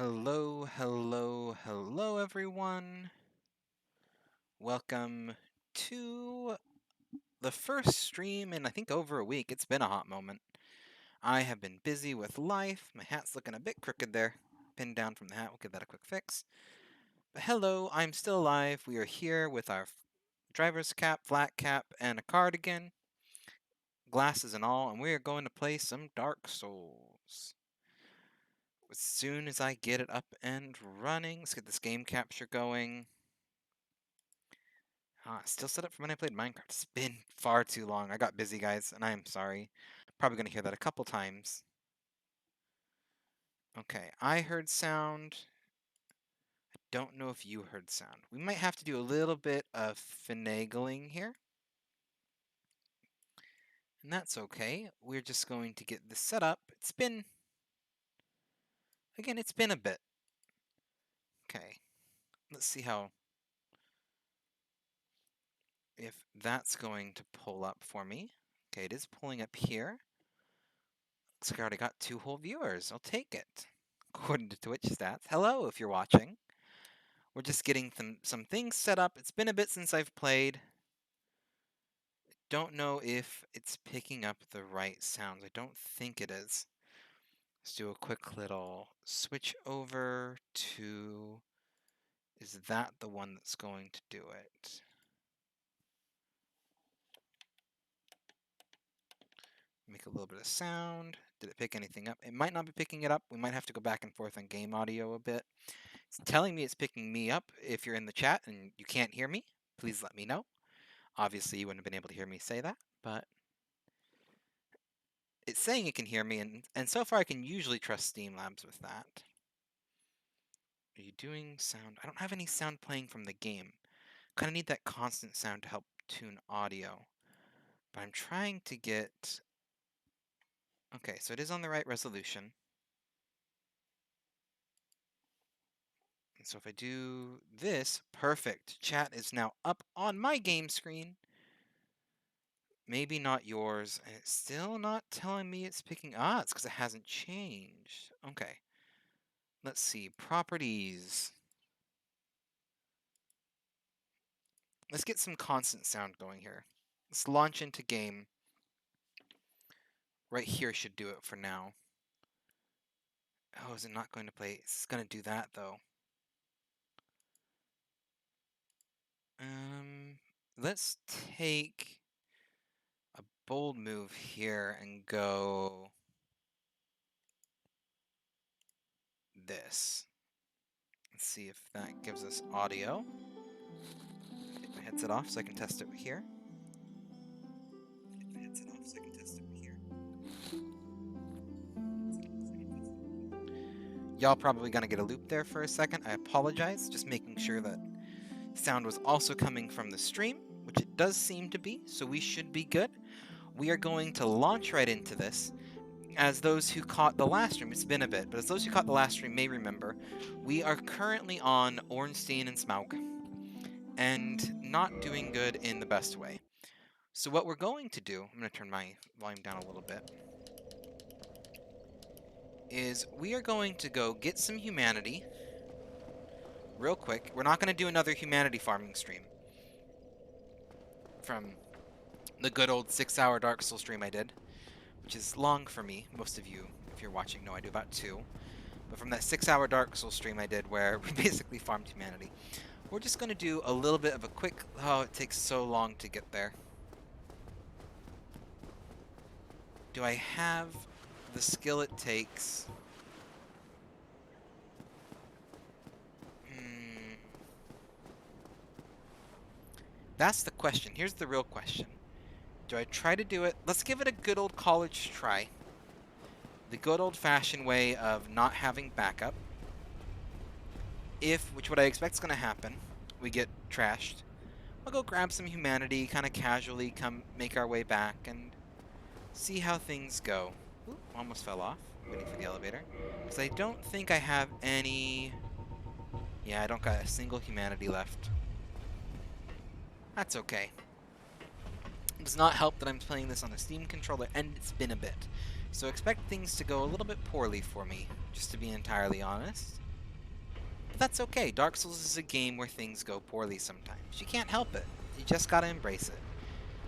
Hello, hello, hello, everyone. Welcome to the first stream in I think over a week. It's been a hot moment. I have been busy with life. My hat's looking a bit crooked there. Pinned down from the hat. We'll give that a quick fix. But hello, I'm still alive. We are here with our driver's cap, flat cap, and a cardigan, glasses and all, and we are going to play some Dark Souls. As soon as I get it up and running, let's get this game capture going. Still set up for when I played Minecraft. It's been far too long. I got busy, guys, and I am sorry. Probably going to hear that a couple times. Okay, I heard sound. I don't know if you heard sound. We might have to do a little bit of finagling here. And that's okay. We're just going to get this set up. It's been a bit. Okay, let's see if that's going to pull up for me. Okay, it is pulling up here. Looks like I already got 2 whole viewers. I'll take it. According to Twitch stats. Hello, if you're watching. We're just getting some things set up. It's been a bit since I've played. Don't know if it's picking up the right sounds. I don't think it is. Let's do a quick little switch over to... Is that the one that's going to do it? Make a little bit of sound. Did it pick anything up? It might not be picking it up. We might have to go back and forth on game audio a bit. It's telling me it's picking me up. If you're in the chat and you can't hear me, please let me know. Obviously, you wouldn't have been able to hear me say that, but it's saying it can hear me, and so far I can usually trust Streamlabs with that. Are you doing sound? I don't have any sound playing from the game. Kind of need that constant sound to help tune audio. But I'm trying to get... Okay, so it is on the right resolution. And so if I do this, perfect. Chat is now up on my game screen. Maybe not yours, and it's still not telling me it's picking... it's because it hasn't changed. Okay. Let's see, properties. Let's get some constant sound going here. Let's launch into game. Right here should do it for now. Oh, is it not going to play? It's going to do that, though. Let's take a bold move here and go this. Let's see if that gives us audio. Take my headset off so I can test it here. Y'all probably gonna get a loop there for a second. I apologize. Just making sure that sound was also coming from the stream, which it does seem to be, so we should be good. We are going to launch right into this. As those who caught the last stream, it's been a bit, but as those who caught the last stream may remember, we are currently on Ornstein and Smaug, and not doing good in the best way. So what we're going to do, I'm going to turn my volume down a little bit, is we are going to go get some humanity real quick. We're not going to do another humanity farming stream from the good old 6-hour Dark Souls stream I did, which is long for me. Most of you, if you're watching, know I do about 2. But from that 6-hour Dark Souls stream I did where we basically farmed humanity, we're just going to do a little bit of a quick... Oh, it takes so long to get there. Do I have the skill it takes? That's the question. Here's the real question. Do I try to do it? Let's give it a good old college try. The good old-fashioned way of not having backup. Which what I expect is going to happen, we get trashed. I'll go grab some humanity, kind of casually come make our way back and see how things go. Ooh, almost fell off, waiting for the elevator. Because I don't think I have any... Yeah, I don't got a single humanity left. That's okay. It does not help that I'm playing this on a Steam controller, and it's been a bit. So expect things to go a little bit poorly for me, just to be entirely honest. that's okay. Dark Souls is a game where things go poorly sometimes. You can't help it. You just gotta embrace it.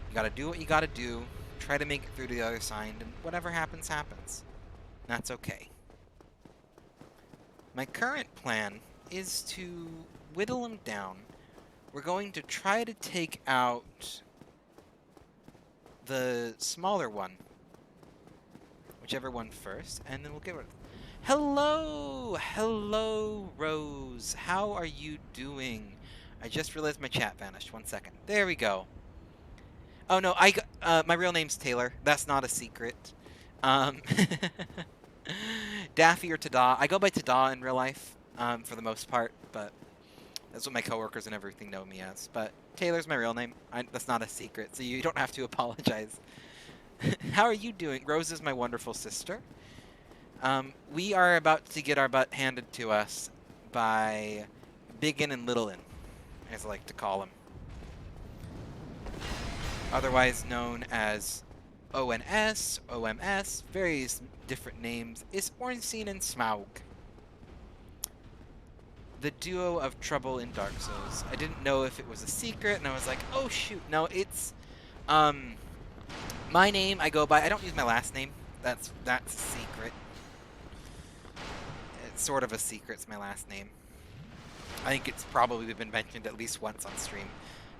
You gotta do what you gotta do, try to make it through to the other side, and whatever happens, happens. That's okay. My current plan is to whittle them down. We're going to try to take out the smaller one. Whichever one first, and then we'll get rid of it. Hello! Hello, Rose. How are you doing? I just realized my chat vanished. 1 second. There we go. Oh no, my real name's Taylor. That's not a secret. Daffy or Tada. I go by Tada in real life, for the most part, but that's what my coworkers and everything know me as. But Taylor's my real name. That's not a secret, so you don't have to apologize. How are you doing? Rose is my wonderful sister. We are about to get our butt handed to us by Biggin and Littlin, as I like to call them. Otherwise known as ONS, OMS, various different names, is Ornstein and Smaug. The duo of trouble in Dark Souls. I didn't know if it was a secret, and I was like, oh shoot, no, it's, my name I go by, I don't use my last name, that's a secret. It's sort of a secret, it's my last name. I think it's probably been mentioned at least once on stream,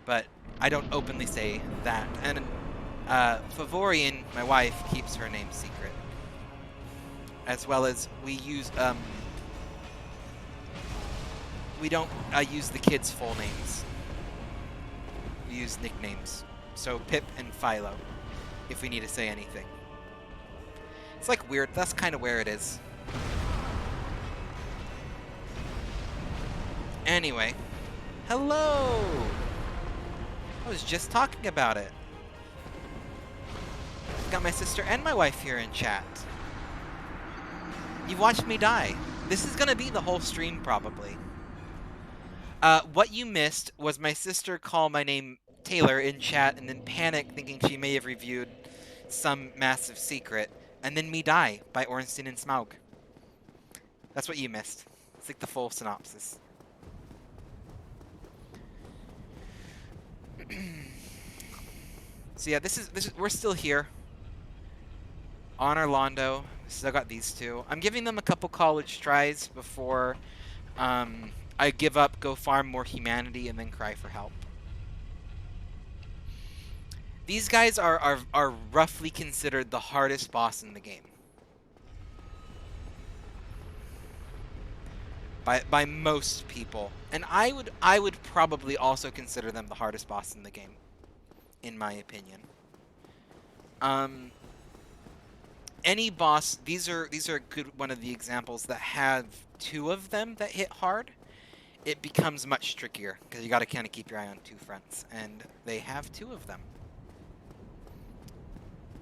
but I don't openly say that. And Favorian, my wife, keeps her name secret. As well as we use, we don't use the kids' full names. We use nicknames. So Pip and Philo, if we need to say anything. It's like weird, that's kind of where it is. Anyway, hello! I was just talking about it. Got my sister and my wife here in chat. You've watched me die. This is gonna be the whole stream, probably. What you missed was my sister call my name Taylor in chat and then panic thinking she may have reviewed some massive secret, and then me die by Ornstein and Smaug. That's what you missed. It's like the full synopsis. So yeah, this is we're still here on Orlando. Still got these two. I'm giving them a couple college tries before I give up, go farm more humanity, and then cry for help. These guys are roughly considered the hardest boss in the game. By most people. And I would probably also consider them the hardest boss in the game, in my opinion. Any boss, these are a good one of the examples that have two of them that hit hard. It becomes much trickier because you got to kind of keep your eye on two fronts, and they have two of them.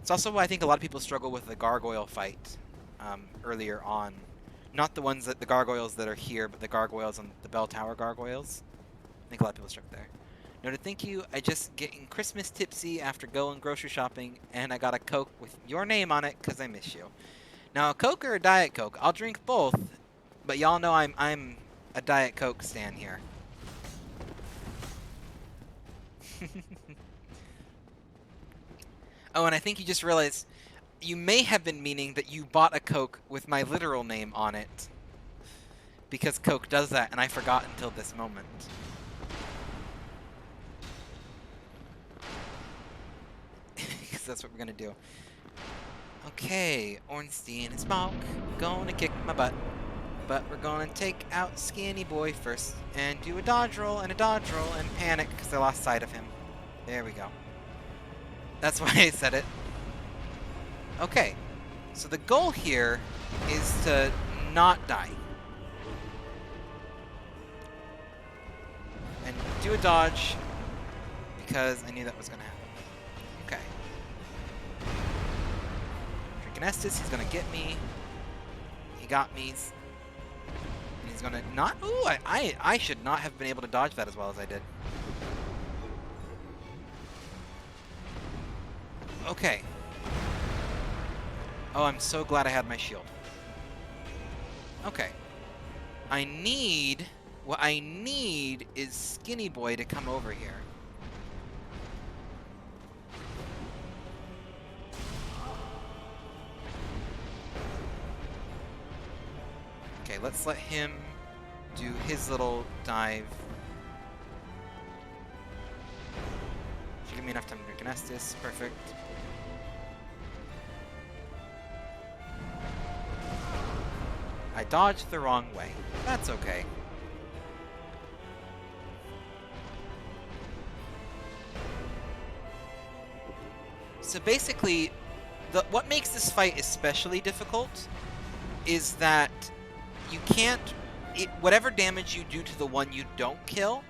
It's also why I think a lot of people struggle with the gargoyle fight earlier on. Not the ones the gargoyles that are here, but the gargoyles on the bell tower gargoyles. I think a lot of people struggle there. Noted, thank you. I just getting Christmas tipsy after going grocery shopping, and I got a Coke with your name on it because I miss you. Now, a Coke or a Diet Coke? I'll drink both, but y'all know I'm a Diet Coke stan here. Oh, and I think you just realized you may have been meaning that you bought a Coke with my literal name on it. Because Coke does that, and I forgot until this moment. Because that's what we're gonna do. Okay, Ornstein and Smaug, gonna kick my butt. But we're gonna take out Skinny Boy first, and do a dodge roll, and panic because I lost sight of him. There we go. That's why I said it. Okay, so the goal here is to not die. And do a dodge, because I knew that was going to happen. Okay. Drinking Estus, he's going to get me. He got me. And he's going to not... Ooh, I should not have been able to dodge that as well as I did. Okay. Oh, I'm so glad I had my shield. Okay. I need What I need is Skinny Boy to come over here. Okay, let's let him do his little dive. Should give me enough time to drink an Estus. Perfect. I dodged the wrong way. That's okay. So basically, what makes this fight especially difficult is that you can't... whatever damage you do to the one you don't kill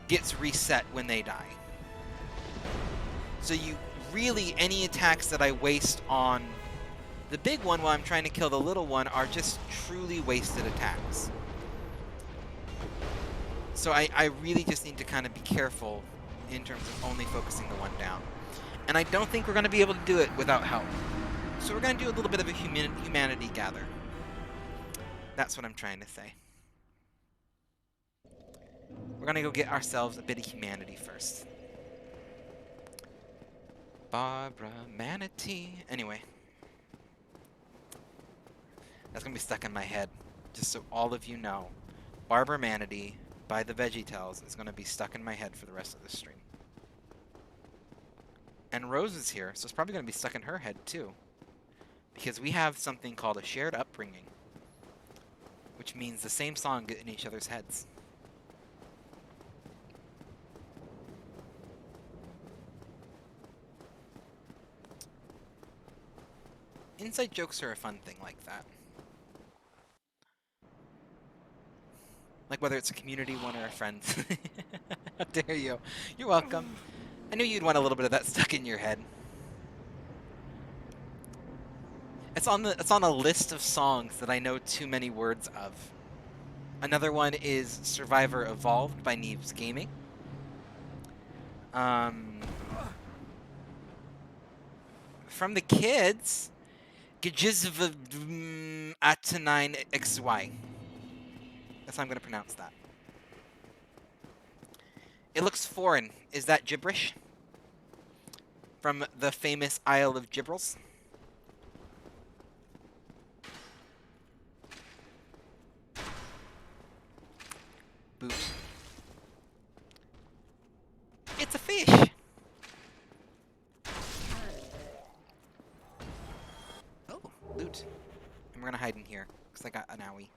gets reset when they die. So you really... any attacks that I waste on the big one while I'm trying to kill the little one are just truly wasted attacks. So I really just need to kind of be careful in terms of only focusing the one down. And I don't think we're going to be able to do it without help. So we're going to do a little bit of a humanity gather. That's what I'm trying to say. We're going to go get ourselves a bit of humanity first. Barbara Manatee. Anyway. That's going to be stuck in my head. Just so all of you know. Barbara Manatee by the VeggieTales is going to be stuck in my head for the rest of the stream. And Rose is here, so it's probably going to be stuck in her head too. Because we have something called a shared upbringing. Which means the same song get in each other's heads. Inside jokes are a fun thing like that. Like whether it's a community one or a friend. How dare you? You're welcome. I knew you'd want a little bit of that stuck in your head. It's on a list of songs that I know too many words of. Another one is Survivor Evolved by Neves Gaming. From the kids, Gajizv Atanine XY. That's how I'm going to pronounce that. It looks foreign. Is that gibberish? From the famous Isle of Gibrals? Boot. It's a fish! Oh, loot. And we're gonna hide in here, because I got an owie.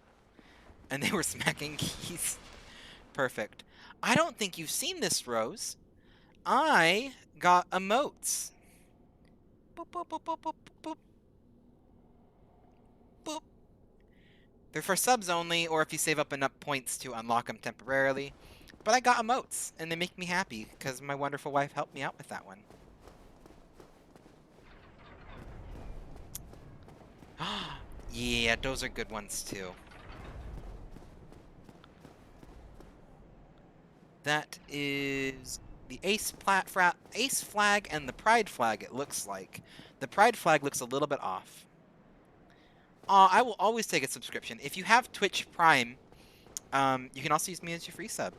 And they were smacking keys. Perfect. I don't think you've seen this, Rose. I got emotes. Boop, boop, boop, boop, boop, boop. Boop. They're for subs only, or if you save up enough points to unlock them temporarily. But I got emotes, and they make me happy, because my wonderful wife helped me out with that one. Yeah, those are good ones, too. That is the Ace flag and the Pride flag, it looks like. The Pride flag looks a little bit off. I will always take a subscription. If you have Twitch Prime, you can also use me as your free sub.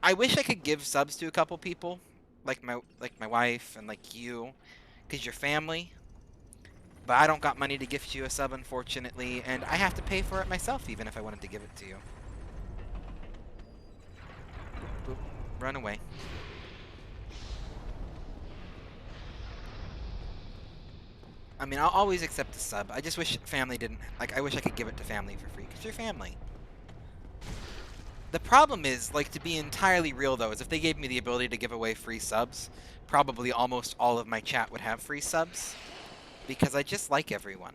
I wish I could give subs to a couple people, like my wife and like you, because you're family. But I don't got money to gift you a sub, unfortunately, and I have to pay for it myself, even if I wanted to give it to you. Boop. Run away. I mean, I'll always accept a sub. I just wish family didn't... Like, I wish I could give it to family for free, because you're family. The problem is, like, to be entirely real, though, is if they gave me the ability to give away free subs, probably almost all of my chat would have free subs, because I just like everyone.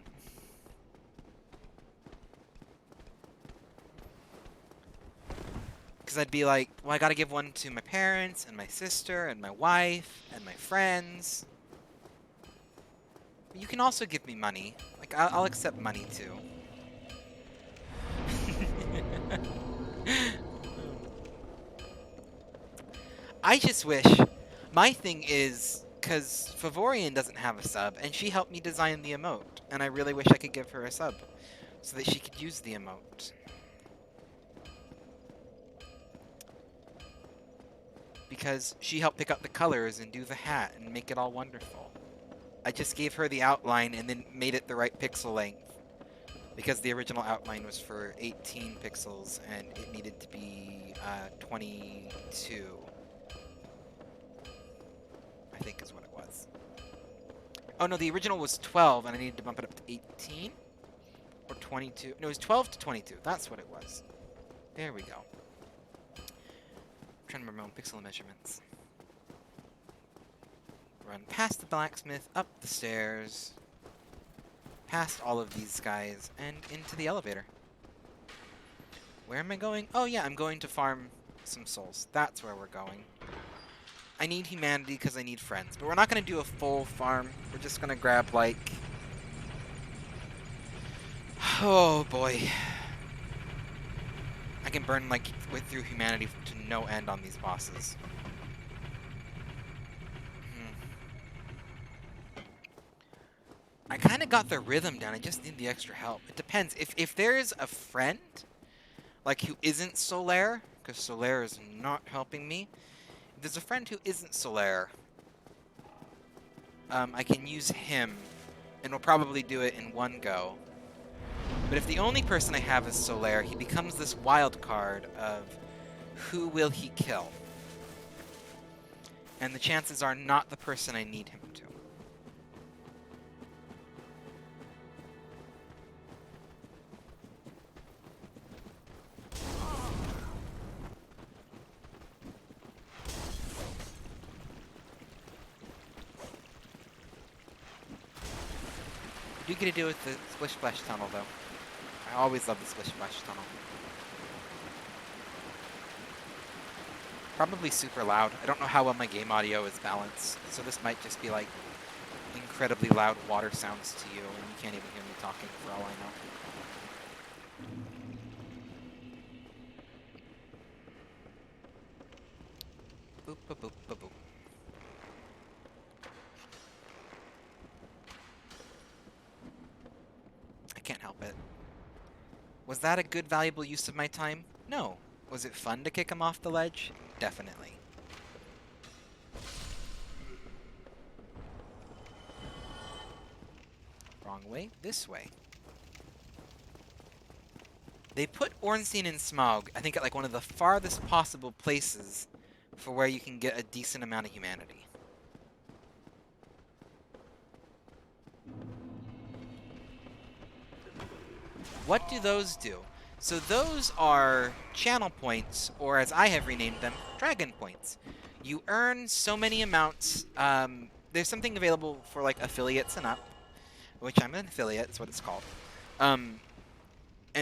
Because I'd be like, well, I gotta give one to my parents, and my sister, and my wife, and my friends. You can also give me money. Like, I'll accept money, too. I just wish... My thing is, because Favorian doesn't have a sub, and she helped me design the emote, and I really wish I could give her a sub, so that she could use the emote. because she helped pick out the colors and do the hat and make it all wonderful. I just gave her the outline and then made it the right pixel length, because the original outline was for 18 pixels and it needed to be 22, I think is what it was. Oh no, the original was 12 and I needed to bump it up to 18 or 22. No, it was 12 to 22. That's what it was. There we go. I'm trying to remember my own pixel measurements. Run past the blacksmith, up the stairs, past all of these guys, and into the elevator. Where am I going? Oh yeah, I'm going to farm some souls. That's where we're going. I need humanity because I need friends, but we're not going to do a full farm. We're just going to grab, like... Oh boy. I can burn, like, through humanity to no end on these bosses. I kind of got the rhythm down. I just need the extra help. It depends. If there's a friend, like, who isn't Solaire, because Solaire is not helping me. If there's a friend who isn't Solaire, I can use him, and we'll probably do it in one go. But if the only person I have is Solaire, he becomes this wild card of who will he kill? And the chances are not the person I need him to. You do get to deal with the Splish Splash Tunnel, though. I always love the Splish Splash Tunnel. Probably super loud. I don't know how well my game audio is balanced, so this might just be like incredibly loud water sounds to you, and you can't even hear me talking for all I know. Boop, boop, boop, boop, boop. I can't help it. Was that a good, valuable use of my time? No. Was it fun to kick him off the ledge? Definitely. Wrong way, this way. They put Ornstein and Smaug, I think, at like one of the farthest possible places for where you can get a decent amount of humanity. What do those do? So those are channel points, or as I have renamed them, dragon points. You earn so many amounts. There's something available for like affiliates and up, which I'm an affiliate, is what it's called. And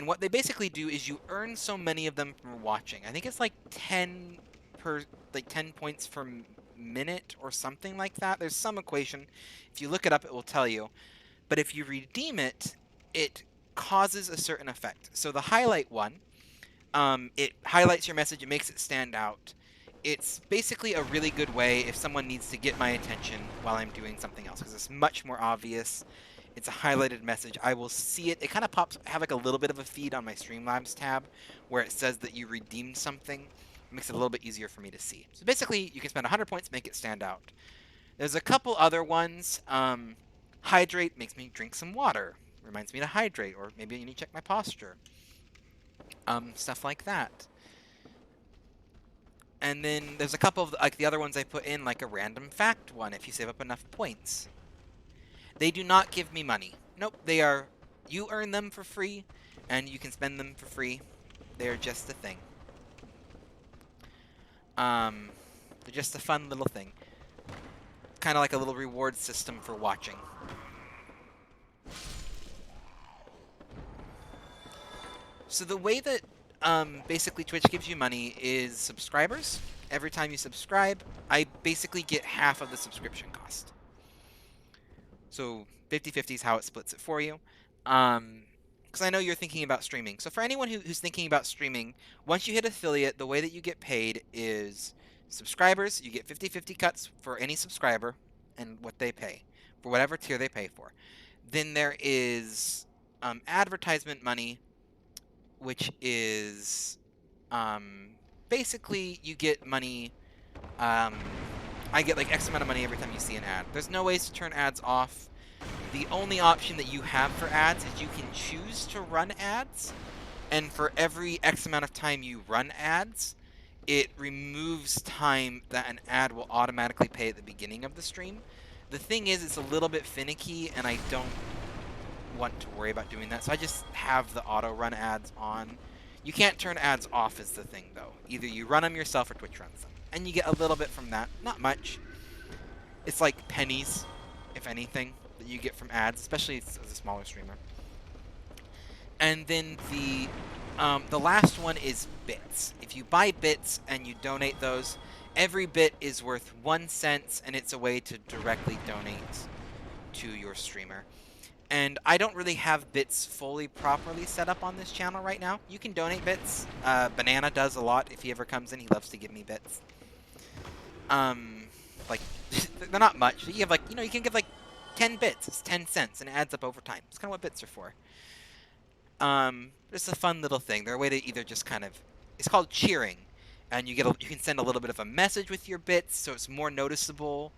what they basically do is you earn so many of them from watching. I think it's like 10 points per minute or something like that. There's some equation. If you look it up, it will tell you. But if you redeem it, it causes a certain effect. So the highlight one, it highlights your message, it makes it stand out. It's basically a really good way if someone needs to get my attention while I'm doing something else, because it's much more obvious. It's a highlighted message. I will see it. It kind of pops, have like a little bit of a feed on my Streamlabs tab where it says that you redeemed something. It makes it a little bit easier for me to see. So basically, you can spend 100 points to make it stand out. There's a couple other ones. Hydrate makes me drink some water. Reminds me to hydrate, or maybe I need to check my posture. Stuff like that. And then there's a couple of like the other ones I put in, like a random fact one if you save up enough points. They do not give me money. Nope, they are, you earn them for free, and you can spend them for free. They are just a thing. They're just a fun little thing. Kind of like a little reward system for watching. So the way that basically Twitch gives you money is subscribers. Every time you subscribe, I basically get half of the subscription cost. So 50-50 is how it splits it for you. Because I know you're thinking about streaming. So for anyone who's thinking about streaming, once you hit affiliate, the way that you get paid is subscribers. You get 50-50 cuts for any subscriber and what they pay, for whatever tier they pay for. Then there is advertisement money, which is basically you get money I get like X amount of money every time you see an ad. There's no ways to turn ads off. The only option that you have for ads is you can choose to run ads, and for every X amount of time you run ads, it removes time that an ad will automatically pay at the beginning of the stream. The thing is, it's a little bit finicky, and I don't want to worry about doing that, so I just have the auto run ads on. You can't turn ads off is the thing, though. Either you run them yourself or Twitch runs them, and you get a little bit from that. Not much. It's like pennies, if anything, that you get from ads, especially as a smaller streamer. And then the last one is bits. If you buy bits and you donate those, every bit is worth 1 cent, and it's a way to directly donate to your streamer. And I don't really have bits fully properly set up on this channel right now. You can donate bits. Banana does a lot. If he ever comes in, he loves to give me bits. Like, they're not much. You have like, you can give like 10 bits. It's 10 cents, and it adds up over time. It's kind of what bits are for. It's a fun little thing. They're a way to either just kind of, it's called cheering, and you can send a little bit of a message with your bits, so it's more noticeable,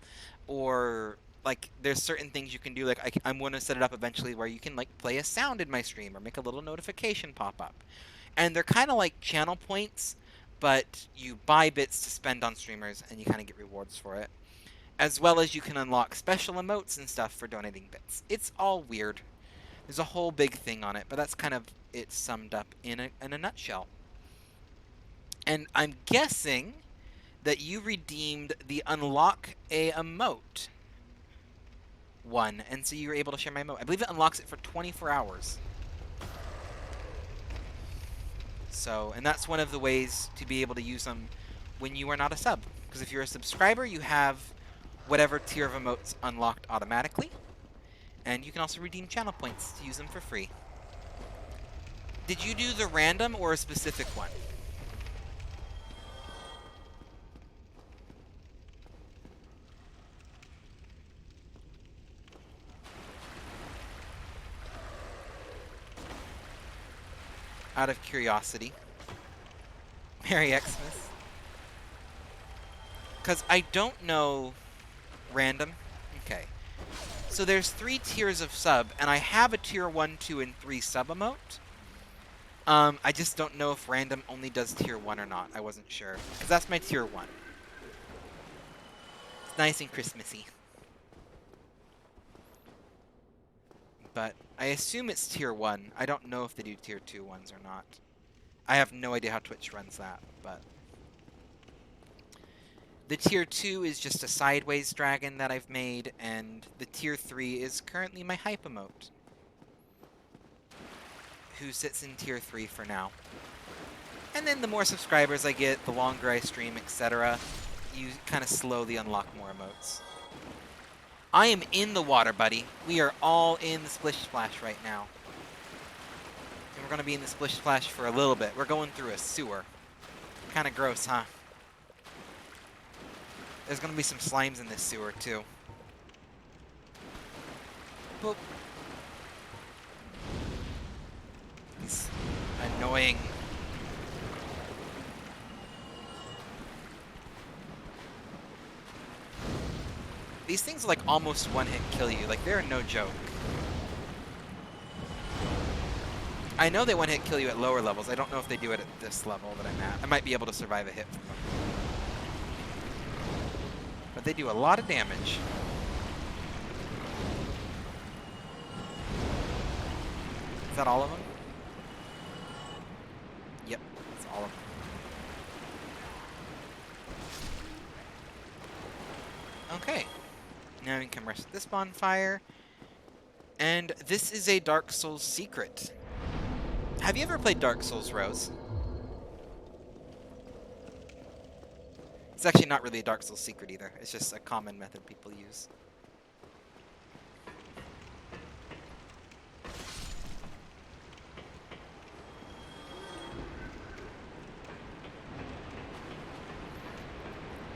or like there's certain things you can do. Like I'm going to set it up eventually where you can like play a sound in my stream or make a little notification pop up, and they're kind of like channel points, but you buy bits to spend on streamers, and you kind of get rewards for it, as well as you can unlock special emotes and stuff for donating bits. It's all weird. There's a whole big thing on it, but that's kind of it summed up in a nutshell. And I'm guessing that you redeemed the unlock a emote one, and so you were able to share my emote. I believe it unlocks it for 24 hours. So, and that's one of the ways to be able to use them when you are not a sub. Because if you're a subscriber, you have whatever tier of emotes unlocked automatically. And you can also redeem channel points to use them for free. Did you do the random or a specific one? Out of curiosity. Merry Xmas. Because I don't know random. Okay. So there's 3 tiers of sub, and I have a tier 1, 2, and 3 sub emote. I just don't know if random only does tier 1 or not. I wasn't sure. Because that's my tier 1. It's nice and Christmassy. But I assume it's tier 1. I don't know if they do tier 2 ones or not. I have no idea how Twitch runs that, but... The tier 2 is just a sideways dragon that I've made, and the tier 3 is currently my hype emote, who sits in tier 3 for now. And then the more subscribers I get, the longer I stream, etc., you kind of slowly unlock more emotes. I am in the water, buddy. We are all in the Splish Splash right now. And we're going to be in the Splish Splash for a little bit. We're going through a sewer. Kind of gross, huh? There's going to be some slimes in this sewer, too. Boop. He's annoying. These things like almost one-hit kill you. Like, they're no joke. I know they one-hit kill you at lower levels. I don't know if they do it at this level that I'm at. I might be able to survive a hit from them. But they do a lot of damage. Is that all of them? Yep, that's all of them. Okay. Now we can rest at this bonfire. And this is a Dark Souls secret. Have you ever played Dark Souls, Rose? It's actually not really a Dark Souls secret either. It's just a common method people use.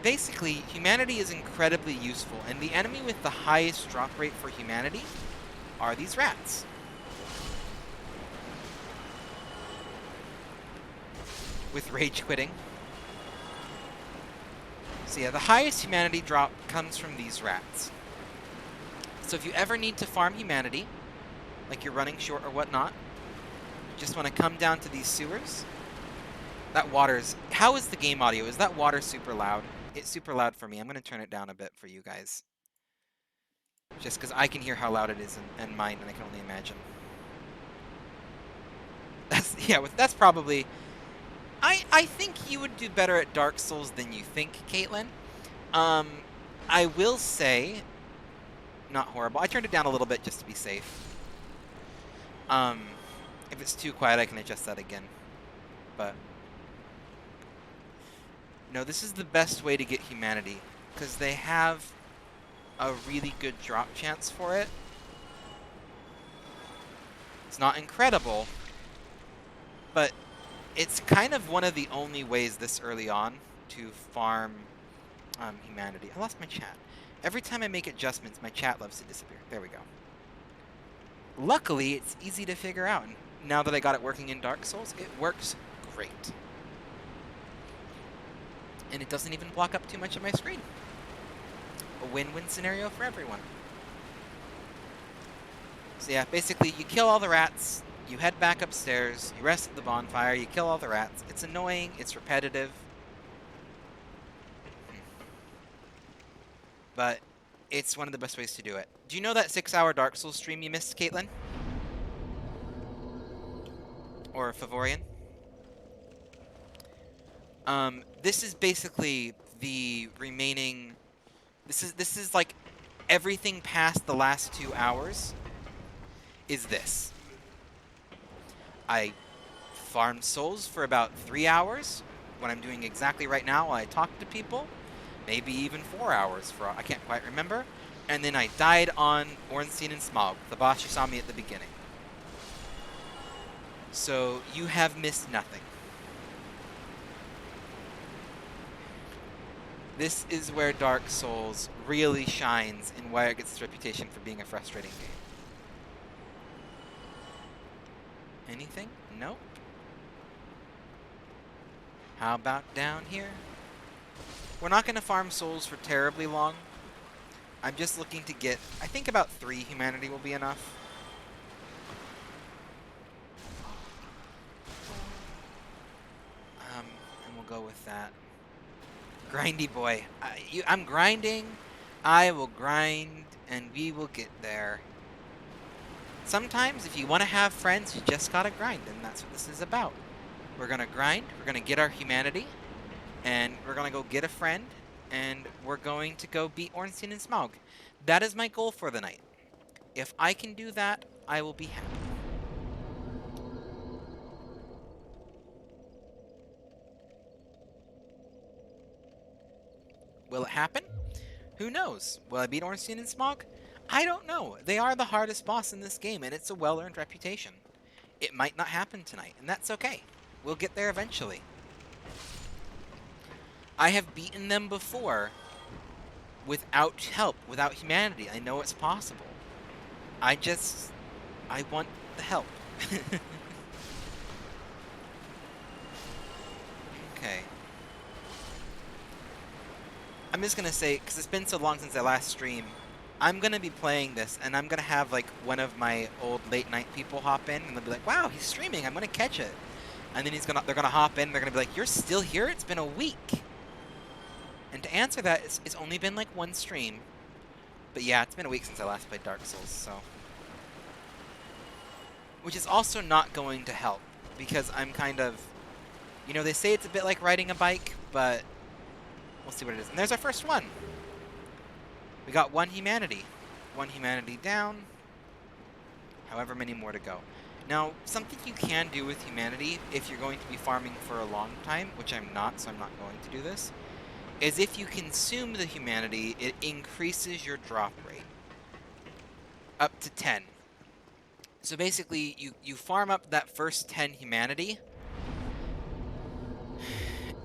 Basically, humanity is incredibly useful, and the enemy with the highest drop rate for humanity are these rats. With rage quitting. So yeah, the highest humanity drop comes from these rats. So if you ever need to farm humanity, like you're running short or whatnot, you just want to come down to these sewers. That water's... How is the game audio? Is that water super loud? It's super loud for me. I'm going to turn it down a bit for you guys. Just because I can hear how loud it is in mine, and I can only imagine. That's probably... I think you would do better at Dark Souls than you think, Caitlin. I will say... Not horrible. I turned it down a little bit just to be safe. If it's too quiet, I can adjust that again. But... No, this is the best way to get humanity, because they have a really good drop chance for it. It's not incredible, but it's kind of one of the only ways this early on to farm humanity. I lost my chat. Every time I make adjustments, my chat loves to disappear. There we go. Luckily, it's easy to figure out. And now that I got it working in Dark Souls, it works great. And it doesn't even block up too much of my screen. A win-win scenario for everyone. So yeah, basically you kill all the rats, you head back upstairs, you rest at the bonfire, you kill all the rats. It's annoying, it's repetitive. But it's one of the best ways to do it. Do you know that 6-hour Dark Souls stream you missed, Caitlin? Or Favorian? This is basically the remaining... This is like everything past the last 2 hours is this. I farmed souls for about 3 hours, what I'm doing exactly right now while I talk to people. Maybe even 4 hours, for I can't quite remember. And then I died on Ornstein and Smaug, the boss you saw me at the beginning. So you have missed nothing. This is where Dark Souls really shines and why it gets its reputation for being a frustrating game. Anything? Nope. How about down here? We're not going to farm souls for terribly long. I'm just looking to get... I think about 3 humanity will be enough. And we'll go with that. Grindy boy. I'm grinding. I will grind, and we will get there. Sometimes, if you want to have friends, you just gotta grind, and that's what this is about. We're gonna grind, we're gonna get our humanity, and we're gonna go get a friend, and we're going to go beat Ornstein and Smaug. That is my goal for the night. If I can do that, I will be happy. Will it happen? Who knows? Will I beat Ornstein and Smaug? I don't know. They are the hardest boss in this game, and it's a well-earned reputation. It might not happen tonight, and that's okay. We'll get there eventually. I have beaten them before without help, without humanity. I know it's possible. I want the help. Okay. I'm just gonna say, because it's been so long since I last streamed, I'm gonna be playing this, and I'm gonna have like one of my old late night people hop in, and they'll be like, "Wow, he's streaming. I'm gonna catch it." And then they're gonna hop in. They're gonna be like, "You're still here? It's been a week." And to answer that, it's only been like 1 stream, but yeah, it's been a week since I last played Dark Souls, so. Which is also not going to help, because I'm kind of, you know, they say it's a bit like riding a bike, but we'll see what it is. And there's our first one. We got 1 humanity. 1 humanity down. However many more to go. Now, something you can do with humanity, if you're going to be farming for a long time, which I'm not, so I'm not going to do this, is if you consume the humanity, it increases your drop rate up to 10. So basically, you farm up that first 10 humanity,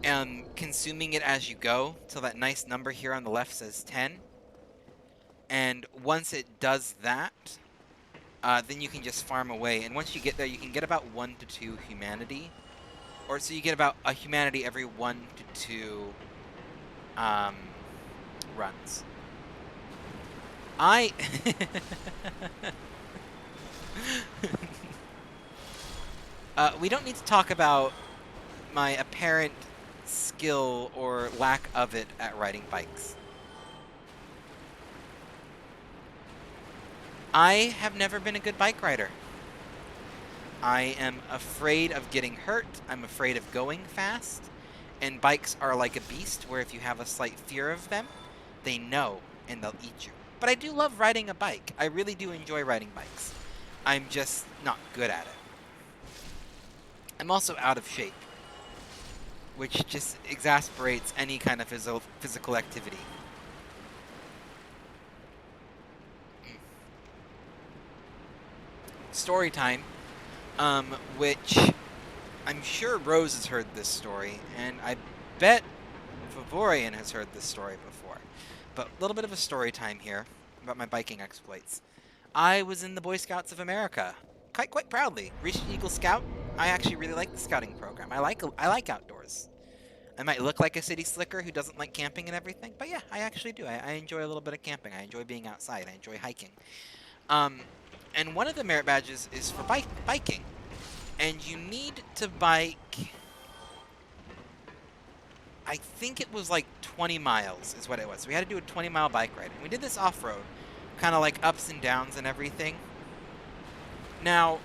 and consuming it as you go, till that nice number here on the left says 10. And once it does that, then you can just farm away. And once you get there, you can get about 1 to 2 humanity. Or so you get about a humanity every 1 to 2 um, runs. I we don't need to talk about my apparent skill or lack of it at riding bikes. I have never been a good bike rider. I am afraid of getting hurt. I'm afraid of going fast. And bikes are like a beast where if you have a slight fear of them, they know and they'll eat you. But I do love riding a bike. I really do enjoy riding bikes. I'm just not good at it. I'm also out of shape, which just exasperates any kind of physical activity. Story time, which I'm sure Rose has heard this story, and I bet Favorian has heard this story before. But a little bit of a story time here about my biking exploits. I was in the Boy Scouts of America, quite proudly. Reached Eagle Scout. I actually really like the scouting program. I like outdoors. I might look like a city slicker who doesn't like camping and everything, but yeah, I actually do. I enjoy a little bit of camping. I enjoy being outside. I enjoy hiking. Um, and one of the merit badges is for biking. And you need to bike, I think it was like 20 miles is what it was. We had to do a 20-mile bike ride. And we did this off-road, kind of like ups and downs and everything. Now,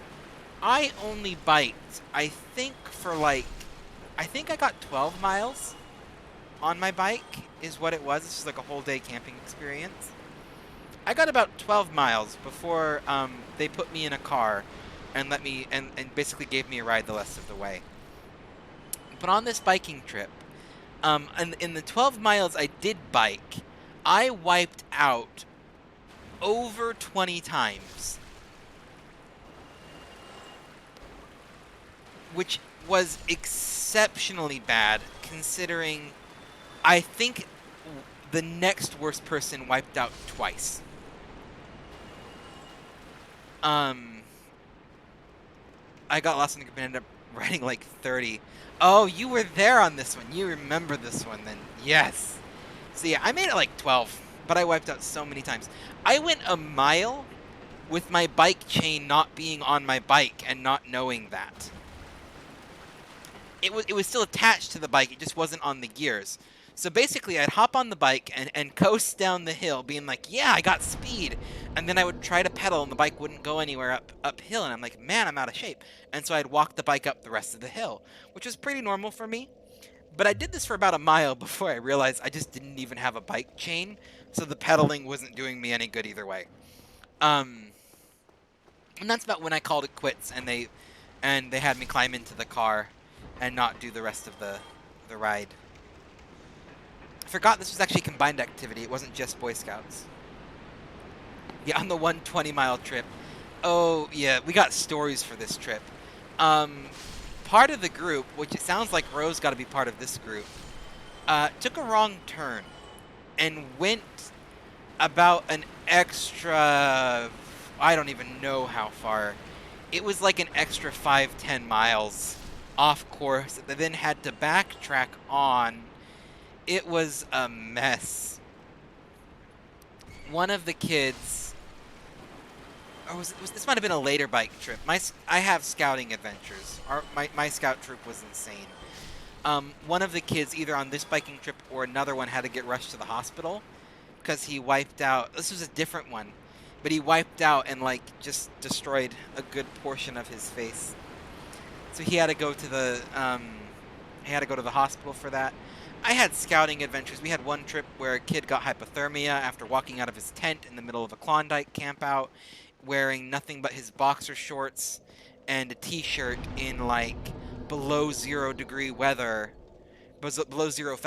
I only biked, I think I got 12 miles on my bike is what it was. It's just like a whole day camping experience. I got about 12 miles before they put me in a car and let me and basically gave me a ride the rest of the way. But on this biking trip, and in the 12 miles I did bike, I wiped out over 20 times, which was exceptionally bad considering I think the next worst person wiped out twice. I got lost in the group and ended up riding like 30. Oh, you were there on this one. You remember this one then. Yes. So yeah, I made it like 12, but I wiped out so many times. I went a mile with my bike chain not being on my bike and not knowing that. It was still attached to the bike, it just wasn't on the gears. So basically, I'd hop on the bike and coast down the hill, being like, yeah, I got speed. And then I would try to pedal, and the bike wouldn't go anywhere uphill. And I'm like, man, I'm out of shape. And so I'd walk the bike up the rest of the hill, which was pretty normal for me. But I did this for about a mile before I realized I just didn't even have a bike chain. So the pedaling wasn't doing me any good either way. And that's about when I called it quits, and they had me climb into the car and not do the rest of the ride. I forgot this was actually a combined activity. It wasn't just Boy Scouts. Yeah, on the 120-mile trip. Oh, yeah, we got stories for this trip. Part of the group, which it sounds like Rose got to be part of this group, took a wrong turn and went about an extra, I don't even know how far. It was like an extra 5-10 miles off course that they then had to backtrack on. It was a mess. One of the kids, or this might have been a later bike trip. I have scouting adventures. My scout troop was insane. One of the kids, either on this biking trip or another one, had to get rushed to the hospital because he wiped out. This was a different one, but he wiped out and like just destroyed a good portion of his face. So he had to go to the hospital for that. I had scouting adventures. We had one trip where a kid got hypothermia after walking out of his tent in the middle of a Klondike campout, wearing nothing but his boxer shorts and a t-shirt in like below 0-degree weather, below 0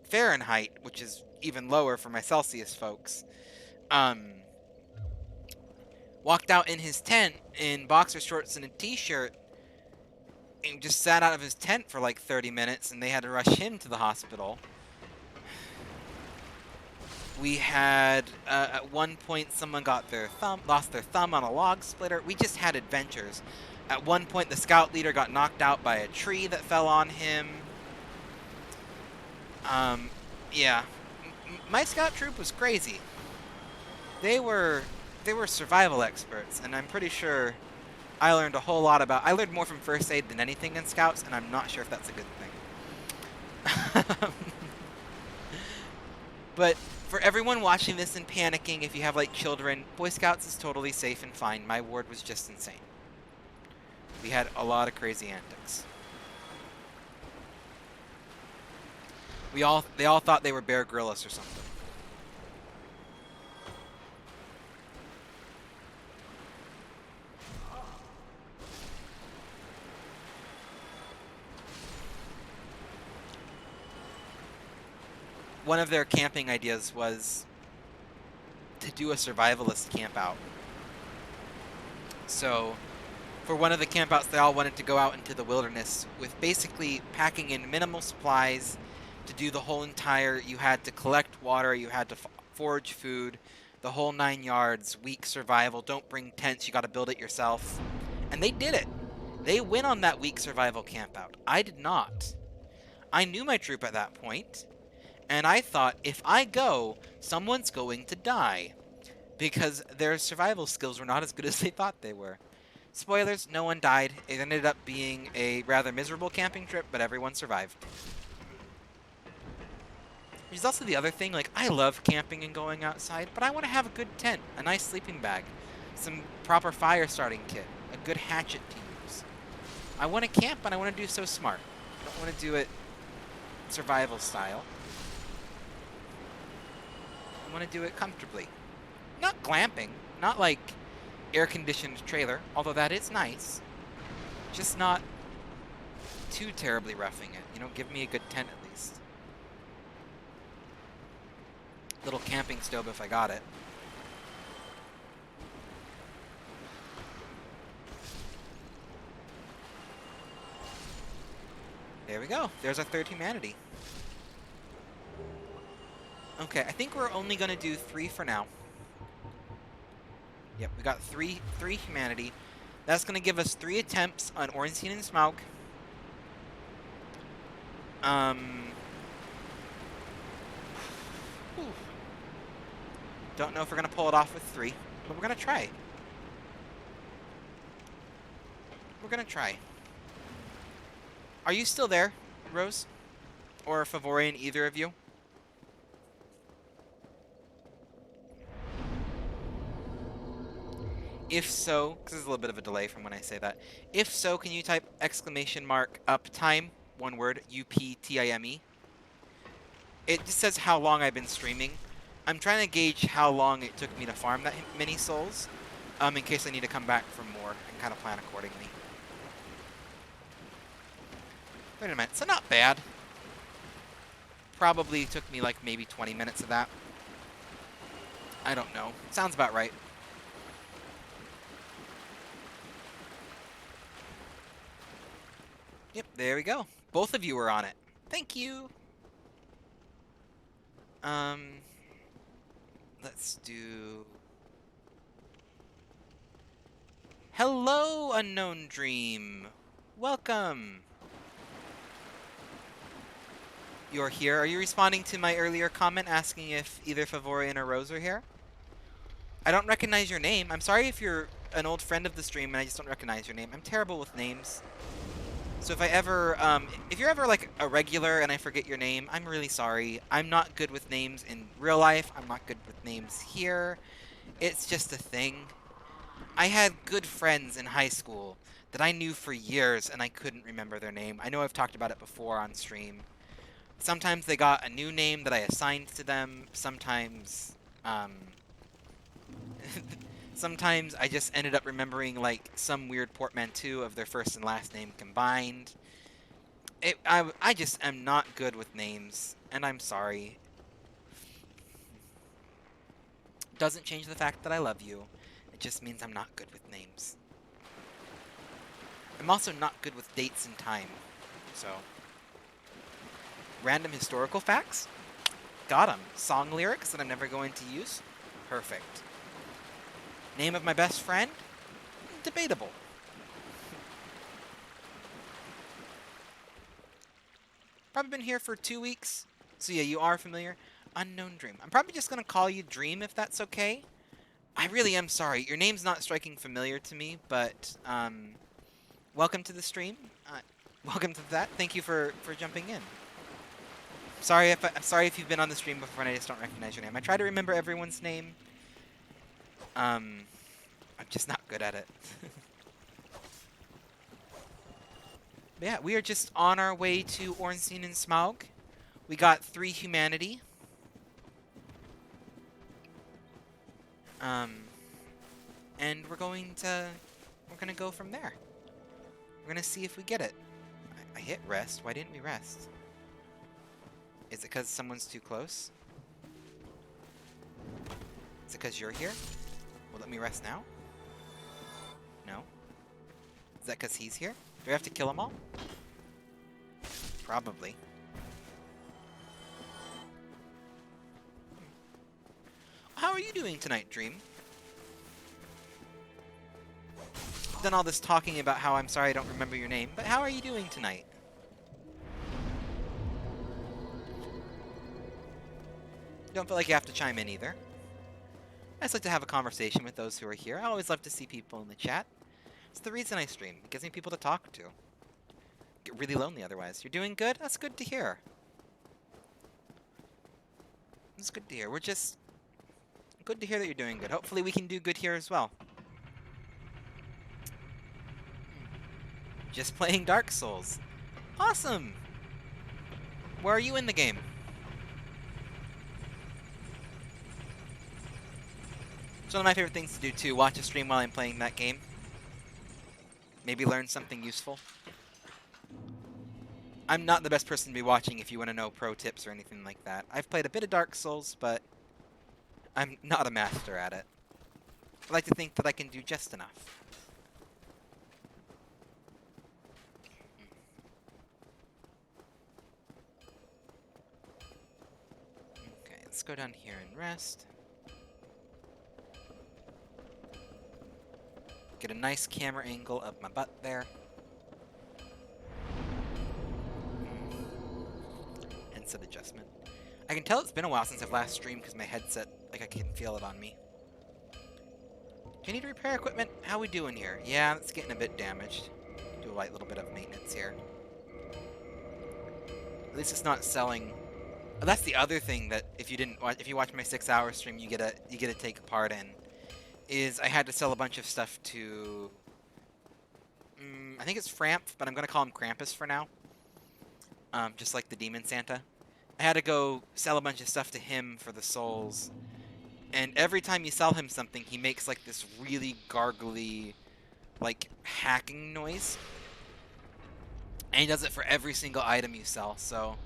Fahrenheit, which is even lower for my Celsius folks. Walked out in his tent in boxer shorts and a t-shirt, and just sat out of his tent for like 30 minutes, and they had to rush him to the hospital. We had, at one point, someone lost their thumb on a log splitter. We just had adventures. At one point, the scout leader got knocked out by a tree that fell on him. Yeah. My scout troop was crazy. They were survival experts, and I'm pretty sure I learned a whole lot about... I learned more from first aid than anything in scouts, and I'm not sure if that's a good thing. But for everyone watching this and panicking, if you have, like, children, Boy Scouts is totally safe and fine. My ward was just insane. We had a lot of crazy antics. They all thought they were Bear Grylls or something. One of their camping ideas was to do a survivalist camp out. So for one of the campouts, they all wanted to go out into the wilderness with basically packing in minimal supplies to do the whole entire... You had to collect water, you had to forage food, the whole 9 yards, week survival, don't bring tents, you got to build it yourself. And they did it. They went on that week survival campout. I did not. I knew my troop at that point, and I thought, if I go, someone's going to die, because their survival skills were not as good as they thought they were. Spoilers, no one died. It ended up being a rather miserable camping trip, but everyone survived. Which is also the other thing, like, I love camping and going outside, but I want to have a good tent, a nice sleeping bag, some proper fire starting kit, a good hatchet to use. I want to camp, and I want to do so smart. I don't want to do it survival style. I want to do it comfortably. Not glamping, not like air-conditioned trailer, although that is nice. Just not too terribly roughing it. You know, give me a good tent at least. Little camping stove if I got it. There we go. There's our third humanity. Okay, I think we're only going to do 3 for now. Yep, we got three humanity. That's going to give us 3 attempts on Ornstein and Smaug. Don't know if we're going to pull it off with 3, but we're going to try. We're going to try. Are you still there, Rose? Or Favorian, either of you? If so, because there's a little bit of a delay from when I say that. If so, can you type !uptime, one word, UPTIME? It just says how long I've been streaming. I'm trying to gauge how long it took me to farm that many souls, in case I need to come back for more and kind of plan accordingly. Wait a minute, so not bad. Probably took me like maybe 20 minutes of that. I don't know. Sounds about right. Yep, there we go. Both of you were on it. Thank you. Let's do... Hello, Unknown Dream. Welcome. You're here. Are you responding to my earlier comment asking if either Favorian or Rose are here? I don't recognize your name. I'm sorry if you're an old friend of the stream and I just don't recognize your name. I'm terrible with names. So if I ever, if you're ever like a regular and I forget your name, I'm really sorry. I'm not good with names in real life. I'm not good with names here. It's just a thing. I had good friends in high school that I knew for years and I couldn't remember their name. I know I've talked about it before on stream. Sometimes they got a new name that I assigned to them. Sometimes, sometimes I just ended up remembering like some weird portmanteau of their first and last name combined. I just am not good with names, and I'm sorry. Doesn't change the fact that I love you. It just means I'm not good with names. I'm also not good with dates and time, so... Random historical facts? Got 'em. Song lyrics that I'm never going to use? Perfect. Name of my best friend? Debatable. Probably been here for 2 weeks. So yeah, you are familiar. Unknown Dream. I'm probably just gonna call you Dream if that's okay. I really am sorry. Your name's not striking familiar to me, but welcome to the stream. Welcome to that. Thank you for jumping in. I'm sorry if you've been on the stream before and I just don't recognize your name. I try to remember everyone's name. I'm just not good at it. But yeah, we are just on our way to Ornstein and Smaug. We got 3 humanity. And we're gonna go from there. We're gonna see if we get it. I hit rest. Why didn't we rest? Is it because someone's too close? Is it because you're here? Will let me rest now? No. Is that because he's here? Do we have to kill them all? Probably. How are you doing tonight, Dream? I've done all this talking about how I'm sorry I don't remember your name, but how are you doing tonight? Don't feel like you have to chime in either. I just like to have a conversation with those who are here. I always love to see people in the chat. It's the reason I stream. It gives me people to talk to. Get really lonely otherwise. You're doing good? That's good to hear. It's good to hear. We're just... Good to hear that you're doing good. Hopefully we can do good here as well. Just playing Dark Souls. Awesome! Where are you in the game? It's one of my favorite things to do too. Watch a stream while I'm playing that game. Maybe learn something useful. I'm not the best person to be watching if you want to know pro tips or anything like that. I've played a bit of Dark Souls, but I'm not a master at it. I like to think that I can do just enough. Okay, let's go down here and rest. Get a nice camera angle of my butt there. Headset adjustment. I can tell it's been a while since I've last streamed because my headset, like I can feel it on me. Do you need to repair equipment? How we doing here? Yeah, it's getting a bit damaged. Do a light little bit of maintenance here. At least it's not selling. Oh, that's the other thing that if you watch my 6-hour stream, you get to take part in. Is I had to sell a bunch of stuff to. I think it's Framph, but I'm gonna call him Krampus for now. Just like the Demon Santa. I had to go sell a bunch of stuff to him for the souls. And every time you sell him something, he makes like this really gargly, like hacking noise. And he does it for every single item you sell, so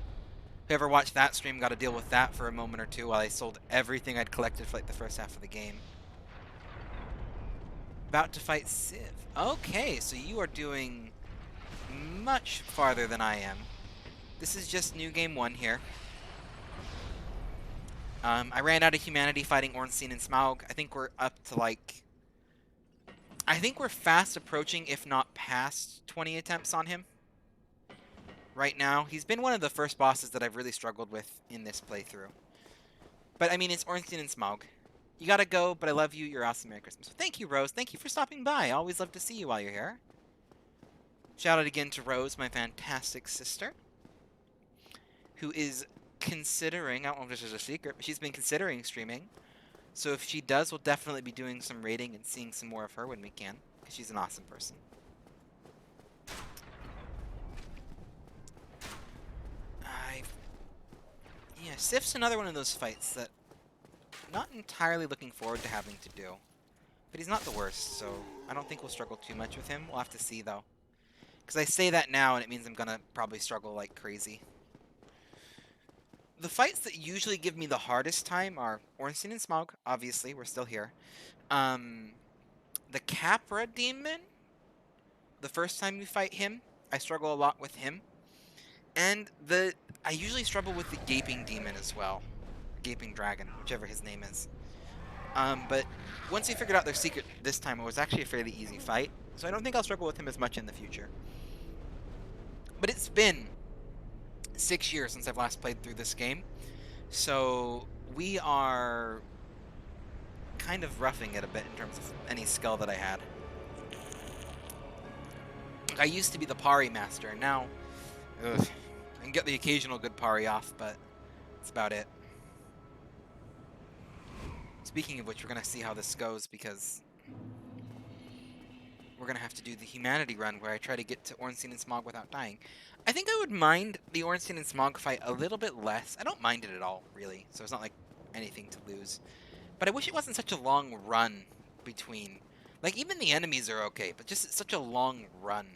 whoever watched that stream got to deal with that for a moment or two while I sold everything I'd collected for like the first half of the game. About to fight Civ. Okay, so you are doing much farther than I am. This is just New Game 1 here. I ran out of humanity fighting Ornstein and Smaug. I think we're up to like... I think we're fast approaching, if not past, 20 attempts on him. Right now. He's been one of the first bosses that I've really struggled with in this playthrough. But, I mean, it's Ornstein and Smaug. You gotta go, but I love you. You're awesome. Merry Christmas. Thank you, Rose. Thank you for stopping by. I always love to see you while you're here. Shout out again to Rose, my fantastic sister, who is considering, I don't know if this is a secret, but she's been considering streaming. So if she does, we'll definitely be doing some raiding and seeing some more of her when we can, because she's an awesome person. Yeah, Sif's another one of those fights that I'm not entirely looking forward to having to do. But he's not the worst, so I don't think we'll struggle too much with him. We'll have to see, though. Because I say that now, and it means I'm going to probably struggle like crazy. The fights that usually give me the hardest time are Ornstein and Smaug, obviously, we're still here. The Capra Demon, the first time you fight him, I struggle a lot with him. And I usually struggle with the Gaping Demon as well. Gaping Dragon, whichever his name is. But once we figured out their secret this time, it was actually a fairly easy fight. So I don't think I'll struggle with him as much in the future. But it's been 6 years since I've last played through this game. So we are kind of roughing it a bit in terms of any skill that I had. I used to be the Pari master, and now ugh, I can get the occasional good Pari off, but that's about it. Speaking of which, we're going to see how this goes, because we're going to have to do the humanity run where I try to get to Ornstein and Smog without dying. I think I would mind the Ornstein and Smog fight a little bit less. I don't mind it at all, really, so it's not like anything to lose. But I wish it wasn't such a long run between... Like, even the enemies are okay, but just such a long run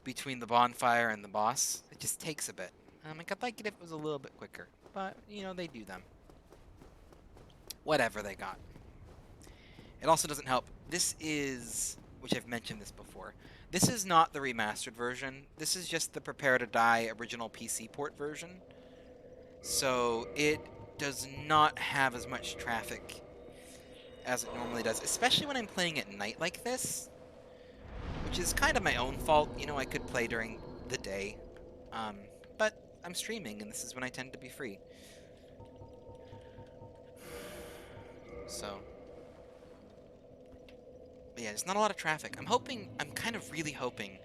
between the bonfire and the boss. It just takes a bit. Like, I'd like it if it was a little bit quicker. But, you know, they do them. Whatever they got. It also doesn't help. This is... Which I've mentioned this before. This is not the remastered version. This is just the Prepare to Die original PC port version. So, it does not have as much traffic as it normally does. Especially when I'm playing at night like this. Which is kind of my own fault. You know, I could play during the day. But I'm streaming, and this is when I tend to be free. So... But yeah, there's not a lot of traffic. I'm kind of really hoping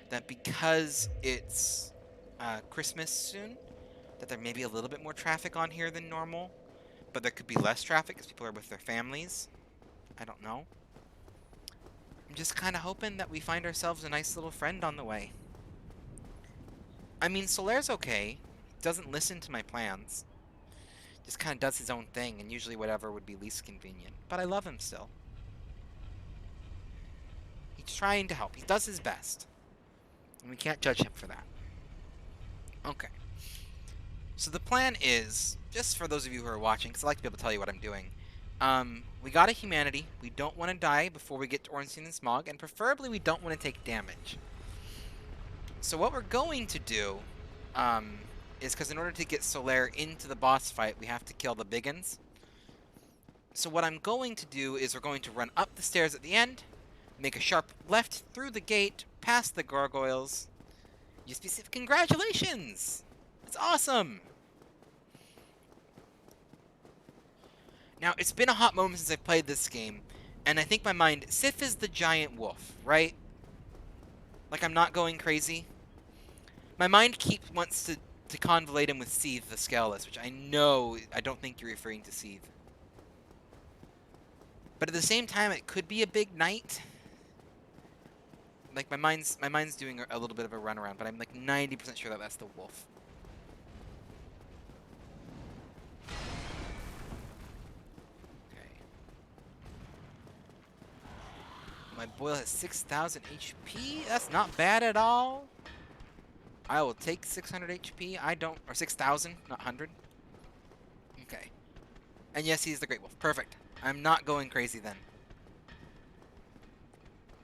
that because it's Christmas soon, that there may be a little bit more traffic on here than normal. But there could be less traffic because people are with their families. I don't know. I'm just kind of hoping that we find ourselves a nice little friend on the way. I mean, Solaire's okay. He doesn't listen to my plans. Just kind of does his own thing, and usually whatever would be least convenient. But I love him still. He's trying to help. He does his best. And we can't judge him for that. Okay. So the plan is, just for those of you who are watching, because I like to be able to tell you what I'm doing, we got a humanity. We don't want to die before we get to Ornstein and Smog, and preferably we don't want to take damage. So what we're going to do is, because in order to get Solaire into the boss fight, we have to kill the biggins. So what I'm going to do is we're going to run up the stairs at the end, make a sharp left through the gate, past the gargoyles. Just be safe. Congratulations! It's awesome! Now, it's been a hot moment since I've played this game, and I think my mind... Sif is the giant wolf, right? Like, I'm not going crazy. My mind wants to convolate him with Seath, the Scaleless, which I know... I don't think you're referring to Seath. But at the same time, it could be a big knight. Like, my mind's doing a little bit of a runaround, but I'm like 90% sure that that's the wolf. Okay. My boil has 6,000 HP. That's not bad at all. I will take 600 HP. I don't... Or 6,000, not 100. Okay. And yes, he's the Great Wolf. Perfect. I'm not going crazy then.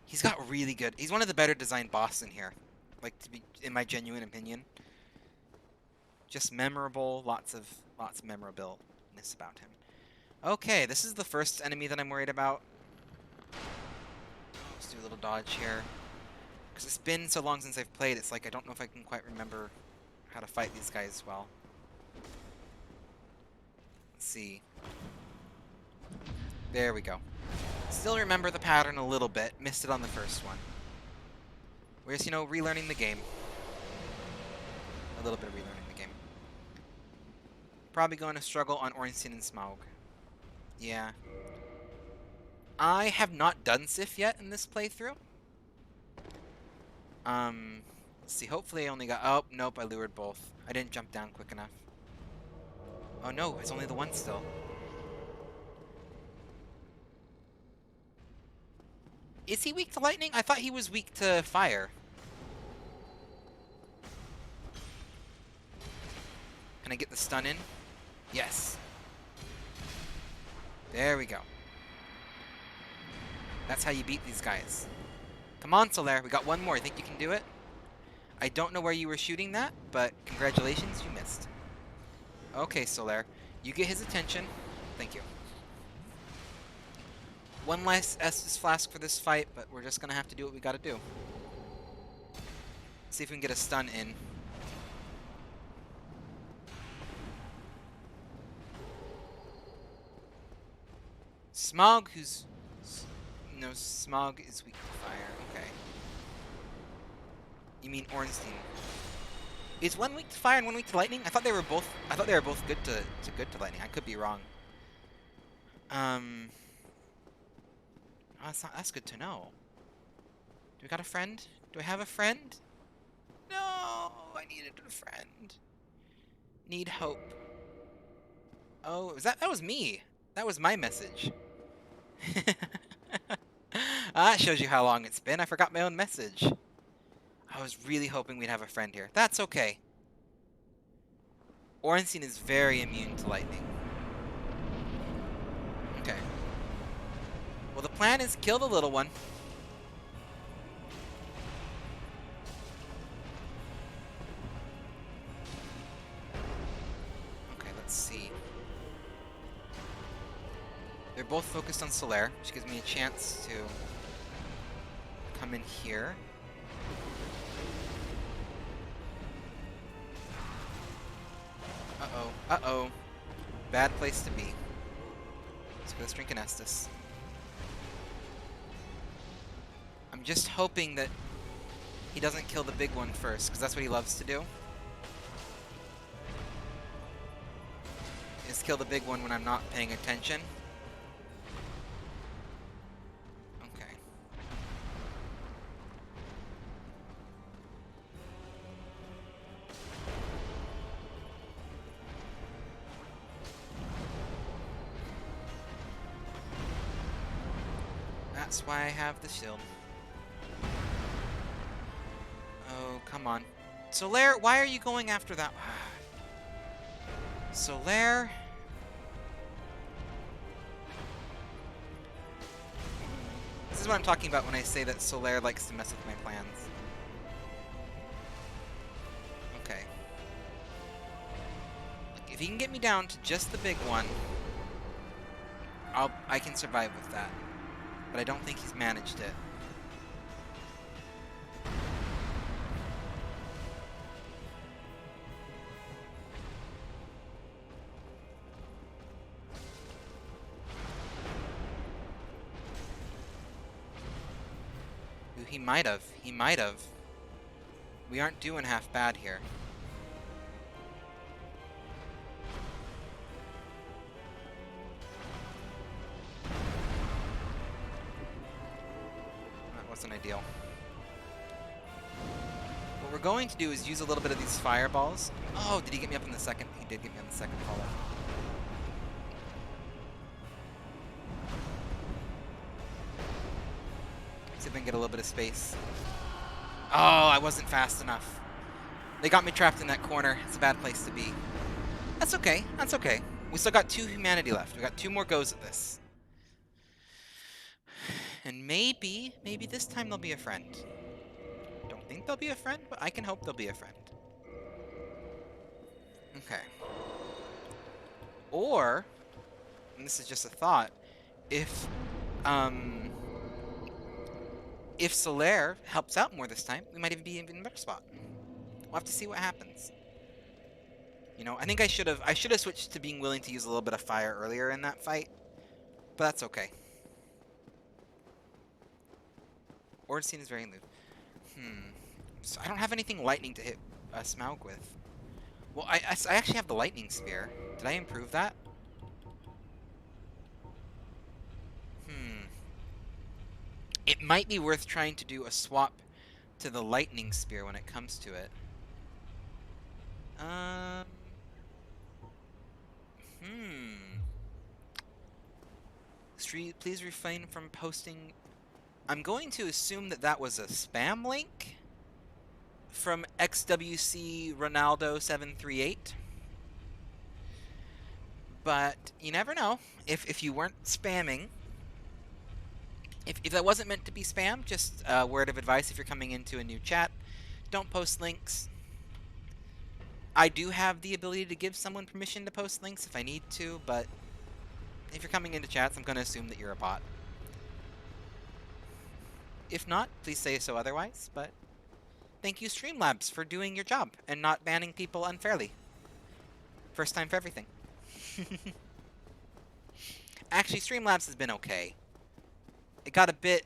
He's got really good... He's one of the better designed bosses in here. Like, to be, in my genuine opinion. Just memorable. Lots of memorableness about him. Okay, this is the first enemy that I'm worried about. Let's do a little dodge here. Because it's been so long since I've played, it's like I don't know if I can quite remember how to fight these guys well. Let's see. There we go. Still remember the pattern a little bit. Missed it on the first one. We're just, you know, relearning the game. A little bit of relearning the game. Probably going to struggle on Ornstein and Smaug. Yeah. I have not done Sif yet in this playthrough. Let's see. Hopefully I only got... Oh, nope. I lured both. I didn't jump down quick enough. Oh, no. It's only the one still. Is he weak to lightning? I thought he was weak to fire. Can I get the stun in? Yes. There we go. That's how you beat these guys. Come on, Solaire. We got one more. Think you can do it? I don't know where you were shooting that, but congratulations, you missed. Okay, Solaire. You get his attention. Thank you. One less Estus Flask for this fight, but we're just going to have to do what we got to do. See if we can get a stun in. Smog, who's... No, Smog is weak to fire. Okay. You mean Ornstein. Is one weak to fire and one weak to lightning? I thought they were both good to lightning. I could be wrong. Oh, that's good to know. Do we got a friend? Do I have a friend? No, I needed a friend. Need hope. Oh, that was me. That was my message. That shows you how long it's been. I forgot my own message. I was really hoping we'd have a friend here. That's okay. Ornstein is very immune to lightning. Okay. Well, the plan is kill the little one. Okay, let's see. They're both focused on Solaire, which gives me a chance to come in here. Uh-oh. Uh-oh. Bad place to be. Let's go to String Estus. I'm just hoping that he doesn't kill the big one first, because that's what he loves to do. Is kill the big one when I'm not paying attention. Okay. That's why I have the shield. Oh, come on. Solaire, why are you going after that? Solaire. This is what I'm talking about when I say that Solaire likes to mess with my plans. Okay. Look, if he can get me down to just the big one, I can survive with that. But I don't think he's managed it. Ooh, he might have. He might have. We aren't doing half bad here. Wasn't ideal. What we're going to do is use a little bit of these fireballs. Oh, did he get me up in the second? He did get me on the second follow. See if I can get a little bit of space. Oh, I wasn't fast enough. They got me trapped in that corner. It's a bad place to be. That's okay. That's okay. We still got 2 humanity left. We got 2 more goes at this. And maybe this time they'll be a friend. Don't think they'll be a friend, but I can hope they'll be a friend. Okay. Or, and this is just a thought, if Solaire helps out more this time, we might even be in a better spot. We'll have to see what happens. You know, I think I should have switched to being willing to use a little bit of fire earlier in that fight, but that's okay. Ornstein is very loose. So I don't have anything lightning to hit Smaug with. Well, I actually have the lightning spear. Did I improve that? It might be worth trying to do a swap to the lightning spear when it comes to it. Please refrain from posting. I'm going to assume that that was a spam link from XWC Ronaldo 738. But you never know. If you weren't spamming, if that wasn't meant to be spam, just a word of advice if you're coming into a new chat, don't post links. I do have the ability to give someone permission to post links if I need to, but if you're coming into chats, I'm going to assume that you're a bot. If not, please say so otherwise, but Thank you, Streamlabs, for doing your job and not banning people unfairly. First time for everything. Actually, Streamlabs has been okay. It got a bit,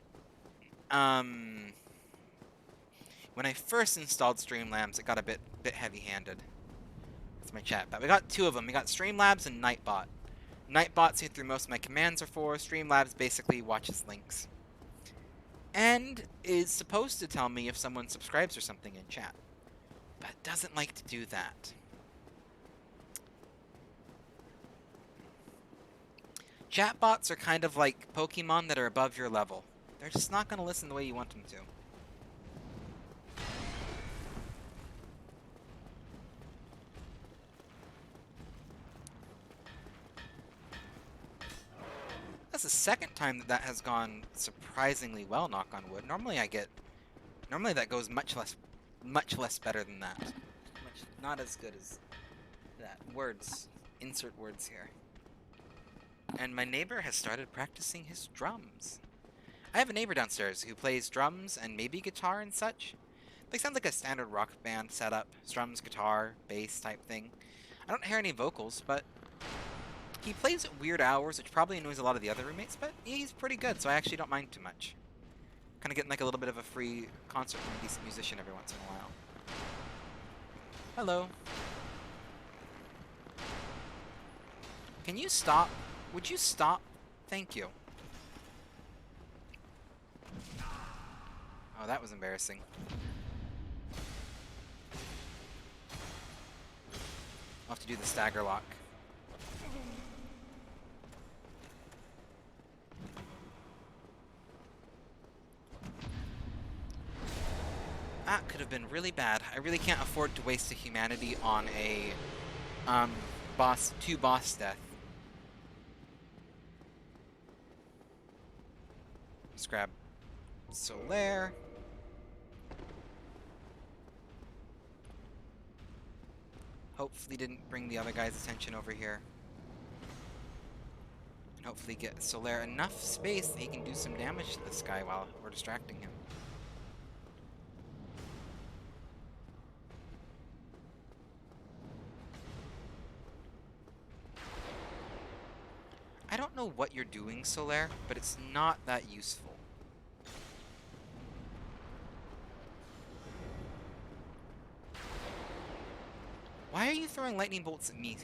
when I first installed Streamlabs, it got a bit heavy-handed. That's my chat, but we got two of them. We got Streamlabs and Nightbot. Nightbot see through most of my commands are for. Streamlabs basically watches links. And is supposed to tell me if someone subscribes or something in chat, but doesn't like to do that. Chatbots are kind of like Pokemon that are above your level. They're just not going to listen the way you want them to. That's the second time that has gone surprisingly well, knock on wood. Normally that goes much less better than that. Not as good as that. Words. Insert words here. And my neighbor has started practicing his drums. I have a neighbor downstairs who plays drums and maybe guitar and such. They sound like a standard rock band setup. Drums, guitar, bass type thing. I don't hear any vocals, but he plays at weird hours, which probably annoys a lot of the other roommates, but he's pretty good, so I actually don't mind too much. Kind of getting like a little bit of a free concert from a decent musician every once in a while. Hello. Can you stop? Would you stop? Thank you. Oh, that was embarrassing. I'll have to do the stagger lock. That could have been really bad. I really can't afford to waste a humanity on a two boss death. Let's grab Solaire. Hopefully didn't bring the other guy's attention over here. And hopefully get Solaire enough space that he can do some damage to this guy while we're distracting him. I don't know what you're doing, Solaire, but it's not that useful. Why are you throwing lightning bolts at me?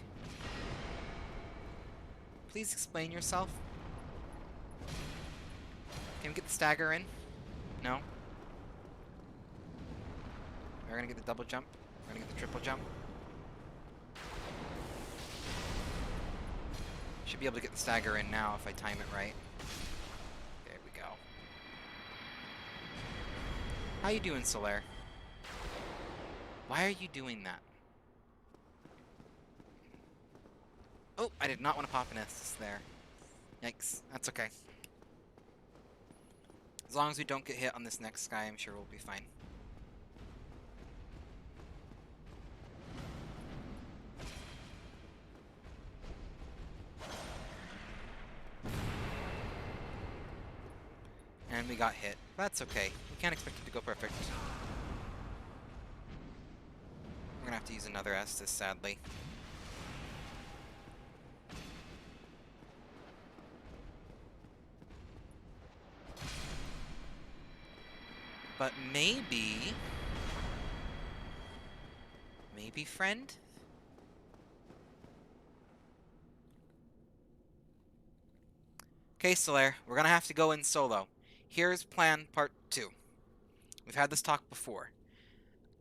Please explain yourself. Can we get the stagger in? No? We're gonna get the double jump. We're gonna get the triple jump. Should be able to get the stagger in now if I time it right. There we go. How you doing, Solaire? Why are you doing that? Oh, I did not want to pop an Estus there. Yikes. That's okay. As long as we don't get hit on this next guy, I'm sure we'll be fine. And we got hit. That's okay. We can't expect it to go perfect. We're gonna have to use another Estus, sadly. But maybe... Maybe, friend? Okay, Solaire, we're gonna have to go in solo. Here's plan part 2. We've had this talk before.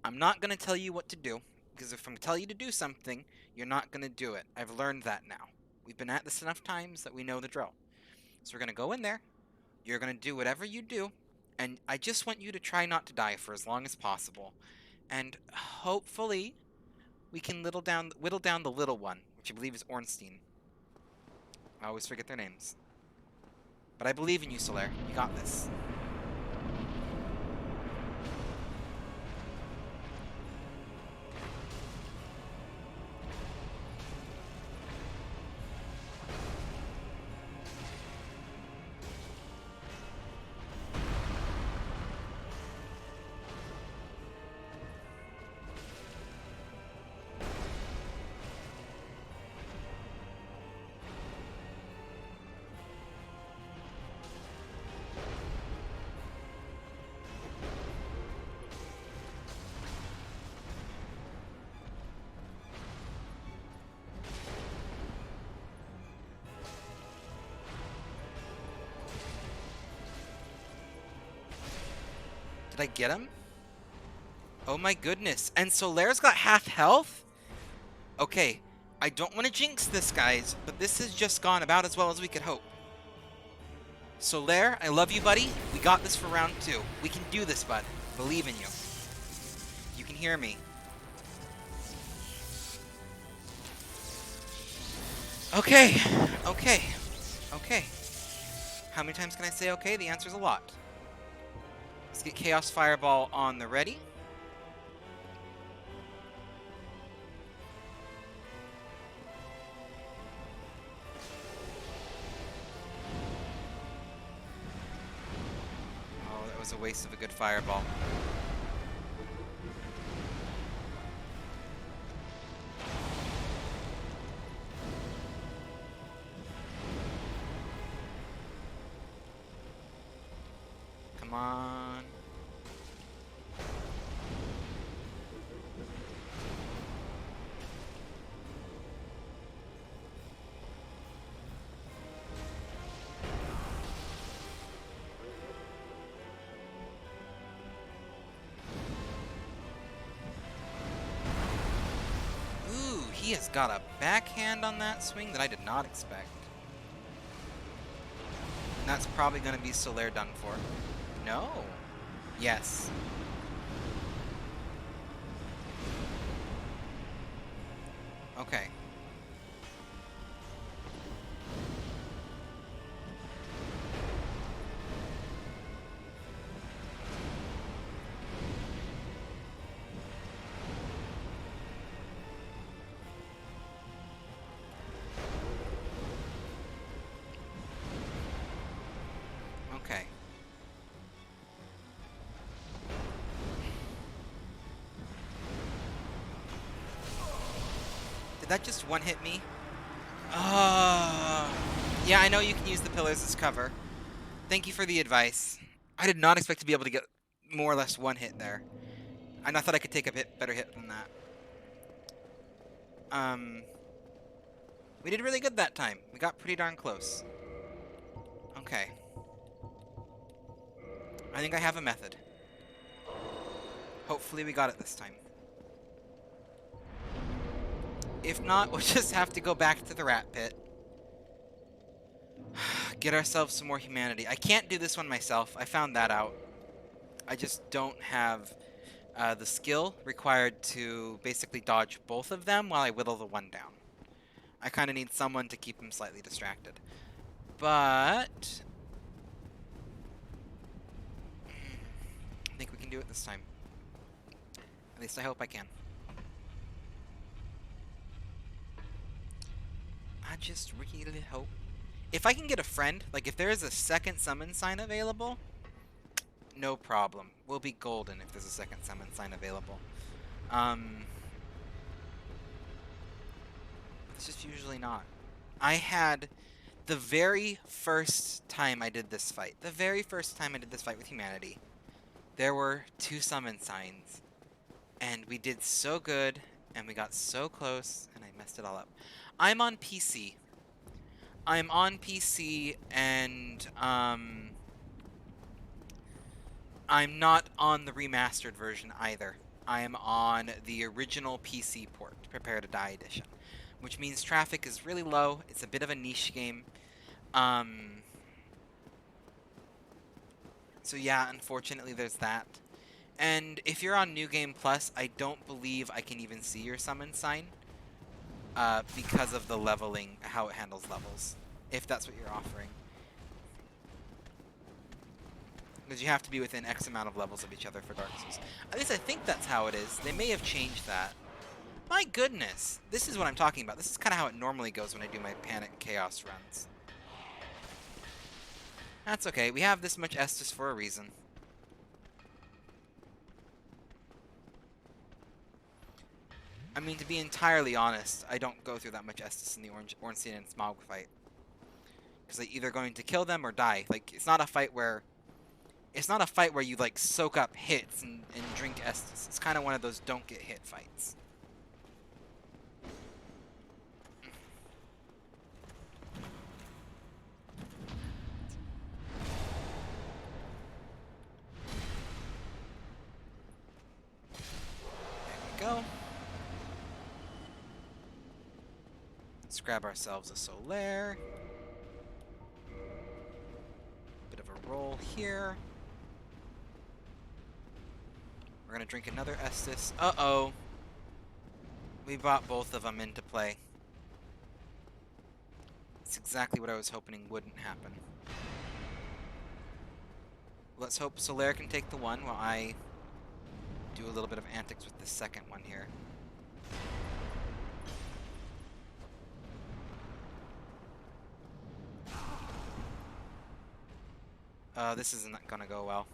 I'm not gonna tell you what to do, because if I'm tell you to do something, you're not gonna do it. I've learned that now. We've been at this enough times that we know the drill. So we're gonna go in there, you're gonna do whatever you do, and I just want you to try not to die for as long as possible. And hopefully, we can whittle down the little one, which I believe is Ornstein. I always forget their names. But I believe in you, Solaire. You got this. Did I get him? Oh my goodness. And Solaire's got half health? Okay, I don't want to jinx this, guys, but this has just gone about as well as we could hope. Solaire, I love you, buddy. We got this for round 2. We can do this, bud. Believe in you. You can hear me. Okay. Okay. Okay. How many times can I say okay? The answer's a lot. Let's get Chaos Fireball on the ready. Oh, that was a waste of a good fireball. Come on. Ooh, he has got a backhand on that swing that I did not expect. And that's probably going to be Solaire done for. No. Yes. Okay. Okay. Did that just one-hit me? Yeah, I know you can use the pillars as cover. Thank you for the advice. I did not expect to be able to get more or less one hit there. I thought I could take a better hit than that. We did really good that time. We got pretty darn close. Okay. I think I have a method. Hopefully we got it this time. If not, we'll just have to go back to the rat pit. Get ourselves some more humanity. I can't do this one myself. I found that out. I just don't have the skill required to basically dodge both of them while I whittle the one down. I kind of need someone to keep him slightly distracted. But I think we can do it this time. At least I hope I can. I just really hope. If I can get a friend, like if there is a second summon sign available, no problem. We'll be golden if there's a second summon sign available. It's just usually not. I had the very first time I did this fight, with humanity, there were 2 summon signs. And we did so good, and we got so close, and I messed it all up. I'm on PC. And I'm not on the remastered version either. I am on the original PC port, Prepare to Die edition, which means traffic is really low. It's a bit of a niche game. So yeah, unfortunately there's that. And if you're on New Game Plus, I don't believe I can even see your summon sign because of the leveling, how it handles levels, if that's what you're offering. Because you have to be within X amount of levels of each other for Dark Souls. At least I think that's how it is. They may have changed that. My goodness! This is what I'm talking about. This is kind of how it normally goes when I do my Panic Chaos runs. That's okay. We have this much Estus for a reason. I mean, to be entirely honest, I don't go through that much Estus in the Ornstein and Smaug fight. Because they're either going to kill them or die. Like, it's not a fight where you, like, soak up hits and drink Estus. It's kind of one of those don't get hit fights. Let's grab ourselves a Solaire. Bit of a roll here. We're gonna drink another Estus. Uh-oh. We brought both of them into play. It's exactly what I was hoping wouldn't happen. Let's hope Solaire can take the one while I do a little bit of antics with the second one here. This isn't gonna go well.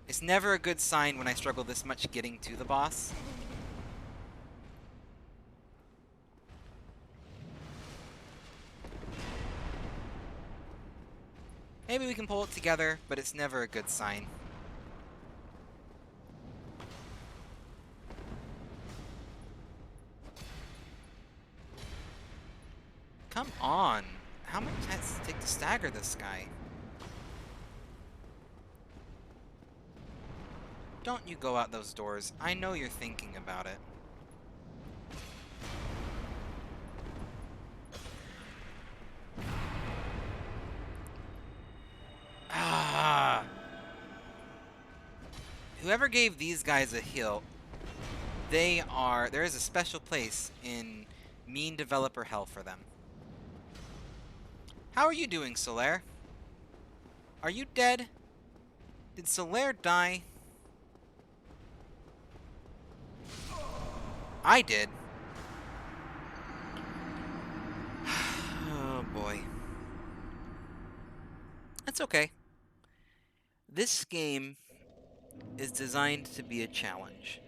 It's never a good sign when I struggle this much getting to the boss. Maybe we can pull it together, but it's never a good sign. Come on! How much does it take to stagger this guy? Don't you go out those doors. I know you're thinking about it. Ah! Whoever gave these guys a heal, there is a special place in mean developer hell for them. How are you doing, Solaire? Are you dead? Did Solaire die? I did. Oh boy. That's okay. This game is designed to be a challenge.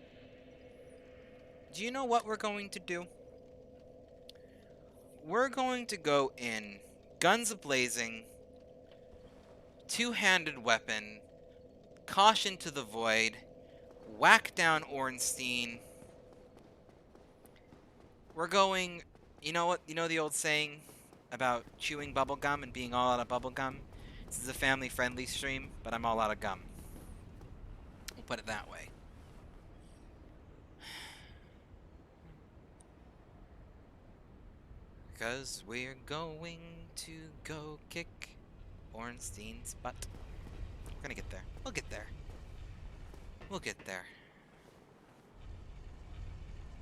Do you know what we're going to do? We're going to go in, guns a-blazing, two-handed weapon, caution to the void, whack down Ornstein. We're going, you know what, you know the old saying about chewing bubblegum and being all out of bubblegum? This is a family-friendly stream, but I'm all out of gum. We'll put it that way. Because we're going to go kick Ornstein's butt. We're gonna get there. We'll get there. We'll get there.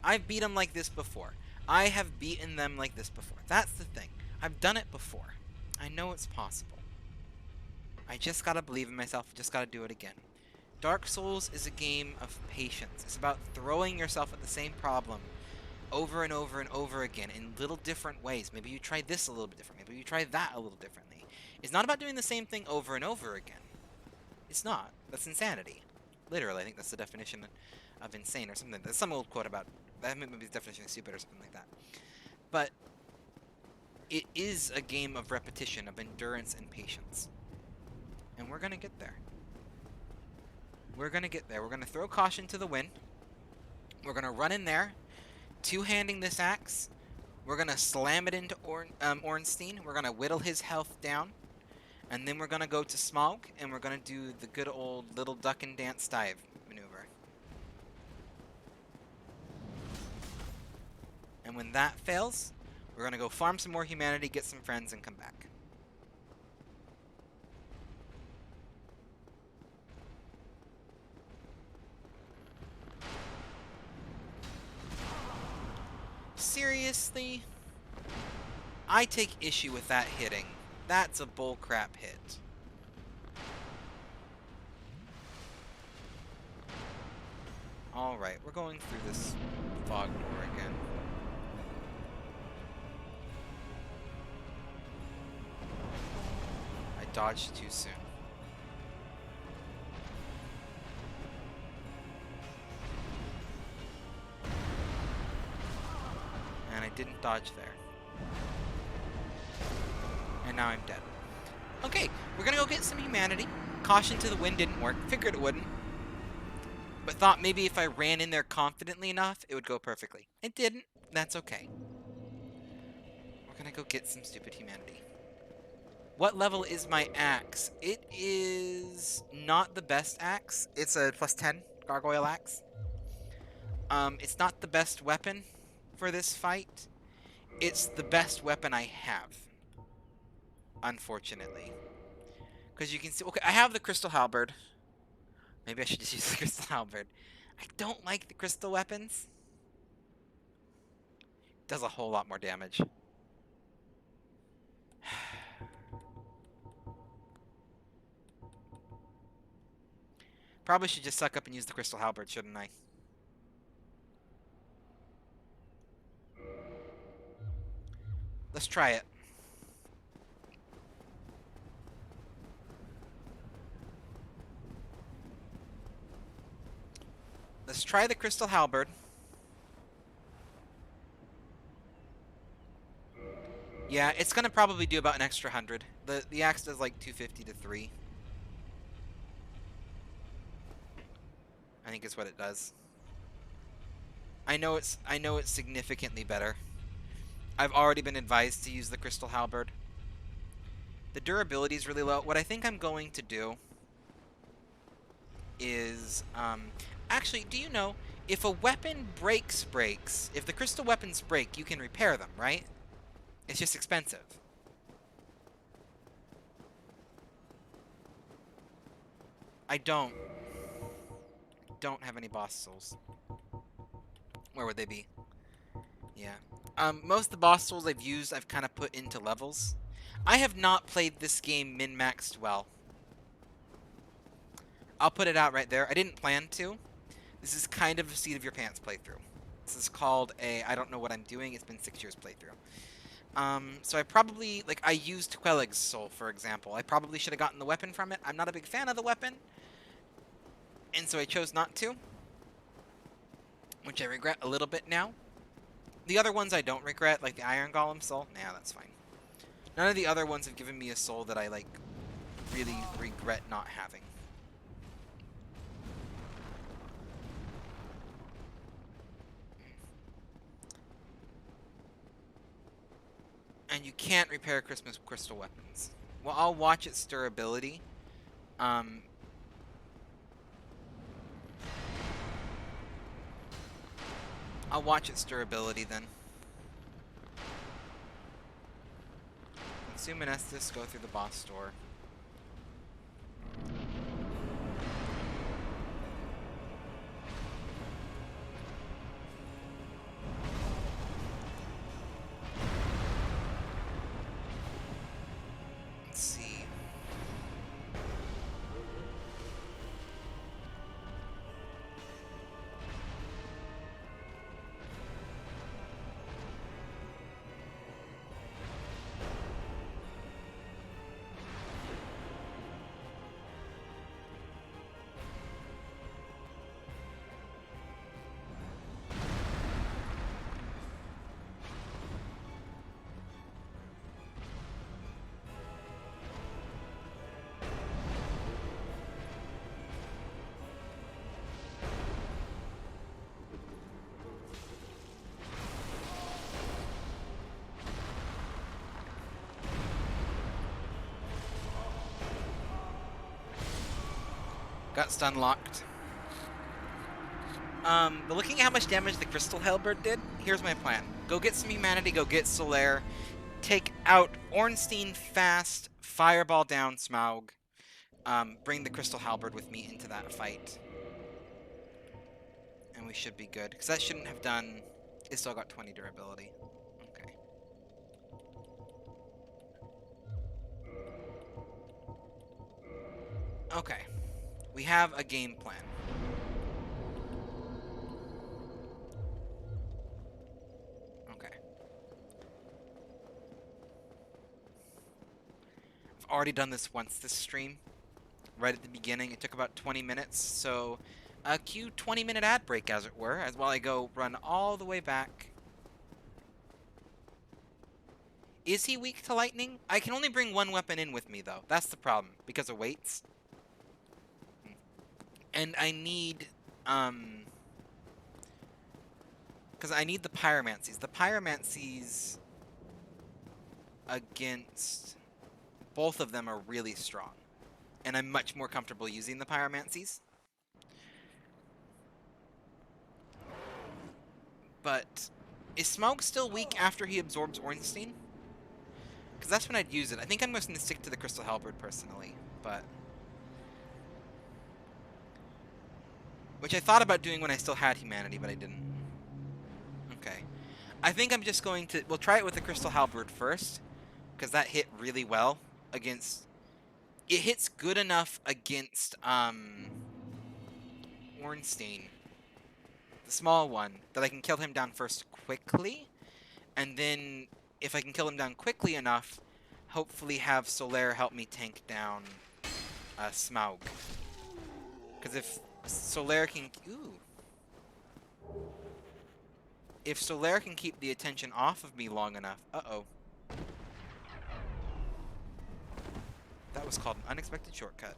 I've beat them like this before. I have beaten them like this before. That's the thing. I've done it before. I know it's possible. I just gotta believe in myself. Just gotta do it again. Dark Souls is a game of patience. It's about throwing yourself at the same problem over and over and over again in little different ways. Maybe you try this a little bit different. Maybe you try that a little differently. It's not about doing the same thing over and over again. It's not. That's insanity. Literally, I think that's the definition of insane or something. There's some old quote about that. Maybe the definition of stupid or something like that. But it is a game of repetition, of endurance and patience. And we're going to get there. We're going to get there. We're going to throw caution to the wind. We're going to run in there, two-handing this axe. We're going to slam it into Ornstein. We're going to whittle his health down. And then we're going to go to Smaug, and we're going to do the good old little duck and dance dive maneuver. And when that fails, we're going to go farm some more humanity, get some friends, and come back. Seriously? I take issue with that hitting. That's a bullcrap hit. Alright, we're going through this fog door again. I dodged too soon. And I didn't dodge there. And now I'm dead. Okay, we're gonna go get some humanity. Caution to the wind didn't work. Figured it wouldn't. But thought maybe if I ran in there confidently enough, it would go perfectly. It didn't. That's okay. We're gonna go get some stupid humanity. What level is my axe? It is not the best axe. It's a +10 gargoyle axe. It's not the best weapon for this fight. It's the best weapon I have, unfortunately. Because you can see, okay, I have the Crystal Halberd. Maybe I should just use the Crystal Halberd. I don't like the crystal weapons. Does a whole lot more damage. Probably should just suck up and use the Crystal Halberd, shouldn't I? Let's try it. Let's try the Crystal Halberd. Yeah, it's gonna probably do about an extra 100. The axe does like 250 to 3. I think is what it does. I know it's significantly better. I've already been advised to use the Crystal Halberd. The durability is really low. What I think I'm going to do is actually, do you know if a weapon breaks, if the crystal weapons break, you can repair them, right? It's just expensive. I don't have any boss souls. Where would they be? Yeah. Most of the boss souls I've used, I've kind of put into levels. I have not played this game min-maxed well. I'll put it out right there. I didn't plan to. This is kind of a seat of your pants playthrough. This is called a I don't know what I'm doing. It's been 6 years playthrough. So I probably, like, I used Quelleg's soul, for example. I probably should have gotten the weapon from it. I'm not a big fan of the weapon, and so I chose not to, which I regret a little bit now. The other ones I don't regret, like the Iron Golem soul. Nah, that's fine. None of the other ones have given me a soul that I, like, really regret not having. And you can't repair Christmas crystal weapons. Well, I'll watch its durability. I'll watch its durability then. Consume an Estus, go through the boss store. Let's see. Got stun locked. But looking at how much damage the Crystal Halberd did, here's my plan. Go get some humanity, go get Solaire, take out Ornstein fast, fireball down Smaug, bring the Crystal Halberd with me into that fight. And we should be good, because that shouldn't have done... It still got 20 durability. Okay. Okay. We have a game plan. Okay. I've already done this once this stream. Right at the beginning. It took about 20 minutes, so a cue 20-minute ad break, as it were, as while I go run all the way back. Is he weak to lightning? I can only bring one weapon in with me, though. That's the problem, because of weights. And I need, because I need the pyromancies. The pyromancies against both of them are really strong. And I'm much more comfortable using the pyromancies. But Is Smaug still weak after he absorbs Ornstein? Because that's when I'd use it. I think I'm just going to stick to the Crystal Halberd personally, but... Which I thought about doing when I still had humanity, but I didn't. Okay. I think I'm just going to... We'll try it with the Crystal Halberd first, because that hit really well against... It hits good enough against, Ornstein, the small one, that I can kill him down first quickly, and then, if I can kill him down quickly enough, hopefully have Solaire help me tank down, Smaug. Because if Solaire can... Ooh. If Solaire can keep the attention off of me long enough... Uh-oh. That was called an unexpected shortcut.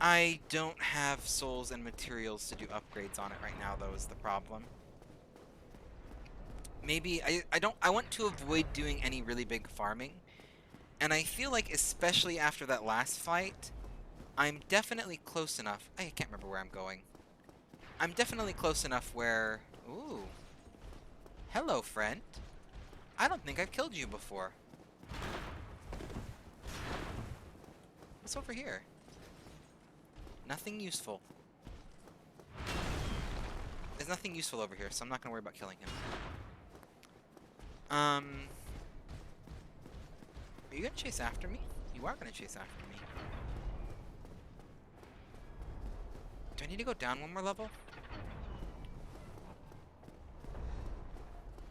I don't have souls and materials to do upgrades on it right now, though, is the problem. Maybe I want to avoid doing any really big farming. And I feel like, especially after that last fight, I'm definitely close enough. I can't remember where I'm going. I'm definitely close enough where... Ooh. Hello, friend. I don't think I've killed you before. What's over here? Nothing useful. There's nothing useful over here, so I'm not going to worry about killing him. Are you going to chase after me? You are going to chase after me. Do I need to go down one more level?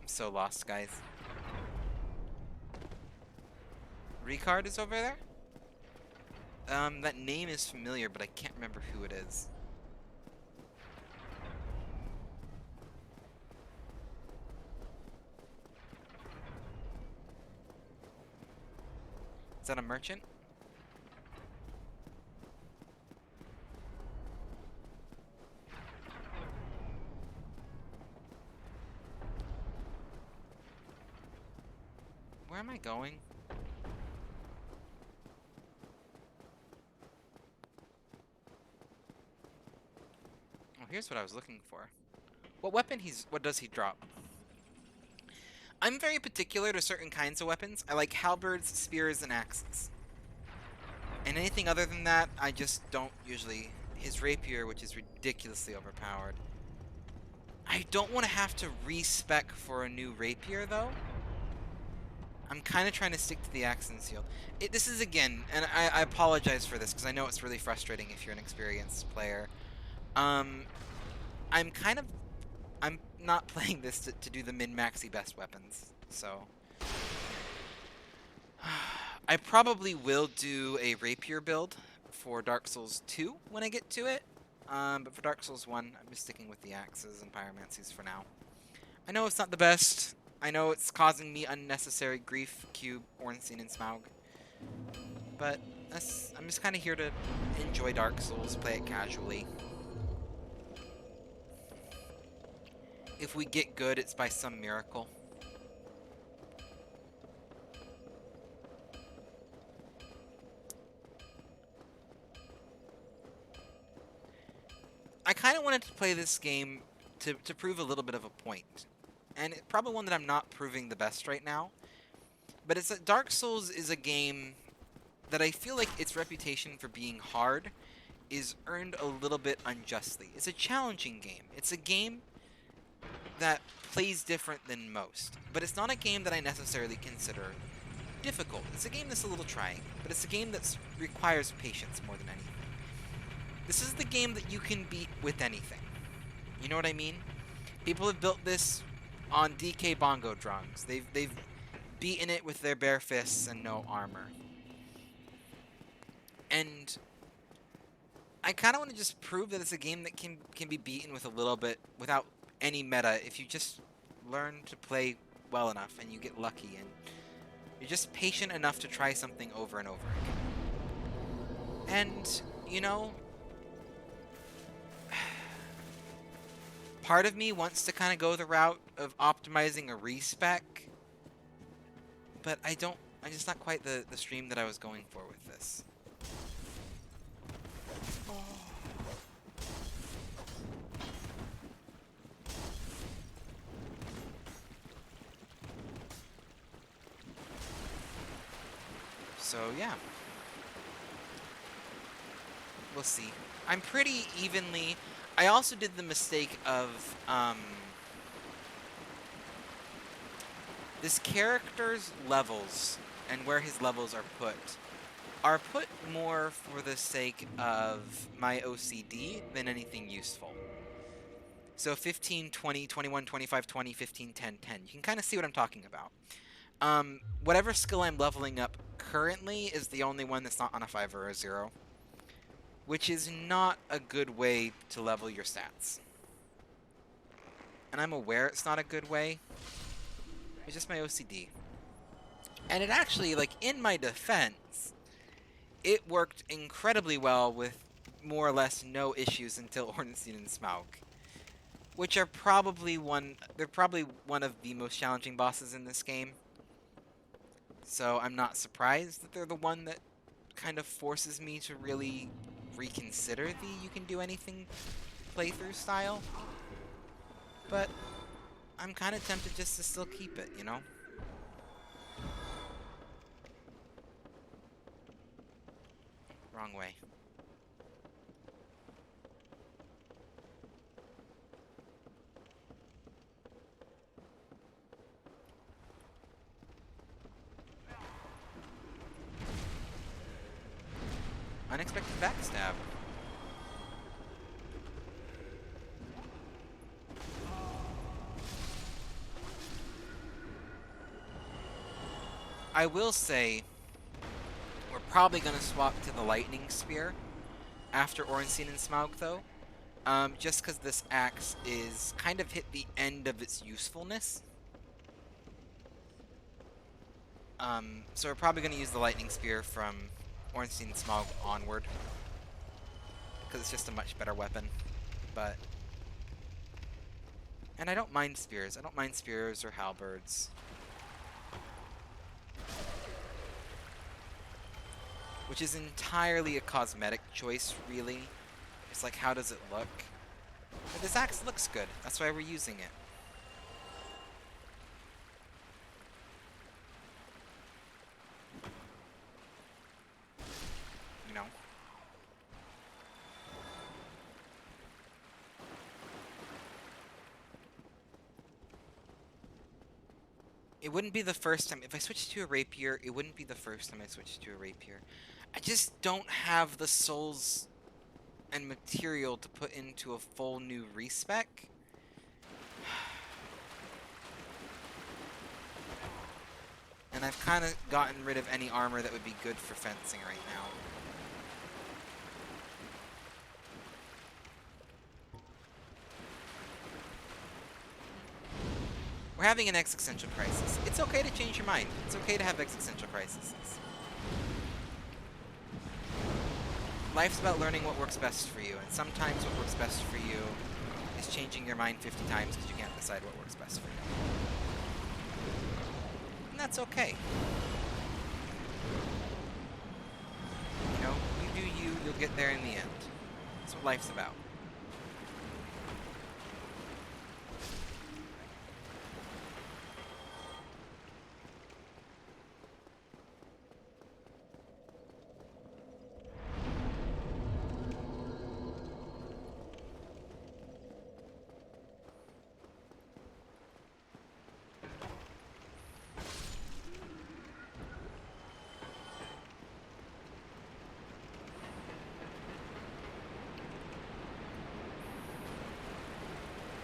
I'm so lost, guys. Ricard is over there? That name is familiar, but I can't remember who it is. Is that a merchant? Where am I going? Oh, here's what I was looking for. What does he drop? I'm very particular to certain kinds of weapons. I like halberds, spears, and axes. And anything other than that, I just don't usually... His rapier, which is ridiculously overpowered. I don't want to have to respec for a new rapier, though. I'm kind of trying to stick to the axe and shield. This is, again, and I apologize for this, because I know it's really frustrating if you're an experienced player. I'm not playing this to do the min-maxy best weapons, so... I probably will do a rapier build for Dark Souls 2 when I get to it, but for Dark Souls 1, I'm just sticking with the axes and pyromancies for now. I know it's not the best. I know it's causing me unnecessary grief, Cube, Ornstein, and Smaug, but I'm just kind of here to enjoy Dark Souls, play it casually. If we get good, it's by some miracle. I kind of wanted to play this game to prove a little bit of a point. And it's probably one that I'm not proving the best right now. But it's that Dark Souls is a game that I feel like its reputation for being hard is earned a little bit unjustly. It's a challenging game. It's a game that plays different than most. But it's not a game that I necessarily consider difficult. It's a game that's a little trying, but it's a game that requires patience more than anything. This is the game that you can beat with anything. You know what I mean? People have built this on DK bongo drums. They've beaten it with their bare fists and no armor. And I kind of want to just prove that it's a game that can be beaten with a little bit without any meta if you just learn to play well enough and you get lucky and you're just patient enough to try something over and over again. And, you know, part of me wants to kind of go the route of optimizing a respec, but I'm just not quite the stream that I was going for with this. So yeah, we'll see. I'm pretty evenly. I also did the mistake of this character's levels and where his levels are put more for the sake of my OCD than anything useful. So 15, 20, 21, 25, 20, 15, 10, 10. You can kind of see what I'm talking about. Whatever skill I'm leveling up currently is the only one that's not on a 5 or a 0, which is not a good way to level your stats. And I'm aware it's not a good way. It's just my OCD. And it actually, like, in my defense, it worked incredibly well with more or less no issues until Ornstein and Smaug, which are probably they're probably one of the most challenging bosses in this game. So I'm not surprised that they're the one that kind of forces me to really reconsider the you can do anything playthrough style. But I'm kind of tempted just to still keep it, you know? Wrong way. Unexpected backstab. I will say, we're probably going to swap to the Lightning Spear after Ornstein and Smaug, though. Just because this axe is kind of hit the end of its usefulness. So we're probably going to use the Lightning Spear from Ornstein and Smaug onward, because it's just a much better weapon. But... and I don't mind spears. I don't mind spears or halberds. Which is entirely a cosmetic choice, really. It's like, how does it look? But this axe looks good. That's why we're using it. You know? It wouldn't be the first time. If I switched to a rapier, it wouldn't be the first time I switched to a rapier. I just don't have the souls and material to put into a full new respec. And I've kind of gotten rid of any armor that would be good for fencing right now. We're having an existential crisis. It's okay to change your mind. It's okay to have existential crises. Life's about learning what works best for you, and sometimes what works best for you is changing your mind 50 times because you can't decide what works best for you. And that's okay. You know, you do you, you'll get there in the end. That's what life's about.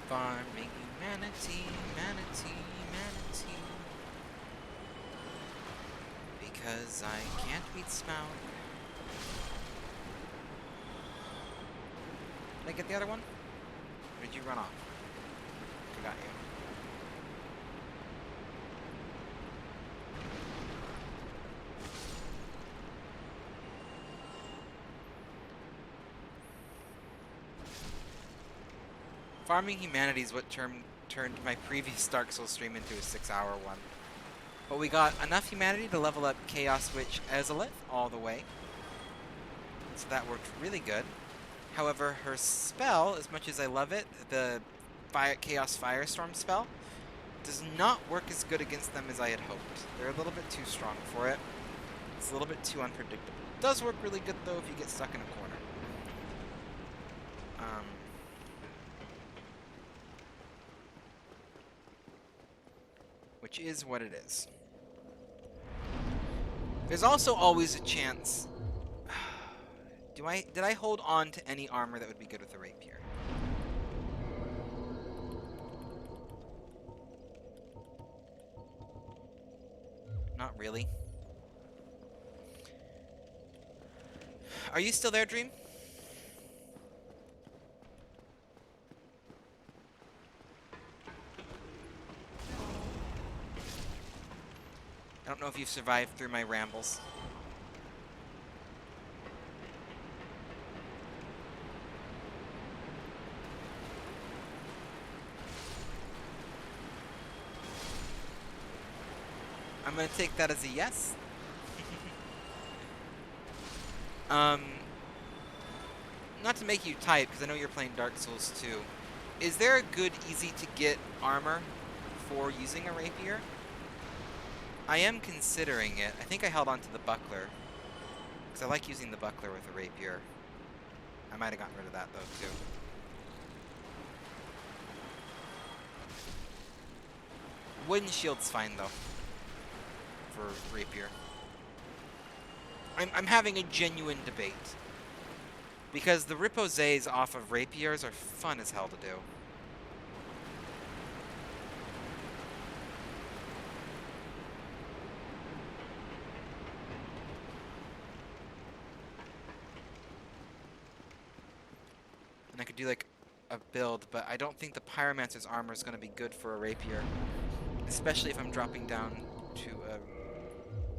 Farming humanity, manatee, manatee. Because I can't beat Smaug. Did I get the other one? Or did you run off? I got you. Farming humanity is what turned my previous Dark Souls stream into a 6-hour one. But we got enough humanity to level up Chaos Witch Ezalith all the way. So that worked really good. However, her spell, as much as I love it, the Chaos Firestorm spell, does not work as good against them as I had hoped. They're a little bit too strong for it. It's a little bit too unpredictable. It does work really good, though, if you get stuck in a corner. Which is what it is. There's also always a chance... Did I hold on to any armor that would be good with a rapier? Not really. Are you still there, Dream? I don't know if you've survived through my rambles. I'm gonna take that as a yes. Not to make you type, because I know you're playing Dark Souls 2. Is there a good, easy-to-get armor for using a rapier? I am considering it. I think I held on to the buckler, because I like using the buckler with a rapier. I might have gotten rid of that, though, too. Wooden shield's fine, though, for rapier. I'm having a genuine debate. Because the riposés off of rapiers are fun as hell to do. And I could do like a build, but I don't think the Pyromancer's armor is going to be good for a rapier. Especially if I'm dropping down to a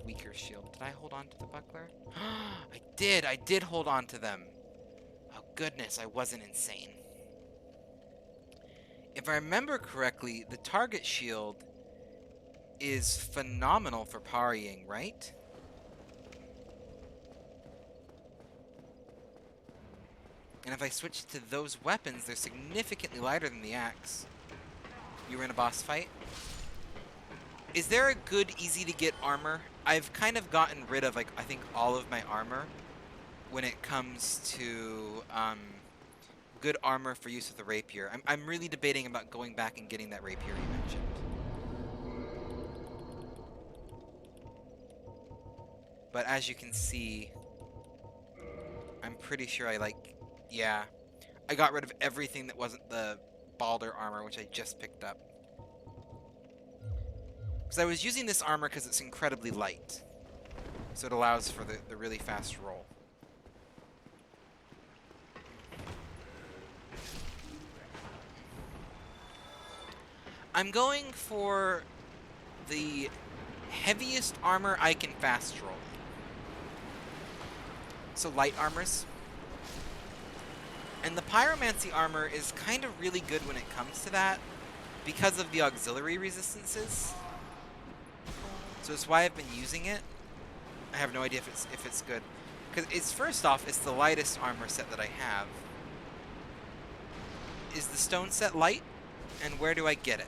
weaker shield. Did I hold on to the buckler? I did hold on to them. Oh goodness, I wasn't insane. If I remember correctly, the target shield is phenomenal for parrying, right? And if I switch to those weapons, they're significantly lighter than the axe. You were in a boss fight? Is there a good, easy-to-get armor? I've kind of gotten rid of, like, I think all of my armor when it comes to good armor for use with the rapier. I'm really debating about going back and getting that rapier you mentioned. But as you can see, I'm pretty sure yeah, I got rid of everything that wasn't the Balder armor, which I just picked up. Because I was using this armor because it's incredibly light. So it allows for the really fast roll. I'm going for the heaviest armor I can fast roll. So light armors. And the Pyromancy armor is kind of really good when it comes to that because of the auxiliary resistances. So that's why I've been using it. I have no idea if it's good. Because it's, first off, it's the lightest armor set that I have. Is the stone set light? And where do I get it?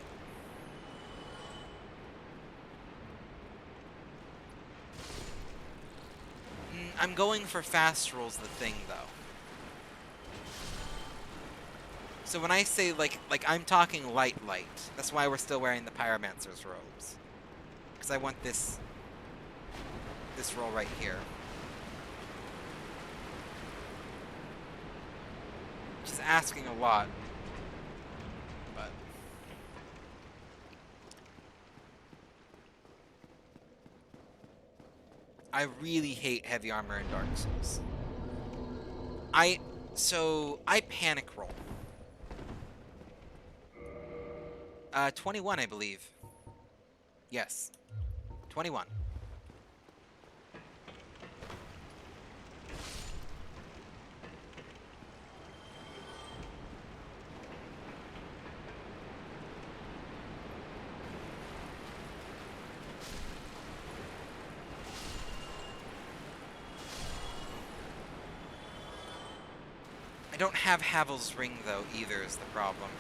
I'm going for fast rolls the thing, though. So when I say, like I'm talking light. That's why we're still wearing the Pyromancer's robes. Because I want this roll right here. Which is asking a lot. But I really hate heavy armor in Dark Souls. So I panic roll. 21, I believe. Yes. 21. I don't have Havel's Ring, though, either, is the problem.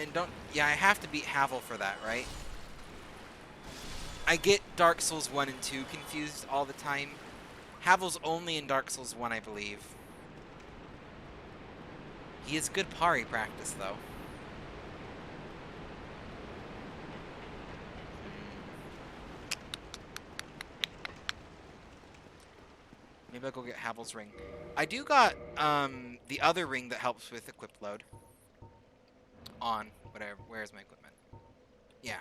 And don't... Yeah, I have to beat Havel for that, right? I get Dark Souls 1 and 2 confused all the time. Havel's only in Dark Souls 1, I believe. He is good parry practice, though. Maybe I'll go get Havel's ring. I do got the other ring that helps with equip load. On. Whatever. Where's my equipment? Yeah.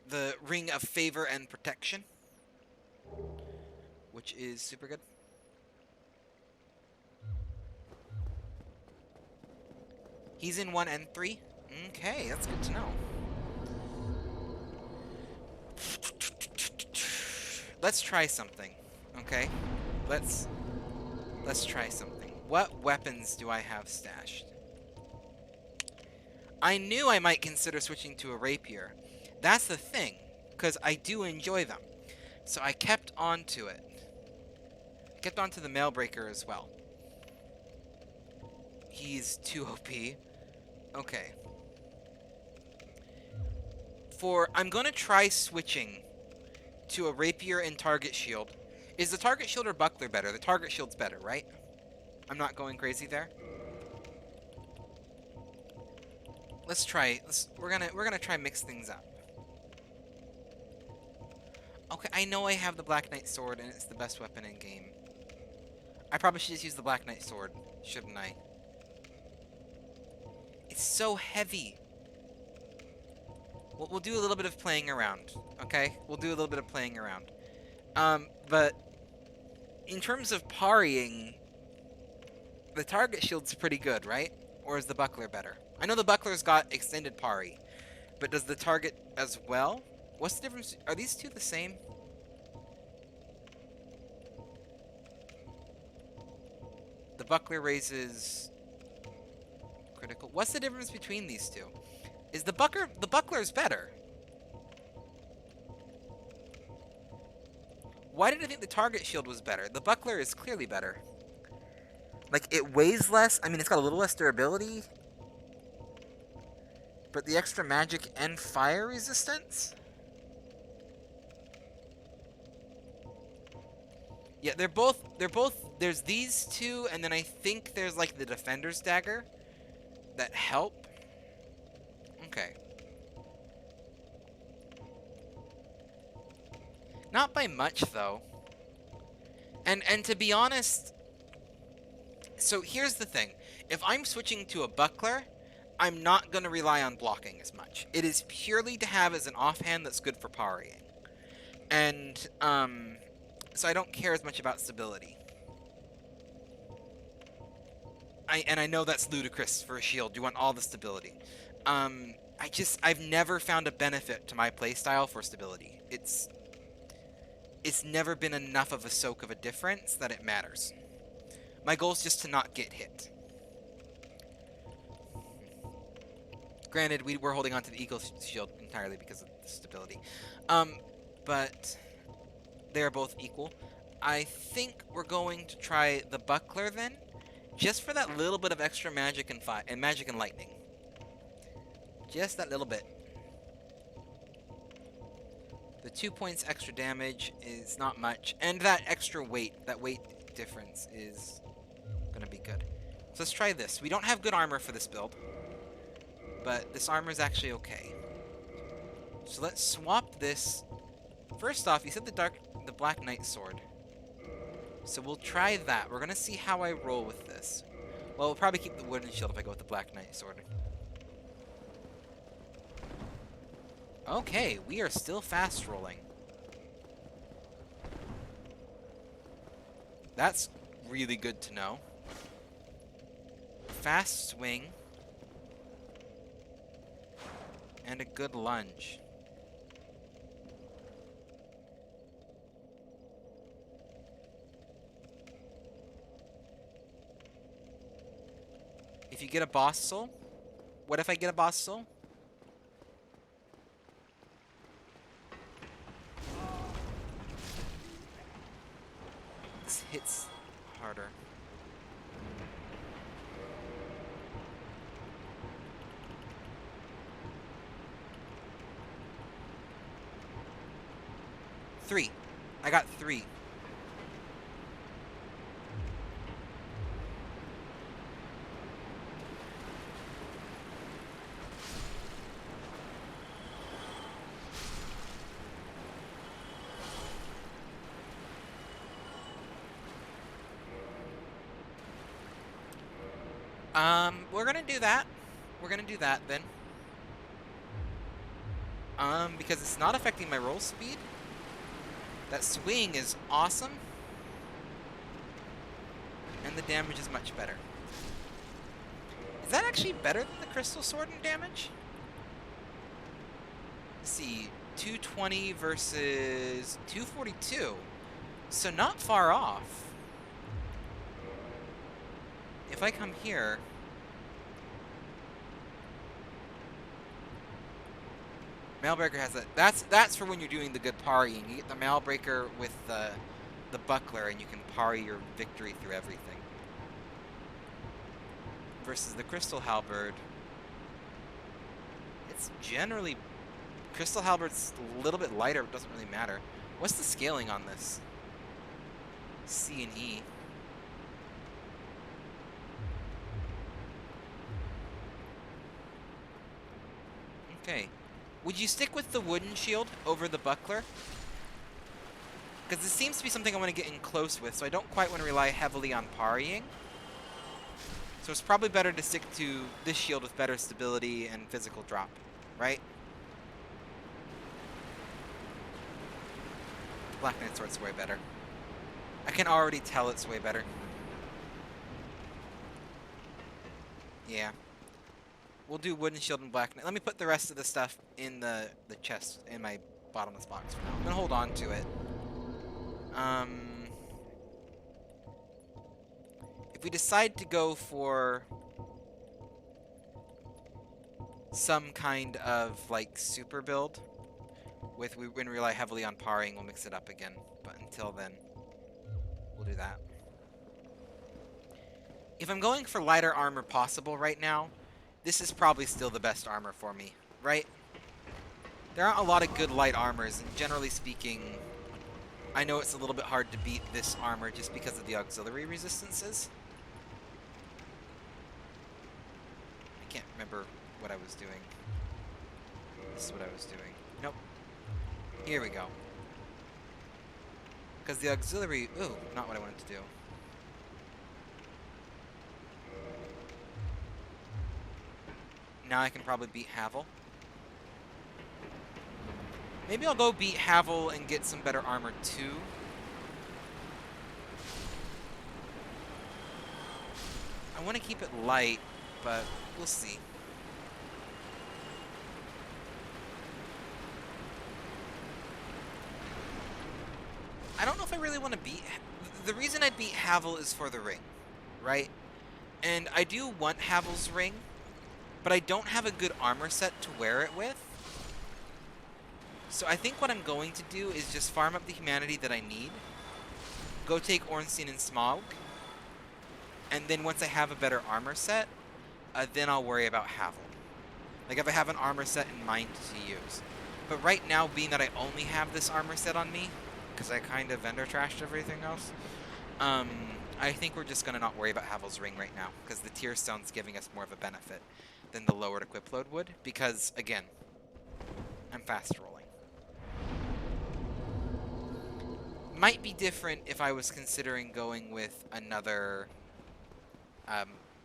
The Ring of Favor and Protection. Which is super good. He's in 1 and 3. Okay, that's good to know. Let's try something. Okay? Let's try something. What weapons do I have stashed? I knew I might consider switching to a rapier. That's the thing, because I do enjoy them. So I kept on to it. I kept on to the Mailbreaker as well. He's too OP. Okay. I'm going to try switching to a rapier and target shield. Is the target shield or buckler better? The target shield's better, right? I'm not going crazy there. Let's try. We're gonna try mix things up. Okay, I know I have the Black Knight sword and it's the best weapon in game. I probably should just use the Black Knight sword, shouldn't I? It's so heavy. We'll do a little bit of playing around, okay? We'll do a little bit of playing around. But in terms of parrying, the target shield's pretty good, right? Or is the buckler better? I know the buckler's got extended parry, but does the target as well? What's the difference? Are these two the same? The buckler raises critical. What's the difference between these two? Is the buckler's better? Why did I think the target shield was better? The buckler is clearly better. Like, it weighs less. I mean, it's got a little less durability. But the extra magic and fire resistance? Yeah, they're both, there's these two, and then I think there's, like, the Defender's Dagger that help. Okay. Not by much, though. And to be honest, so here's the thing. If I'm switching to a buckler, I'm not going to rely on blocking as much. It is purely to have as an offhand that's good for parrying. And, so I don't care as much about stability. I know that's ludicrous for a shield. You want all the stability. I've never found a benefit to my playstyle for stability. It's never been enough of a soak of a difference that it matters. My goal is just to not get hit. Granted, we're holding on to the Eagle Shield entirely because of the stability. But they're both equal. I think we're going to try the Buckler then, just for that little bit of extra magic and magic and lightning. Just that little bit. The 2 points extra damage is not much, and that extra weight, that weight difference is gonna be good. So let's try this. We don't have good armor for this build, but this armor is actually okay. So let's swap this. First off, you said the Black Knight sword. So we'll try that. We're gonna see how I roll with this. Well, we'll probably keep the wooden shield if I go with the Black Knight sword. Okay, we are still fast rolling. That's really good to know. Fast swing. And a good lunge. If you get a boss soul? What if I get a boss soul? This hits harder. 3. I got 3. We're gonna do that. We're gonna do that then. Because it's not affecting my roll speed. That swing is awesome. And the damage is much better. Is that actually better than the Crystal Sword in damage? Let's see, 220 versus 242. So not far off. If I come here... Mailbreaker has that. That's for when you're doing the good parrying. You get the Mailbreaker with the buckler, and you can parry your victory through everything. Versus the Crystal Halberd, it's generally Crystal Halberd's a little bit lighter. It doesn't really matter. What's the scaling on this? C and E. Okay. Would you stick with the wooden shield over the buckler? Because this seems to be something I want to get in close with, so I don't quite want to rely heavily on parrying. So it's probably better to stick to this shield with better stability and physical drop, right? Black Knight Sword's way better. I can already tell it's way better. Yeah. We'll do wooden shield and black knight. Let me put the rest of the stuff in the chest in my bottomless box for now. I'm gonna hold on to it. If we decide to go for some kind of like super build, with we're gonna rely heavily on parrying, we'll mix it up again. But until then, we'll do that. If I'm going for lighter armor possible right now, this is probably still the best armor for me, right? There aren't a lot of good light armors, and generally speaking, I know it's a little bit hard to beat this armor just because of the auxiliary resistances. I can't remember what I was doing. This is what I was doing. Nope. Here we go. Because the auxiliary... Ooh, not what I wanted to do. Now I can probably beat Havel. Maybe I'll go beat Havel and get some better armor too. I want to keep it light, but we'll see. I don't know if I really want to beat... The reason I'd beat Havel is for the ring, right? And I do want Havel's ring, but I don't have a good armor set to wear it with. So I think what I'm going to do is just farm up the humanity that I need, go take Ornstein and Smaug, and then once I have a better armor set, then I'll worry about Havel. Like if I have an armor set in mind to use. But right now, being that I only have this armor set on me, because I kind of vendor trashed everything else, I think we're just going to not worry about Havel's ring right now, because the Tear Stone's giving us more of a benefit than the lowered equip load would, because, again, I'm fast rolling. Might be different if I was considering going with another,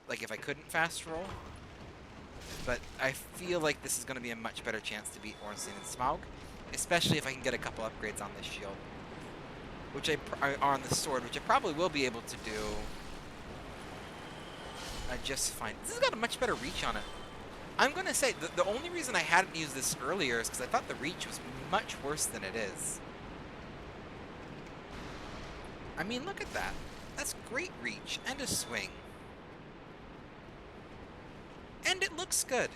like if I couldn't fast roll, but I feel like this is going to be a much better chance to beat Ornstein and Smaug, especially if I can get a couple upgrades on this shield, which are on the sword, which I probably will be able to do just fine. This has got a much better reach on it. I'm going to say, the only reason I hadn't used this earlier is because I thought the reach was much worse than it is. I mean, look at that. That's great reach and a swing. And it looks good.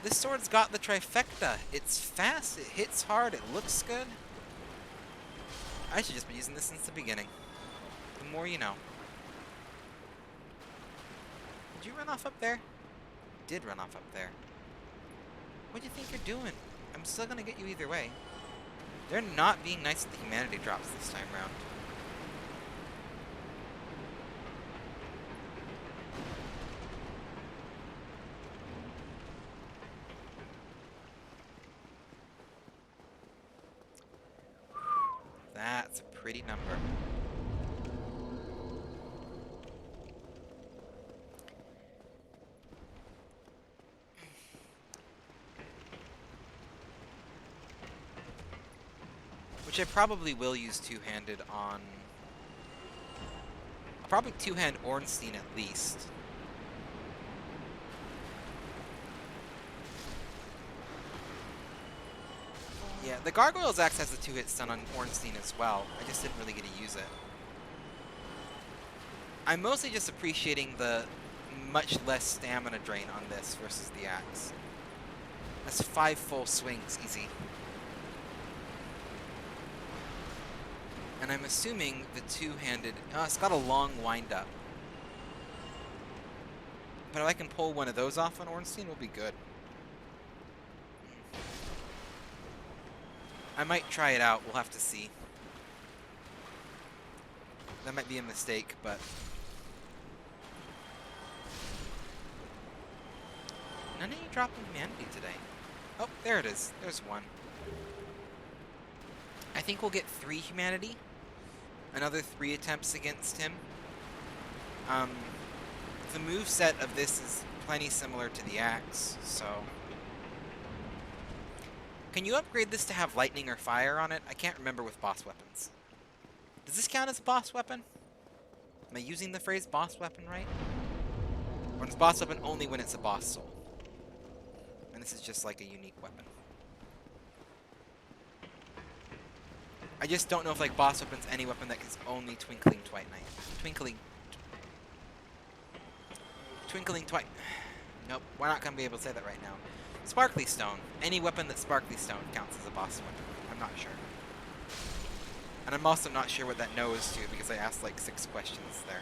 This sword's got the trifecta. It's fast, it hits hard, it looks good. I should just be using this since the beginning. The more you know. Did you run off up there? You did run off up there. What do you think you're doing? I'm still gonna get you either way. They're not being nice with the humanity drops this time around. That's a pretty number. Which I probably will use two-handed on... I'll probably two-hand Ornstein at least. Yeah, the Gargoyle's Axe has the two-hit stun on Ornstein as well. I just didn't really get to use it. I'm mostly just appreciating the much less stamina drain on this versus the Axe. That's 5 full swings, easy. And I'm assuming the two-handed... it's got a long wind-up. But if I can pull one of those off on Ornstein, we'll be good. I might try it out. We'll have to see. That might be a mistake, but... None of you dropping humanity today. Oh, there it is. There's one. I think we'll get 3 humanity. Another 3 attempts against him. The moveset of this is plenty similar to the Axe, so... Can you upgrade this to have lightning or fire on it? I can't remember with boss weapons. Does this count as a boss weapon? Am I using the phrase boss weapon right? Or is boss weapon only when it's a boss soul? And this is just like a unique weapon. I just don't know if like boss weapon's any weapon that is only Twinkling Twilight. Twinkling Twilight. Nope, we're not going to be able to say that right now. Sparkly Stone. Any weapon that's Sparkly Stone counts as a boss weapon. I'm not sure. And I'm also not sure what that knows to because I asked like 6 questions there.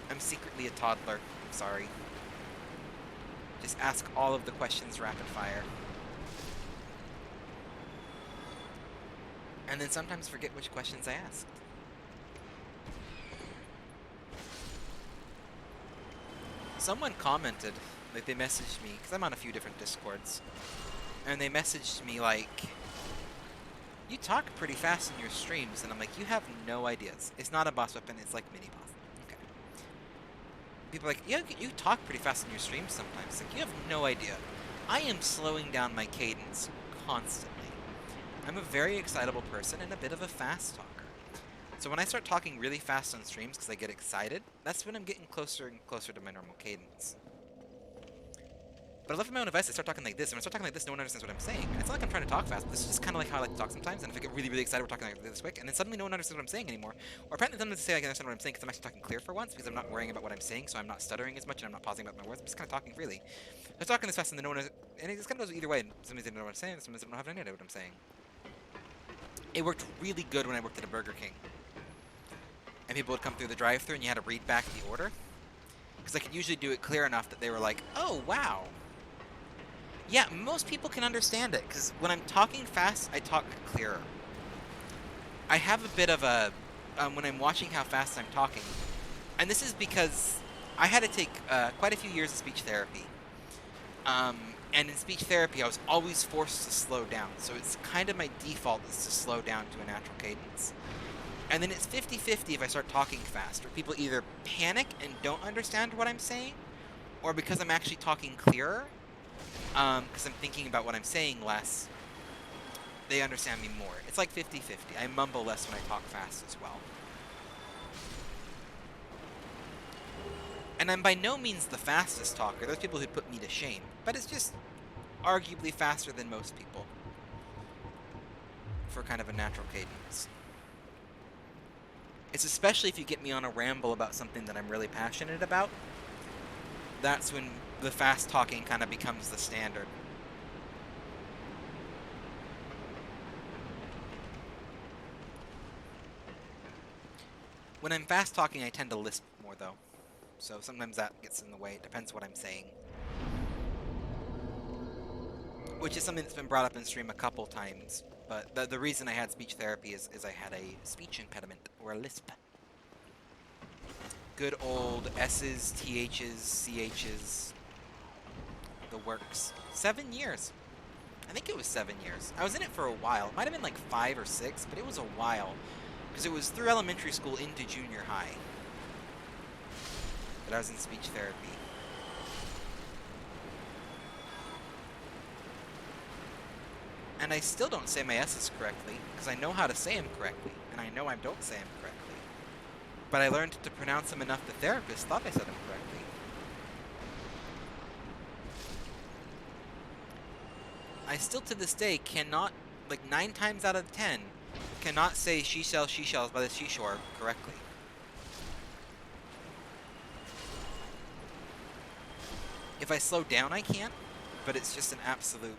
I'm secretly a toddler. I'm sorry. Just ask all of the questions rapid fire. And then sometimes forget which questions I asked. Someone commented, like they messaged me, because I'm on a few different Discords, and they messaged me like, you talk pretty fast in your streams, and I'm like, you have no ideas. It's not a boss weapon, it's like mini boss. Okay. People are like, yeah, you talk pretty fast in your streams sometimes. Like, you have no idea. I am slowing down my cadence constantly. I'm a very excitable person and a bit of a fast talker. So when I start talking really fast on streams because I get excited, that's when I'm getting closer and closer to my normal cadence. But I left my own device, I start talking like this, and when I start talking like this, no one understands what I'm saying. And it's not like I'm trying to talk fast, but this is just kind of like how I like to talk sometimes, and if I get really, really excited, we're talking like this quick, and then suddenly no one understands what I'm saying anymore. Or apparently sometimes they say I can understand what I'm saying because I'm actually talking clear for once, because I'm not worrying about what I'm saying, so I'm not stuttering as much, and I'm not pausing about my words, I'm just kind of talking freely. I'm talking this fast, and then no one and it just kind of goes either way, and sometimes they don't know what I'm saying, and sometimes they don't have any idea what I'm saying. It worked really good when I worked at a Burger King. And people would come through the drive-thru and you had to read back the order. Because I could usually do it clear enough that they were like, oh, wow. Yeah, most people can understand it. Because when I'm talking fast, I talk clearer. I have a bit of a... when I'm watching how fast I'm talking. And this is because I had to take quite a few years of speech therapy. And in speech therapy, I was always forced to slow down. So it's kind of my default is to slow down to a natural cadence. And then it's 50-50 if I start talking fast, where people either panic and don't understand what I'm saying, or because I'm actually talking clearer, because I'm thinking about what I'm saying less, they understand me more. It's like 50-50. I mumble less when I talk fast as well. And I'm by no means the fastest talker. There's people who put me to shame. But it's just arguably faster than most people for kind of a natural cadence. It's especially if you get me on a ramble about something that I'm really passionate about. That's when the fast talking kind of becomes the standard. When I'm fast talking, I tend to lisp more though. So sometimes that gets in the way. It depends what I'm saying. which is something that's been brought up in stream a couple times. But the reason I had speech therapy is I had a speech impediment, or a lisp. Good old S's, TH's, CH's, the works. 7 years. I think it was 7 years. I was in it for a while. It might have been like 5 or 6, but it was a while. Because it was through elementary school into junior high that I was in speech therapy. And I still don't say my S's correctly, because I know how to say them correctly, and I know I don't say them correctly. But I learned to pronounce them enough the therapist thought I said them correctly. I still to this day cannot, like 9 times out of 10, cannot say she shells by the seashore correctly. If I slow down I can, but it's just an absolute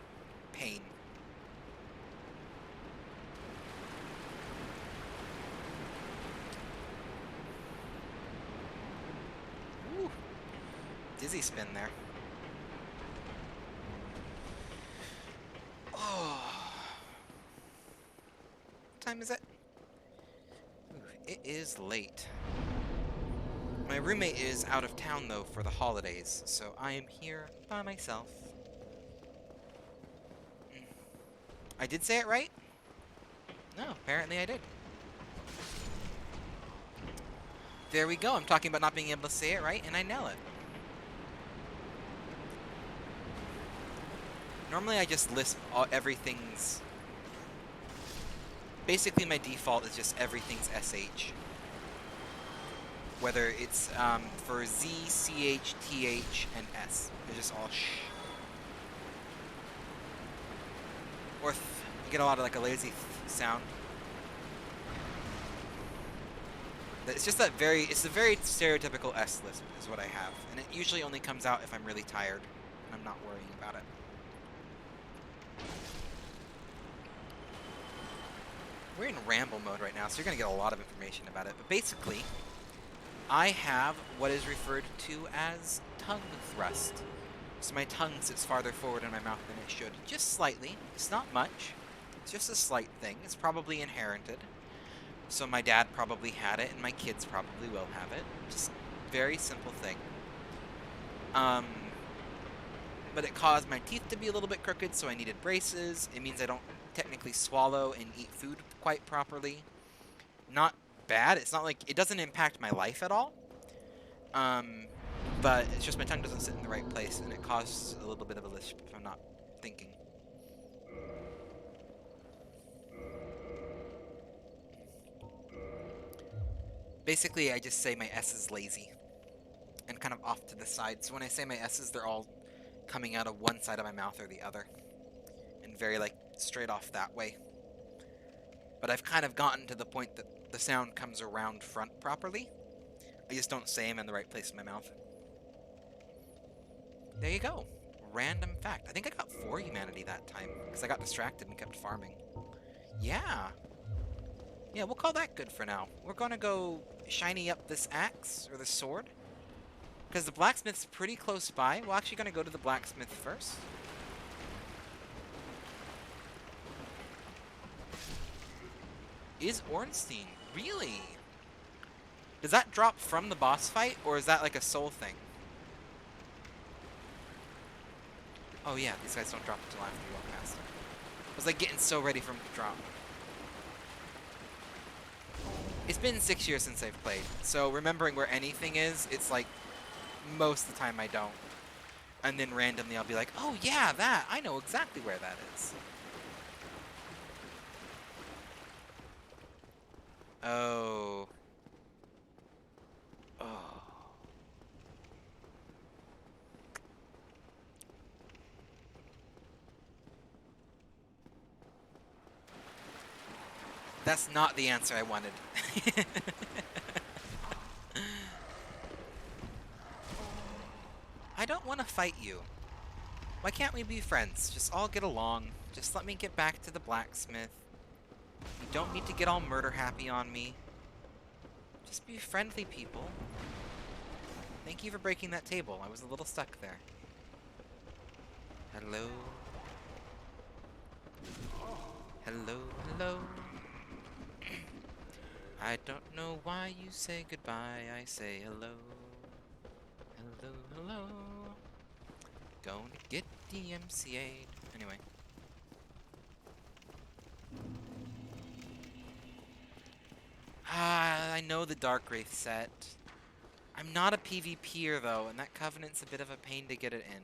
pain. Woo. Dizzy spin there. Oh. What time is it? Ooh, it is late. My roommate is out of town, though, for the holidays, so I am here by myself. I did say it right? No, apparently I did. There we go. I'm talking about not being able to say it right, and I nail it. Normally I just lisp everything's... Basically my default is just everything's SH. Whether it's for Z, CH, TH, and S. They're just all sh. Or you get a lot of like a lazy sound. It's just that it's a very stereotypical S lisp is what I have. And it usually only comes out if I'm really tired and I'm not worrying about it. We're in ramble mode right now, so you're going to get a lot of information about it. But basically, I have what is referred to as tongue thrust. So my tongue sits farther forward in my mouth than it should. Just slightly. It's not much. It's just a slight thing. It's probably inherited. So my dad probably had it, and my kids probably will have it. Just very simple thing. But it caused my teeth to be a little bit crooked, so I needed braces. It means I don't technically swallow and eat food quite properly. Not bad. It's not like it doesn't impact my life at all. But it's just my tongue doesn't sit in the right place, and it causes a little bit of a lisp if I'm not thinking. Basically, I just say my S is lazy and kind of off to the side. So when I say my S's, they're all coming out of one side of my mouth or the other, and very like straight off that way. But I've kind of gotten to the point that the sound comes around front properly. I just don't say them in the right place in my mouth. There you go. Random fact. I think I got 4 humanity that time, because I got distracted and kept farming. Yeah. Yeah, we'll call that good for now. We're gonna go shiny up this axe, or the sword. Because the blacksmith's pretty close by. We're actually gonna go to the blacksmith first. Is Ornstein? Really? Does that drop from the boss fight, or is that like a soul thing? Oh yeah, these guys don't drop until after you walk past them. I was like getting so ready for them to drop. It's been 6 years since I've played, so remembering where anything is, it's like most of the time I don't. And then randomly I'll be like, oh yeah, that! I know exactly where that is. Oh. Oh. That's not the answer I wanted. I don't want to fight you. Why can't we be friends? Just all get along. Just let me get back to the blacksmith. You don't need to get all murder happy on me. Just be friendly, people. Thank you for breaking that table. I was a little stuck there. Hello? Hello, hello. I don't know why you say goodbye. I say hello. Hello, hello. Gonna get DMCA'd. Anyway. I know the Dark Wraith set. I'm not a PvPer though, and that Covenant's a bit of a pain to get it in.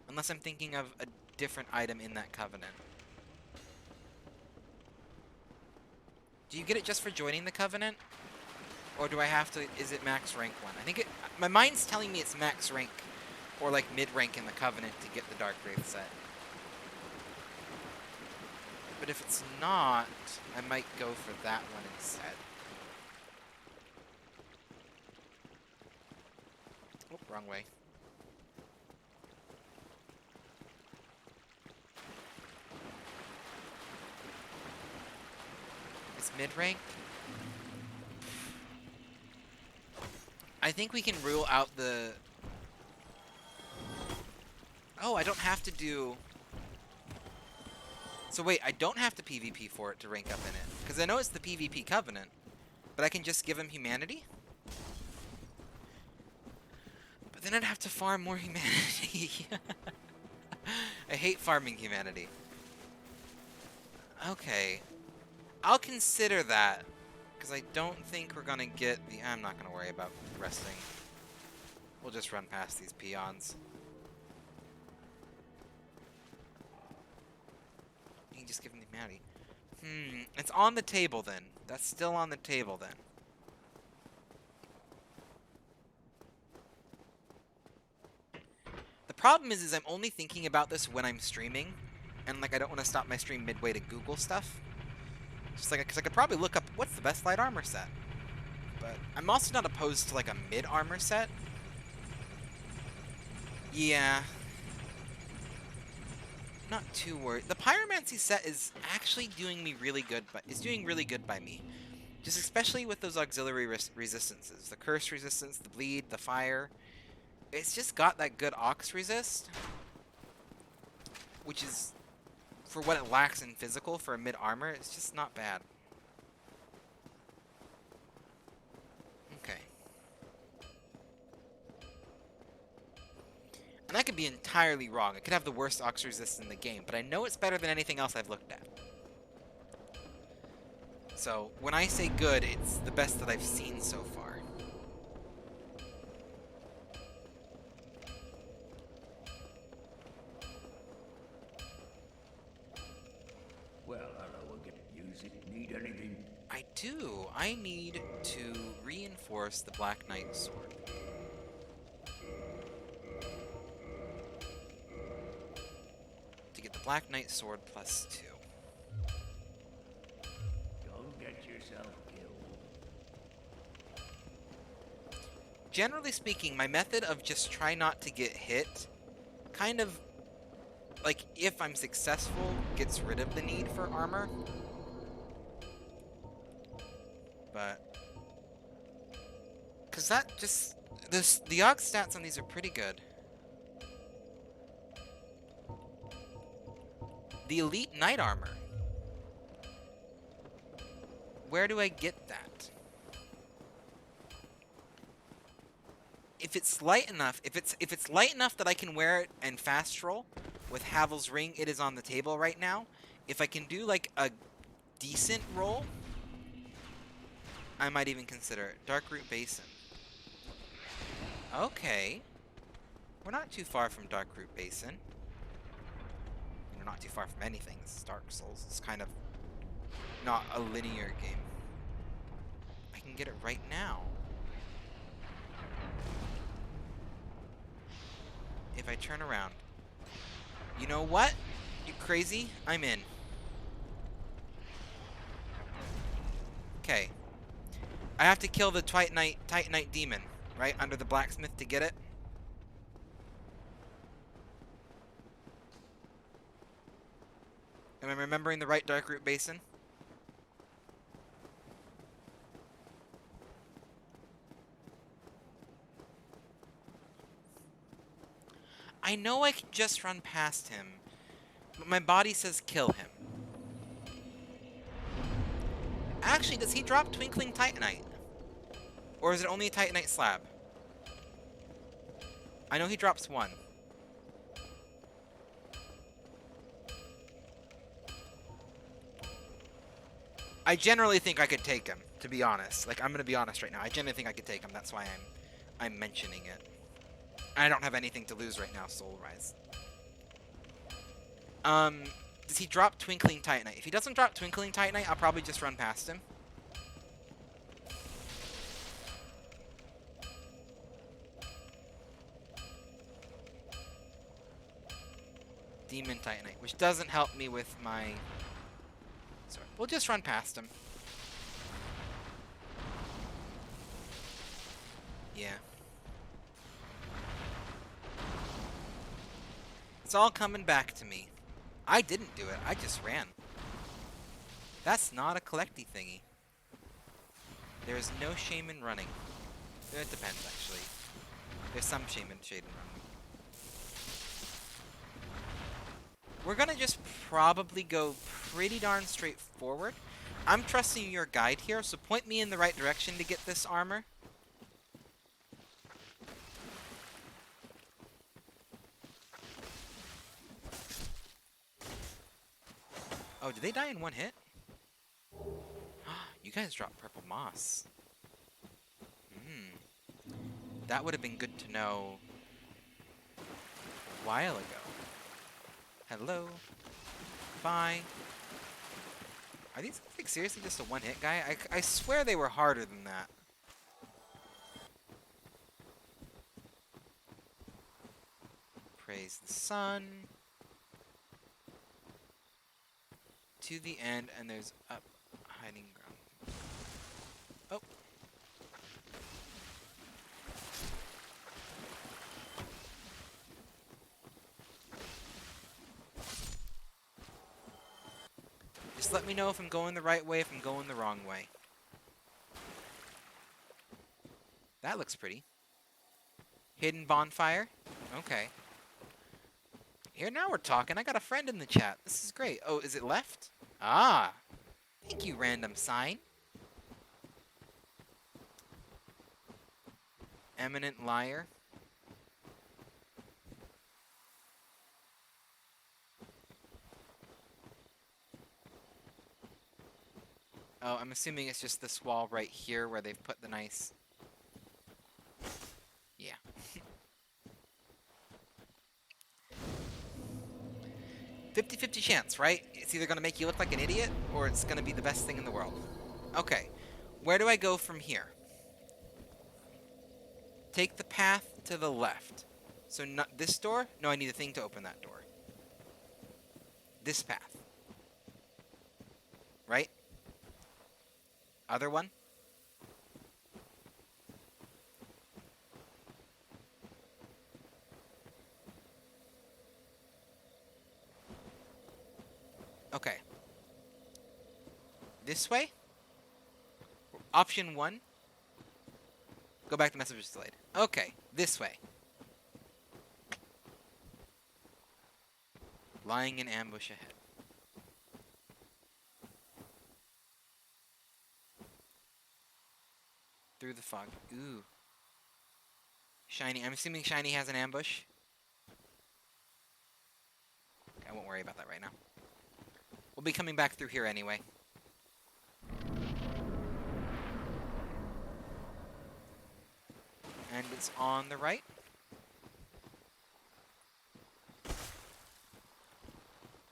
Unless I'm thinking of a different item in that Covenant. Do you get it just for joining the Covenant? Or do I have to, is it max rank one? I think it, my mind's telling me it's max rank, or like mid rank in the Covenant to get the Dark Wraith set. But if it's not, I might go for that one instead. Oh, wrong way. It's mid rank. I think we can rule out the... Oh, I don't have to do... So wait, I don't have to PvP for it to rank up in it. Because I know it's the PvP Covenant. But I can just give him humanity? But then I'd have to farm more humanity. I hate farming humanity. Okay. I'll consider that. Because I don't think we're going to get the... I'm not going to worry about resting. We'll just run past these peons. You can just give him the humanity. It's on the table then. That's still on the table then. The problem is I'm only thinking about this when I'm streaming. And like I don't want to stop my stream midway to Google stuff. Just like, because I could probably look up what's the best light armor set. But I'm also not opposed to like a mid armor set. Yeah. Not too worried. The Pyromancy set is actually doing me really good, but is doing really good by me. Just especially with those auxiliary resistances. The curse resistance, the bleed, the fire. It's just got that good Ox resist. Which is, for what it lacks in physical for a mid armor, it's just not bad. Okay. And I could be entirely wrong. It could have the worst Ox resist in the game, but I know it's better than anything else I've looked at. So, when I say good, it's the best that I've seen so far. Well, hello again. Music. Need anything? I do. I need to reinforce the Black Knight sword. To get the Black Knight sword +2. Don't get yourself killed. Generally speaking, my method of just try not to get hit kind of, like, if I'm successful, gets rid of the need for armor. But... Because that just... The Ox stats on these are pretty good. The Elite Knight Armor. Where do I get that? If it's light enough, if it's light enough that I can wear it and fast roll with Havel's Ring, it is on the table right now. If I can do like a decent roll, I might even consider it. Darkroot Basin. Okay. We're not too far from Darkroot Basin. We're not too far from anything. This is Dark Souls. It's kind of not a linear game. I can get it right now. If I turn around. You know what? You crazy? I'm in. Okay. I have to kill the Titanite demon, right? Under the blacksmith to get it. Am I remembering the right Darkroot Basin? I know I can just run past him, but my body says kill him. Actually, does he drop Twinkling Titanite? Or is it only a Titanite slab? I know he drops one. I generally think I could take him, to be honest. Like, I'm gonna be honest right now. I generally think I could take him. That's why I'm mentioning it. I don't have anything to lose right now, Soul Rise. Does he drop Twinkling Titanite? If he doesn't drop Twinkling Titanite, I'll probably just run past him. Demon Titanite, which doesn't help me with my... Sorry, we'll just run past him. Yeah. It's all coming back to me. I didn't do it, I just ran. That's not a collecty thingy. There is no shame in running. It depends, actually. There's some shade in running. We're gonna just probably go pretty darn straightforward. I'm trusting your guide here, so point me in the right direction to get this armor. Oh, did they die in one hit? You guys dropped purple moss. That would have been good to know a while ago. Hello. Bye. Are these like seriously just a one-hit guy? I swear they were harder than that. Praise the sun. To the end, and there's up hiding ground. Oh. Just let me know if I'm going the right way, if I'm going the wrong way. That looks pretty. Hidden bonfire? Okay. Here, now we're talking. I got a friend in the chat. This is great. Oh, is it left? Ah. Thank you, random sign. Eminent liar. Oh, I'm assuming it's just this wall right here where they've put the nice... Yeah. 50-50 chance, right? It's either going to make you look like an idiot, or it's going to be the best thing in the world. Okay. Where do I go from here? Take the path to the left. So not this door? No, I need a thing to open that door. This path. Right? Other one? Okay. This way? Option 1? Go back to messages delayed. Okay, this way. Lying in ambush ahead. Through the fog. Ooh. Shiny. I'm assuming Shiny has an ambush. Okay, I won't worry about that right now. We'll be coming back through here anyway. And it's on the right.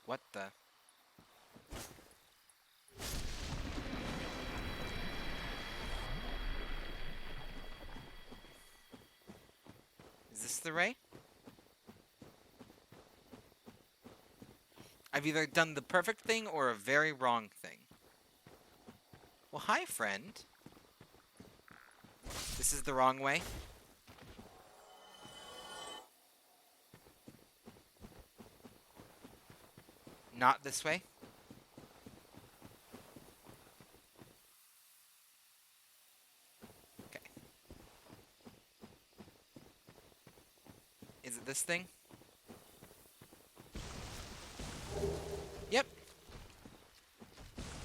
What the? Is this the Ray? I've either done the perfect thing or a very wrong thing. Well, hi, friend. This is the wrong way. Not this way. Okay. Is it this thing? Yep.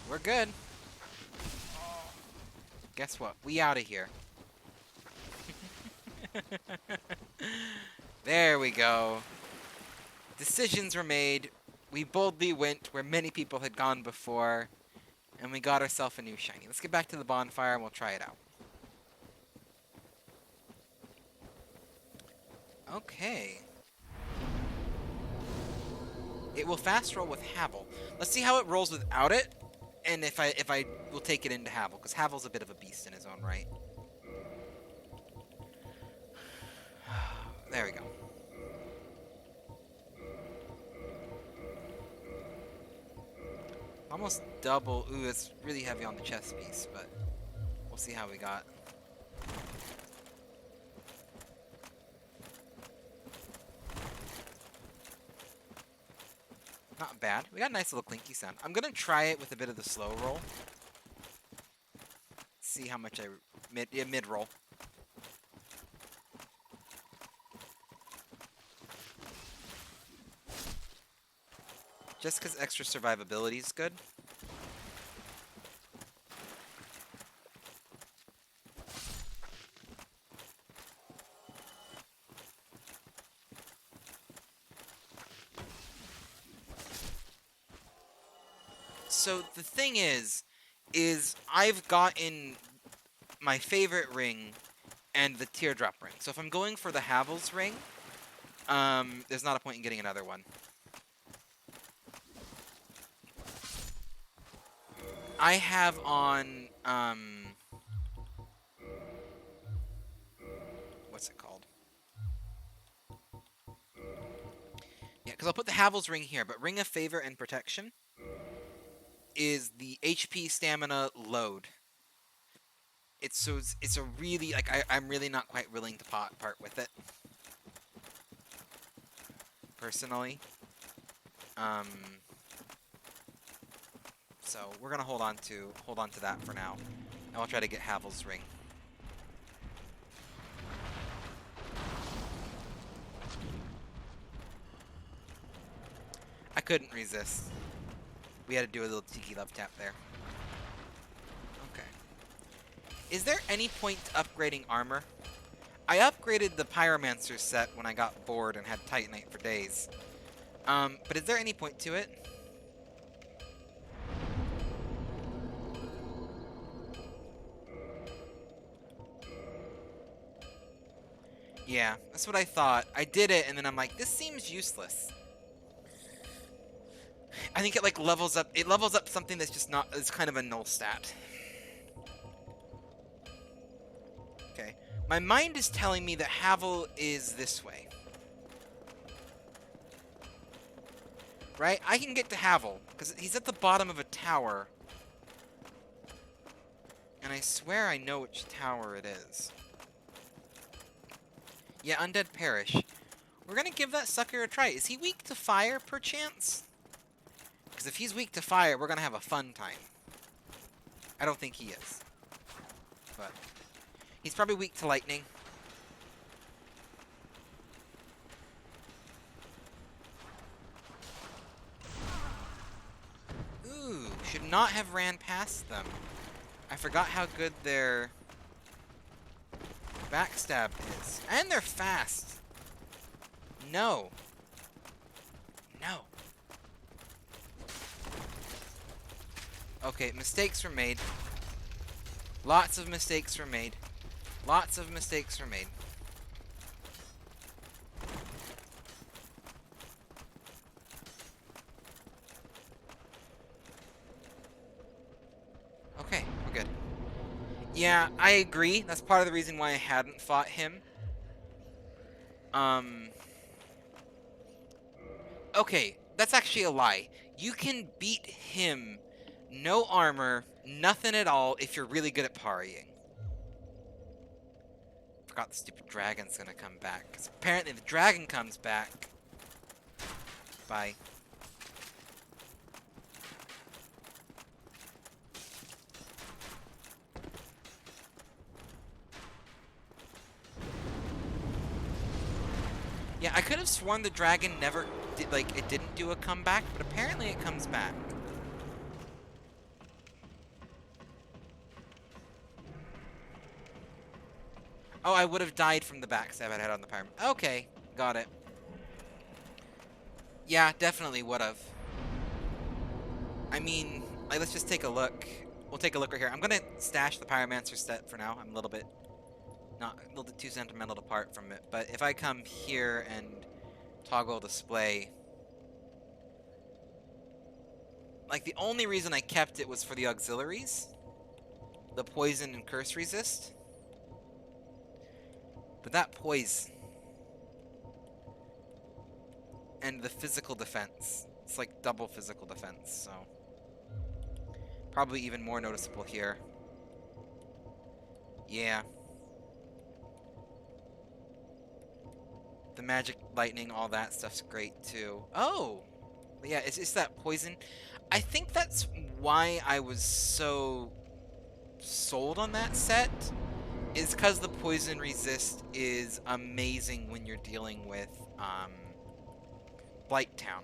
We're good. guess what? We out of here. There we go. Decisions were made. We boldly went where many people had gone before, and we got ourselves a new shiny. Let's get back to the bonfire and we'll try it out. Okay. It will fast roll with Havel. Let's see how it rolls without it, and if I will take it into Havel, because Havel's a bit of a beast in his own right. There we go. Almost double. Ooh, it's really heavy on the chest piece, but we'll see how we got. Not bad. We got a nice little clinky sound. I'm gonna try it with a bit of the slow roll. See how much I mid roll. Just because extra survivability is good. So the thing is I've gotten my favorite ring and the teardrop ring. So if I'm going for the Havel's ring, there's not a point in getting another one. I have on, what's it called? Yeah, because I'll put the Havel's ring here, but Ring of Favor and Protection is the HP stamina load. It's a really, like, I'm really not quite willing to part with it. Personally. So we're gonna hold on to that for now, and we'll try to get Havel's ring. I couldn't resist. We had to do a little Tiki Love tap there. Okay. Is there any point to upgrading armor? I upgraded the Pyromancer set when I got bored and had Titanite for days. But is there any point to it? Yeah, that's what I thought. I did it, and then I'm like, this seems useless. I think it like levels up. It levels up something that's just not. It's kind of a null stat. Okay, my mind is telling me that Havel is this way. Right? I can get to Havel because he's at the bottom of a tower, and I swear I know which tower it is. Yeah, Undead Parish. We're gonna give that sucker a try. Is he weak to fire, perchance? Because if he's weak to fire, we're gonna have a fun time. I don't think he is. But he's probably weak to lightning. Ooh, should not have ran past them. I forgot how good their backstab is. And they're fast. No. No. Okay, mistakes were made. Lots of mistakes were made. Lots of mistakes were made. Okay, we're good. Yeah, I agree. That's part of the reason why I hadn't fought him. Okay, that's actually a lie. You can beat him, no armor, nothing at all, if you're really good at parrying. Forgot the stupid dragon's gonna come back. 'Cause apparently the dragon comes back. Bye. Yeah, I could have sworn the dragon never did, like, it didn't do a comeback, but apparently it comes back. Oh, I would have died from the backstab if I had on the pyramid. Okay, got it. Yeah, definitely would have. I mean, like, let's just take a look. We'll take a look right here. I'm gonna stash the Pyromancer set for now. I'm a little bit too sentimental to part from it. But if I come here and toggle display, like the only reason I kept it was for the auxiliaries, the poison and curse resist. But that poison and the physical defense, it's like double physical defense, so probably even more noticeable here. Yeah. The magic, lightning, all that stuff's great too. Oh! Yeah, it's that poison. I think that's why I was so sold on that set, is because the poison resist is amazing when you're dealing with Blighttown.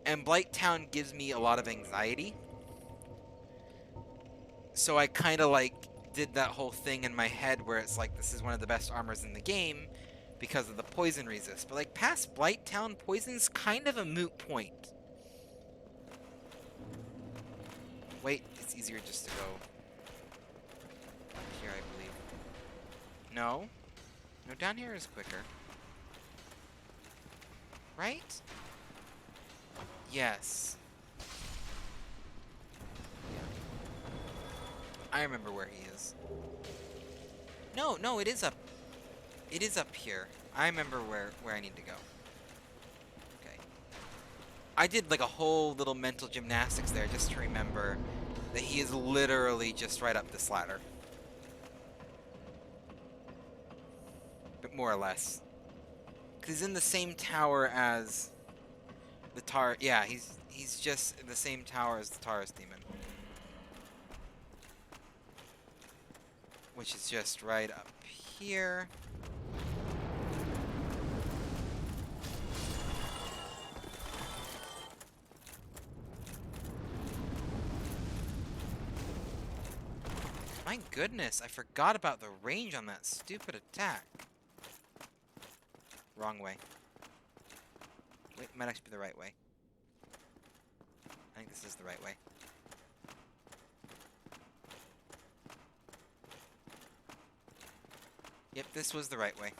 And Blighttown gives me a lot of anxiety. So I kind of like did that whole thing in my head where it's like this is one of the best armors in the game because of the poison resist. But like past Blighttown, poison's kind of a moot point. Wait, it's easier just to go up here, I believe. No? No, down here is quicker. Right? Yes. Yeah. I remember where he is. No, it is up. It is up here. I remember where I need to go. Okay. I did like a whole little mental gymnastics there just to remember that he is literally just right up this ladder. But more or less. Because he's in the same tower as the Tar... Yeah, he's just in the same tower as the Taurus Demon. Which is just right up here. My goodness, I forgot about the range on that stupid attack. Wrong way. Wait, might actually be the right way. I think this is the right way. Yep, this was the right way.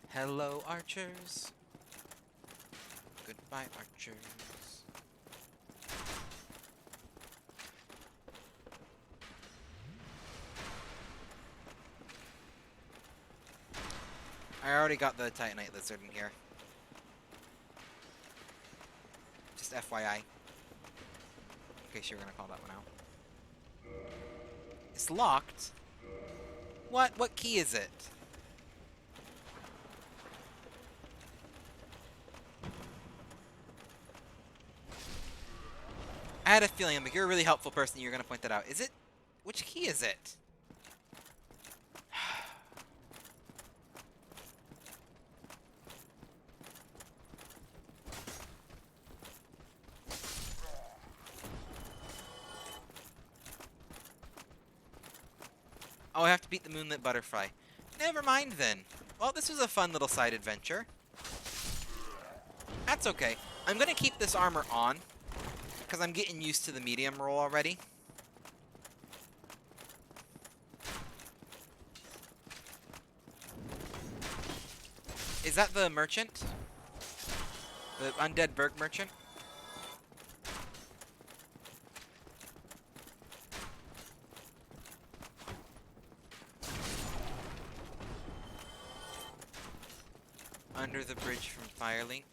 Hello, archers. Goodbye, archers. I already got the Titanite Lizard in here. Just FYI. In case you were gonna call that one out. It's locked? What? What key is it? I had a feeling, I'm like, you're a really helpful person, you're gonna point that out. Is it? Which key is it? Oh, I have to beat the Moonlit Butterfly. Never mind then. Well, this was a fun little side adventure. That's okay. I'm gonna keep this armor on, because I'm getting used to the medium roll already. Is that the merchant? The Undead Berg merchant? Under the bridge from Firelink.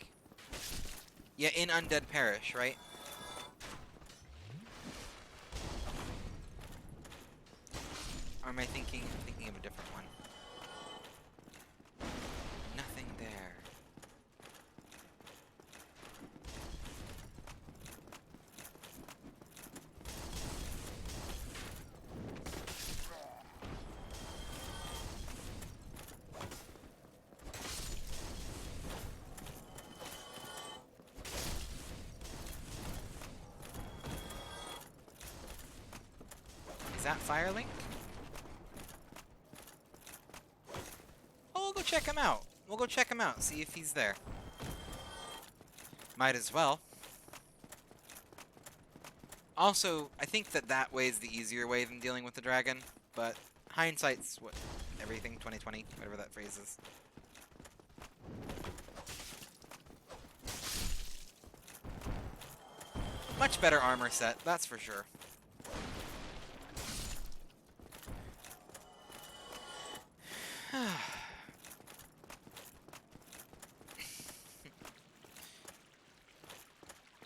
Yeah, in Undead Parish, right? Or am I thinking of a different one? Nothing there. that Firelink? Oh, we'll go check him out. We'll go check him out, see if he's there. Might as well. Also, I think that way is the easier way than dealing with the dragon, but hindsight's what everything 2020, whatever that phrase is. Much better armor set, that's for sure.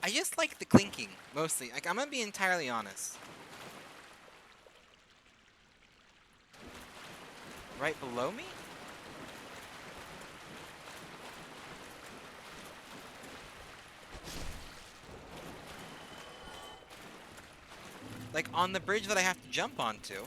I just like the clinking, mostly. Like, I'm gonna be entirely honest. Right below me? Like, on the bridge that I have to jump onto.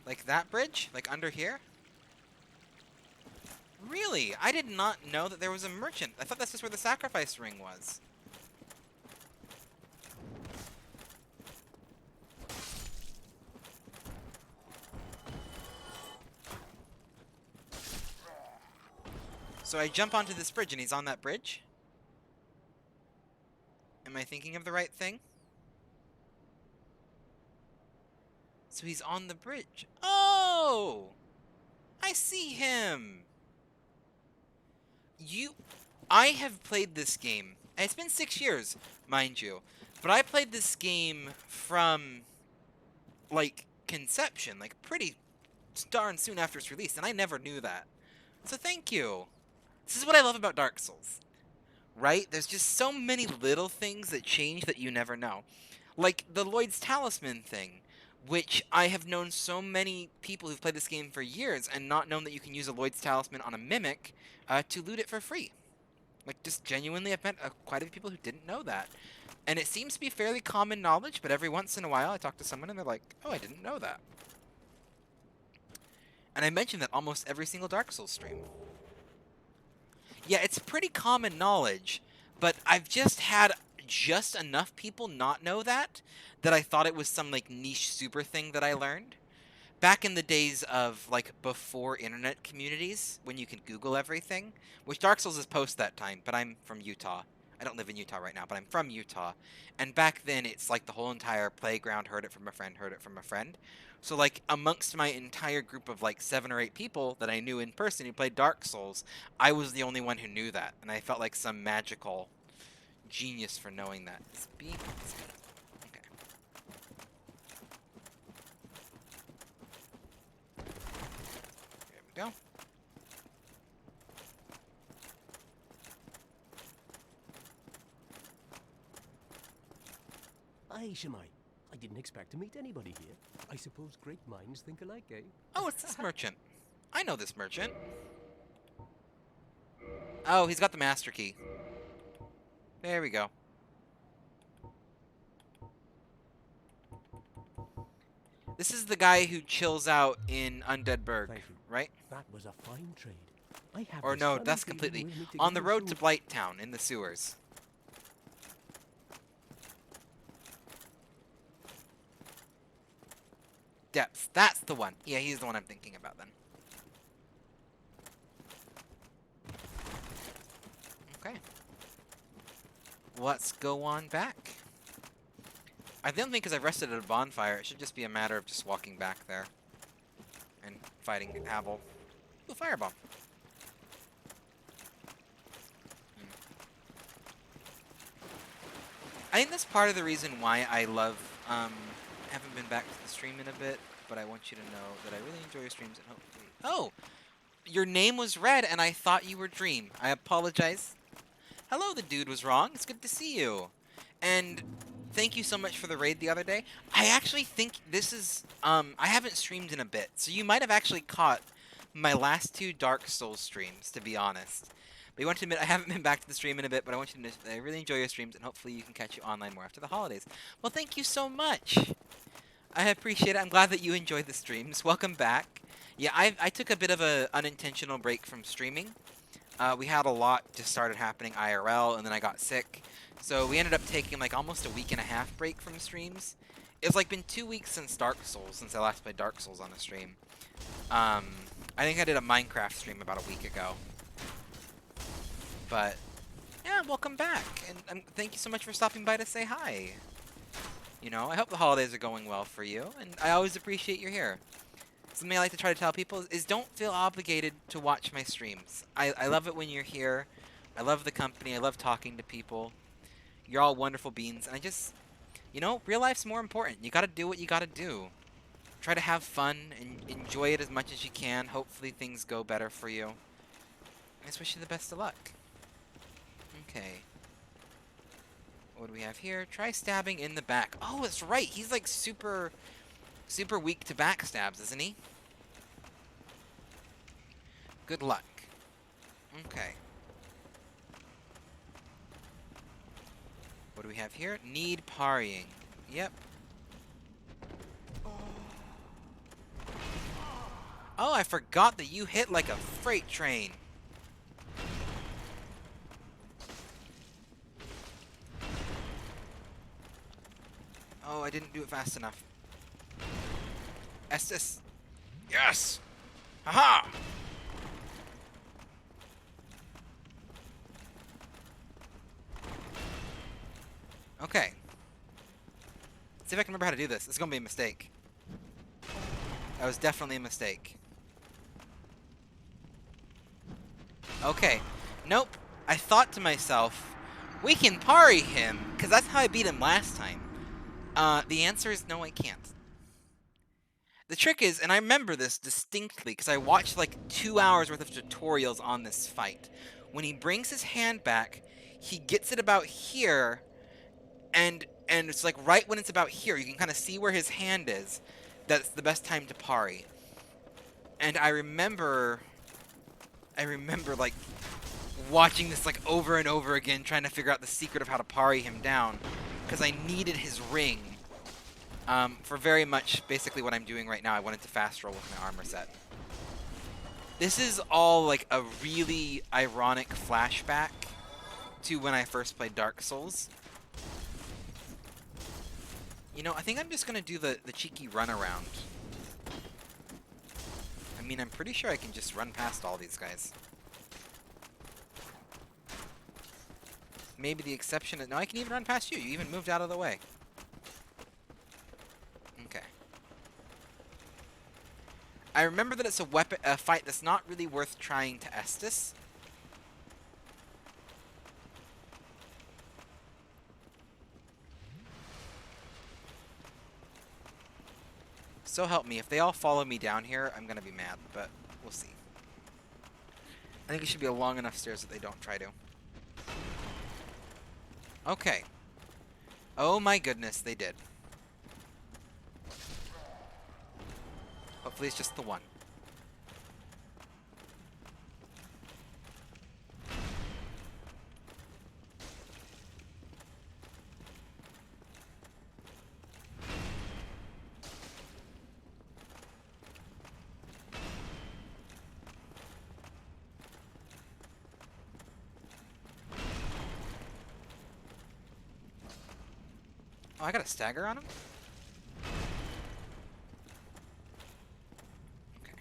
Like that bridge? Like under here? Really? I did not know that there was a merchant. I thought that's just where the sacrifice ring was. So I jump onto this bridge and he's on that bridge? Am I thinking of the right thing? So he's on the bridge. Oh! I see him! I have played this game. And it's been 6 years, mind you. But I played this game from, like, conception. Like, pretty darn soon after its release. And I never knew that. So thank you. This is what I love about Dark Souls. Right? There's just so many little things that change that you never know. Like the Lloyd's Talisman thing, which I have known so many people who've played this game for years and not known that you can use a Lloyd's Talisman on a Mimic to loot it for free. Like, just genuinely, I've met quite a few people who didn't know that. And it seems to be fairly common knowledge, but every once in a while I talk to someone and they're like, oh, I didn't know that. And I mention that almost every single Dark Souls stream. Yeah, it's pretty common knowledge, but I've just had just enough people not know that I thought it was some, like, niche super thing that I learned. Back in the days of, like, before internet communities, when you can Google everything, which Dark Souls is post that time, but I'm from Utah. I don't live in Utah right now, but I'm from Utah. And back then, it's like the whole entire playground heard it from a friend, heard it from a friend. So, like, amongst my entire group of, like, 7 or 8 people that I knew in person who played Dark Souls, I was the only one who knew that. And I felt like some magical genius for knowing that. Okay. There we go. Aye, Shemai. I didn't expect to meet anybody here. I suppose great minds think alike, eh? Oh, it's this merchant. I know this merchant. Oh, he's got the master key. There we go. This is the guy who chills out in Undead Burg, Thank you. right? That was a fine trade. I have Or this no, funny that's feeling completely... we'll meet On the again road to soon. Blight Town, in the sewers. Depths, that's the one. Yeah, he's the one I'm thinking about then. Okay. Let's go on back. I don't think because I've rested at a bonfire, it should just be a matter of just walking back there. And fighting Abel. Ooh, firebomb. I think that's part of the reason why I love, haven't been back to the stream in a bit, but I want you to know that I really enjoy your streams and hopefully... Oh! Your name was Red and I thought you were Dream. I apologize. Hello, the dude was wrong. It's good to see you. And thank you so much for the raid the other day. I actually think this is, I haven't streamed in a bit, so you might have actually caught my last 2 Dark Souls streams, to be honest. But I want you to admit, I haven't been back to the stream in a bit, but I want you to know that I really enjoy your streams, and hopefully you can catch you online more after the holidays. Well, thank you so much. I appreciate it. I'm glad that you enjoyed the streams. Welcome back. Yeah, I took a bit of a unintentional break from streaming. We had a lot just started happening IRL, and then I got sick. So we ended up taking like almost a week and a half break from streams. It's like been 2 weeks since Dark Souls, since I last played Dark Souls on a stream. I think I did a Minecraft stream about a week ago. But yeah, welcome back, and thank you so much for stopping by to say hi. You know, I hope the holidays are going well for you, and I always appreciate you're here. Something I like to try to tell people is don't feel obligated to watch my streams. I love it when you're here. I love the company. I love talking to people. You're all wonderful beings, and I just, you know, real life's more important. You gotta do what you gotta do. Try to have fun and enjoy it as much as you can. Hopefully things go better for you. I just wish you the best of luck. Okay. What do we have here? Try stabbing in the back. Oh, that's right. He's like super weak to backstabs, isn't he? Good luck. Okay. What do we have here? Need parrying. Yep. Oh, I forgot that you hit like a freight train. Oh, I didn't do it fast enough. Estus. Yes! Haha! Okay. Let's see if I can remember how to do this. This is gonna be a mistake. That was definitely a mistake. Okay. Nope. I thought to myself, we can parry him, because that's how I beat him last time. The answer is no, I can't. The trick is, and I remember this distinctly, because I watched like 2 hours worth of tutorials on this fight. When he brings his hand back, he gets it about here, and it's like right when it's about here, you can kind of see where his hand is. That's the best time to parry. And I remember like watching this like over and over again, trying to figure out the secret of how to parry him down, because I needed his ring. For very much basically what I'm doing right now. I wanted to fast roll with my armor set. This is all like a really ironic flashback to when I first played Dark Souls. You know, I think I'm just gonna do the cheeky runaround. I mean, I'm pretty sure I can just run past all these guys. Maybe the exception is... No, I can even run past you. You even moved out of the way. Okay. I remember that it's a fight that's not really worth trying to Estus. So help me, if they all follow me down here, I'm gonna be mad, but we'll see. I think it should be a long enough stairs that they don't try to. Okay. Oh my goodness, they did. Hopefully it's just the one. Oh, I got a stagger on him? Okay.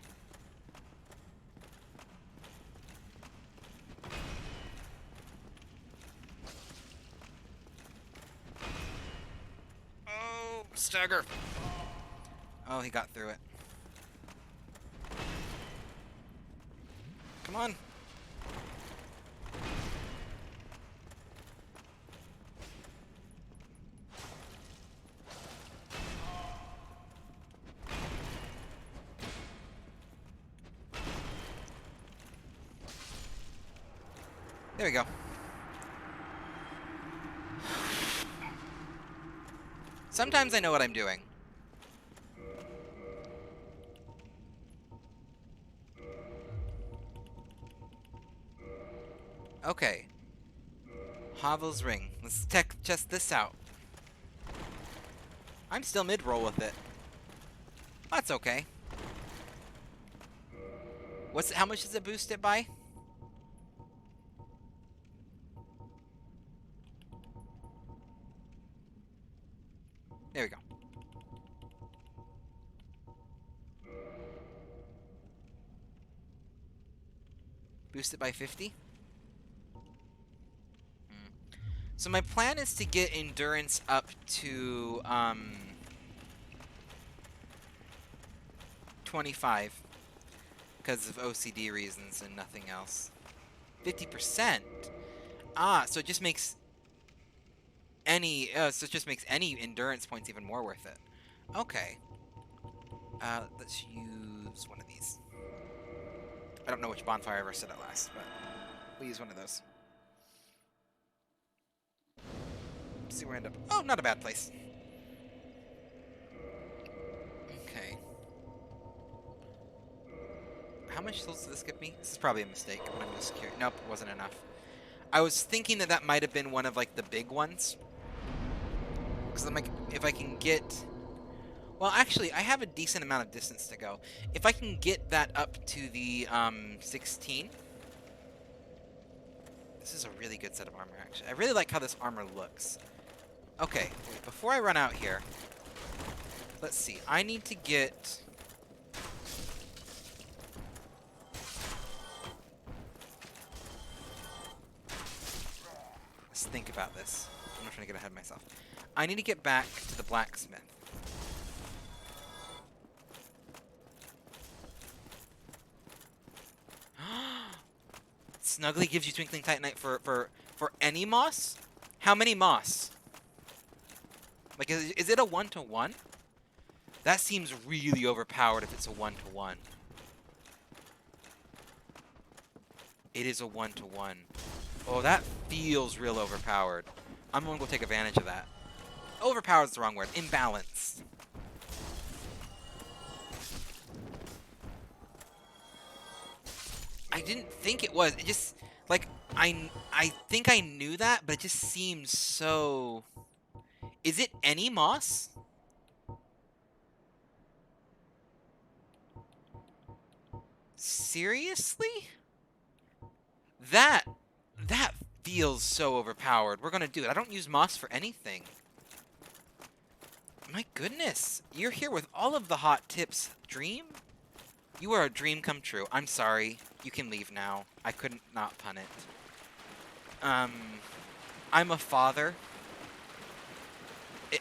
Oh, stagger! Oh, he got through it. Come on! There we go. Sometimes I know what I'm doing. Okay. Havel's Ring. Let's test this out. I'm still mid-roll with it. That's okay. How much does it boost it by? There we go. Boost it by 50? So my plan is to get endurance up to 25 because of OCD reasons and nothing else. 50%. Ah, so it just makes any endurance points even more worth it. Okay. Let's use one of these. I don't know which bonfire I rested at last, but we'll use one of those. See where I end up. Oh, not a bad place. Okay. How much souls did this give me? This is probably a mistake, but I'm just curious. Nope, it wasn't enough. I was thinking that might have been one of, like, the big ones. Because I'm like, if I can get... Well, actually, I have a decent amount of distance to go. If I can get that up to the 16... This is a really good set of armor, actually. I really like how this armor looks. Okay, wait, before I run out here, let's see. I need to get... Let's think about this. I'm not trying to get ahead of myself. I need to get back to the blacksmith. Snuggly gives you Twinkling Titanite for any moss? How many moss? Like, is it a 1-to-1? That seems really overpowered if it's a 1-to-1. It is a 1-to-1. Oh, that feels real overpowered. I'm gonna go take advantage of that. Overpowered is the wrong word. Imbalanced. I didn't think it was. It just, like, I think I knew that, but it just seems so... Is it any moss? Seriously? That feels so overpowered. We're gonna do it. I don't use moss for anything. My goodness. You're here with all of the hot tips, Dream? You are a dream come true. I'm sorry. You can leave now. I couldn't not pun it. I'm a father.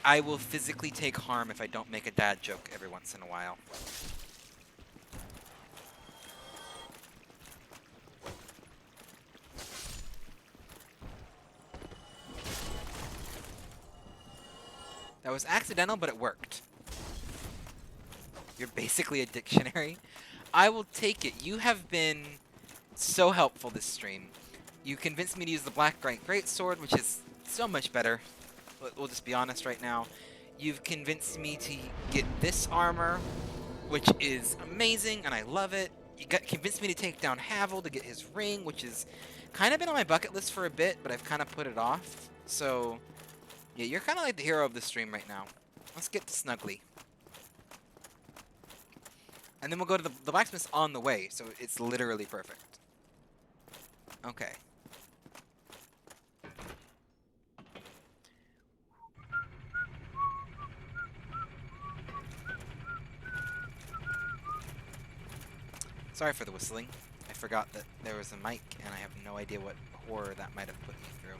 I will physically take harm if I don't make a dad joke every once in a while. That was accidental, but it worked. You're basically a dictionary. I will take it. You have been so helpful this stream. You convinced me to use the Black Greatsword, which is so much better. We'll just be honest right now. You've convinced me to get this armor, which is amazing, and I love it. You convinced me to take down Havel to get his ring, which has kind of been on my bucket list for a bit, but I've kind of put it off. So, yeah, you're kind of like the hero of the stream right now. Let's get to Snuggly. And then we'll go to the blacksmith's on the way, so it's literally perfect. Okay. Sorry for the whistling. I forgot that there was a mic, and I have no idea what horror that might have put me through.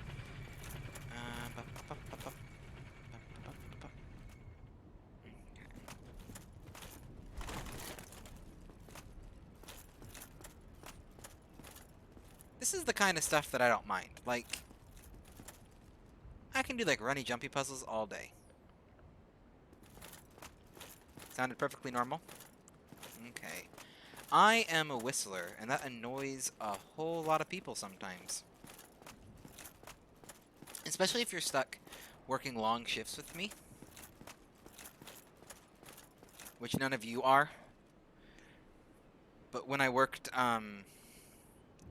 This is the kind of stuff that I don't mind. Like, I can do like runny jumpy puzzles all day. Sounded perfectly normal. Okay. I am a whistler, and that annoys a whole lot of people sometimes. Especially if you're stuck working long shifts with me. Which none of you are. But when I worked,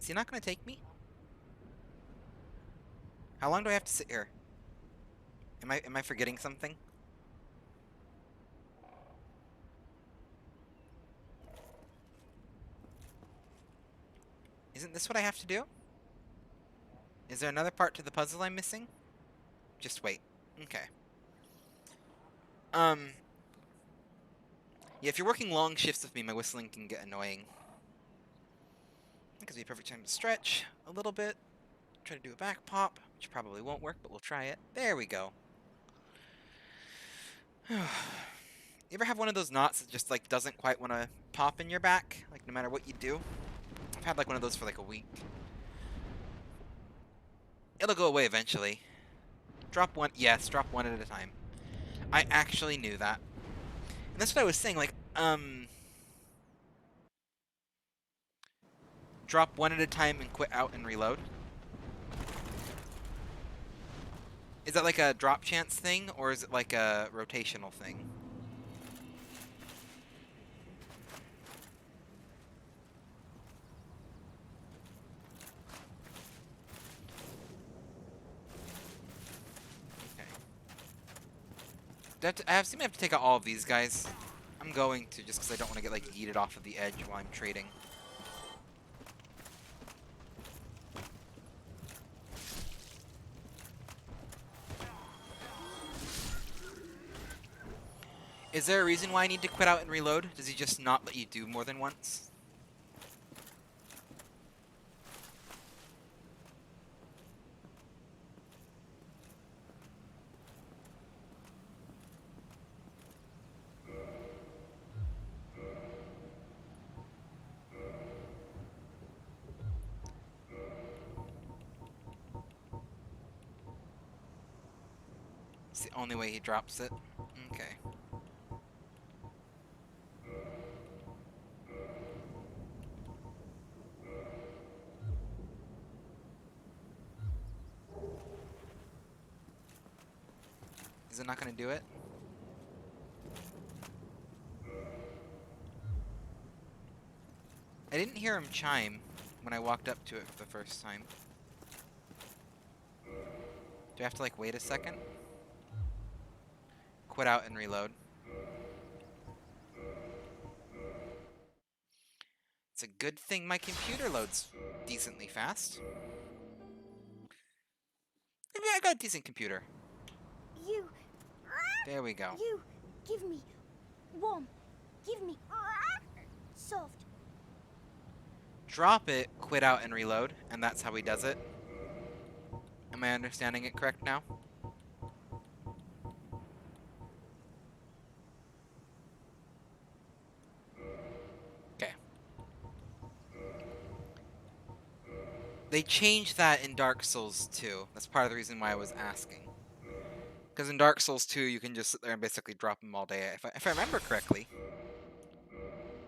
is he not going to take me? How long do I have to sit here? Am I forgetting something? Isn't this what I have to do? Is there another part to the puzzle I'm missing? Just wait. Okay. Yeah, if you're working long shifts with me, my whistling can get annoying. It gives me a perfect time to stretch a little bit. Try to do a back pop, which probably won't work, but we'll try it. There we go. You ever have one of those knots that just like doesn't quite want to pop in your back, like no matter what you do? I've had like one of those for like a week. It'll go away eventually. Drop one, yes, drop one at a time. I actually knew that. And that's what I was saying, like, drop one at a time and quit out and reload. Is that like a drop chance thing, or is it like a rotational thing? Okay. I seem to have to take out all of these guys. I'm going to, just because I don't want to get like yeeted off of the edge while I'm trading. Is there a reason why I need to quit out and reload? Does he just not let you do more than once? It's the only way he drops it. Okay. Is it not going to do it? I didn't hear him chime when I walked up to it for the first time. Do I have to like wait a second? Quit out and reload. It's a good thing my computer loads decently fast. Maybe I got a decent computer. You. There we go. You. Give me. Warm. Give me. Soft. Drop it, quit out and reload, and that's how he does it. Am I understanding it correct now? Okay. They changed that in Dark Souls 2. That's part of the reason why I was asking. Because in Dark Souls 2, you can just sit there and basically drop them all day, if I remember correctly.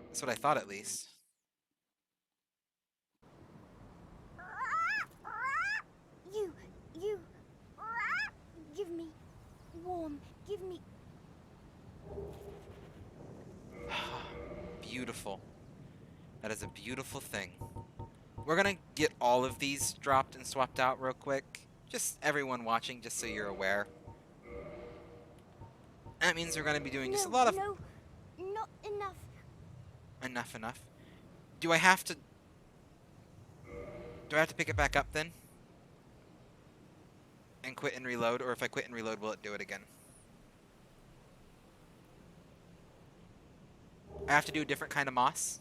That's what I thought, at least. You. Give me. Warm. Give me. Beautiful. That is a beautiful thing. We're gonna get all of these dropped and swapped out real quick. Just everyone watching, just so you're aware. That means we're gonna be doing just a lot of... No, not enough. Enough. Do I have to pick it back up then? And quit and reload? Or if I quit and reload, will it do it again? I have to do a different kind of moss?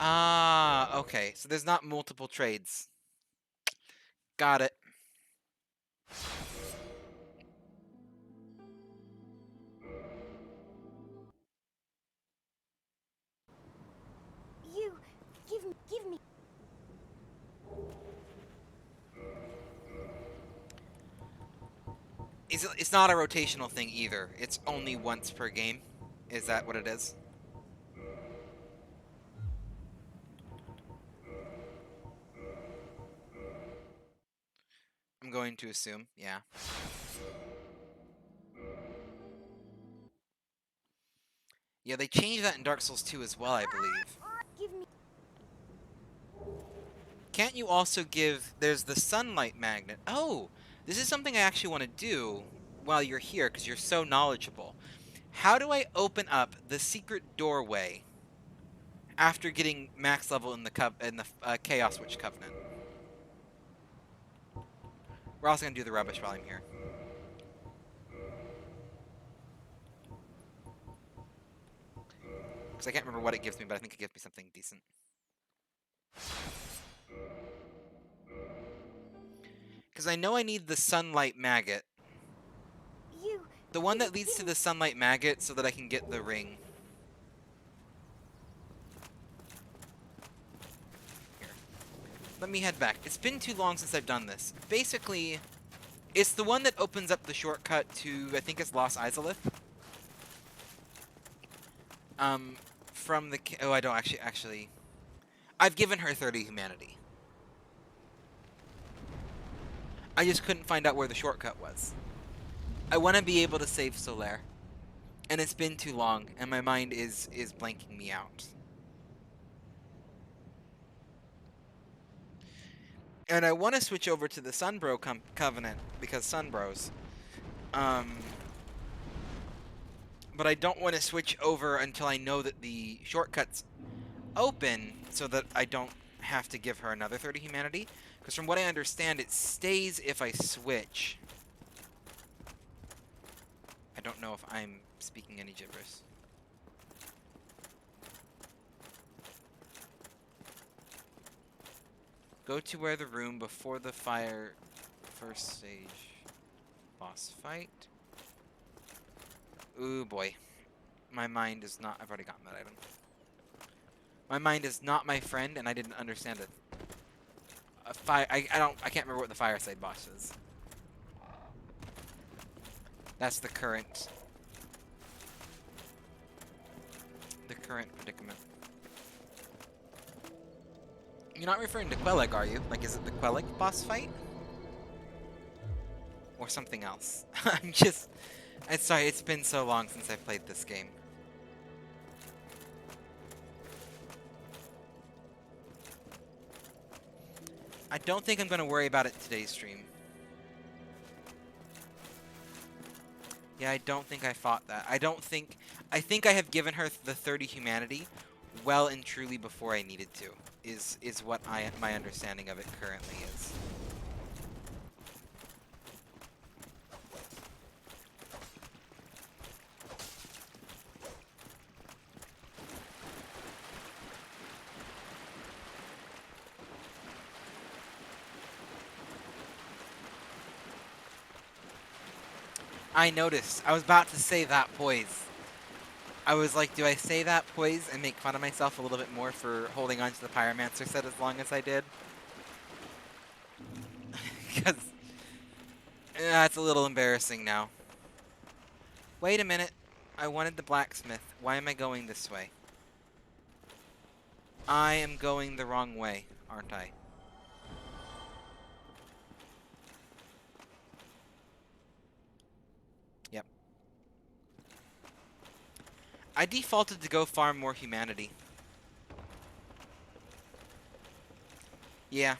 Ah, okay. So there's not multiple trades. Got it. You. Give me. It's not a rotational thing either. It's only once per game. Is that what it is? going to assume, yeah. Yeah, they changed that in Dark Souls 2 as well, I believe. Give me. Can't you also give... There's the sunlight magnet. Oh! This is something I actually want to do while you're here, because you're so knowledgeable. How do I open up the secret doorway after getting max level in the Chaos Witch Covenant? We're also going to do the rubbish while I'm here. Because I can't remember what it gives me, but I think it gives me something decent. Because I know I need the sunlight maggot. You. The one that leads to the sunlight maggot so that I can get the ring. Here. Let me head back. It's been too long since I've done this. Basically, it's the one that opens up the shortcut to, I think it's Lost Izalith. From the... Oh, I don't actually... I've given her 30 humanity. I just couldn't find out where the shortcut was. I want to be able to save Solaire. And it's been too long, and my mind is blanking me out. And I want to switch over to the Sunbro Covenant, because Sunbros. But I don't want to switch over until I know that the shortcut's open, so that I don't have to give her another 30 humanity. Because from what I understand, it stays if I switch. I don't know if I'm speaking any gibberish. Go to where the room before the fire first stage boss fight. Ooh boy. My mind is not... I've already gotten that item. My mind is not my friend, and I didn't understand it. I can't remember what the fireside boss is. That's the current predicament. You're not referring to Quellig, are you? Like, is it the Quellig boss fight? Or something else? I'm sorry, it's been so long since I played this game. I don't think I'm going to worry about it today's stream. Yeah, I don't think I fought that. I think I have given her the 30 humanity well and truly before I needed to, is what my understanding of it currently is. I noticed. I was about to say that poise. I was like, do I say that poise and make fun of myself a little bit more for holding on to the Pyromancer set as long as I did? Because it's a little embarrassing now. Wait a minute. I wanted the blacksmith. Why am I going this way? I am going the wrong way, aren't I? Yep. I defaulted to go farm more humanity. Yeah.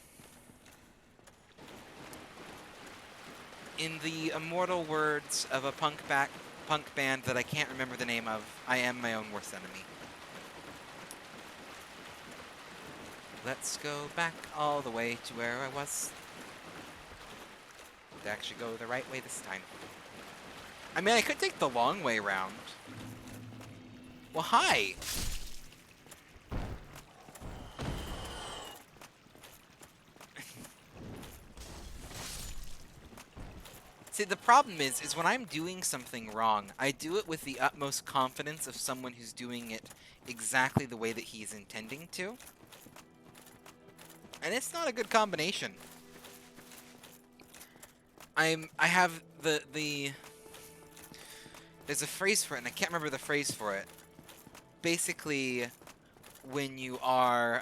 In the immortal words of a punk band that I can't remember the name of, I am my own worst enemy. Let's go back all the way to where I was. To actually go the right way this time. I mean, I could take the long way round. Well, hi! See, the problem is when I'm doing something wrong, I do it with the utmost confidence of someone who's doing it exactly the way that he's intending to. And it's not a good combination. I have there's a phrase for it, and I can't remember the phrase for it. Basically, when you are,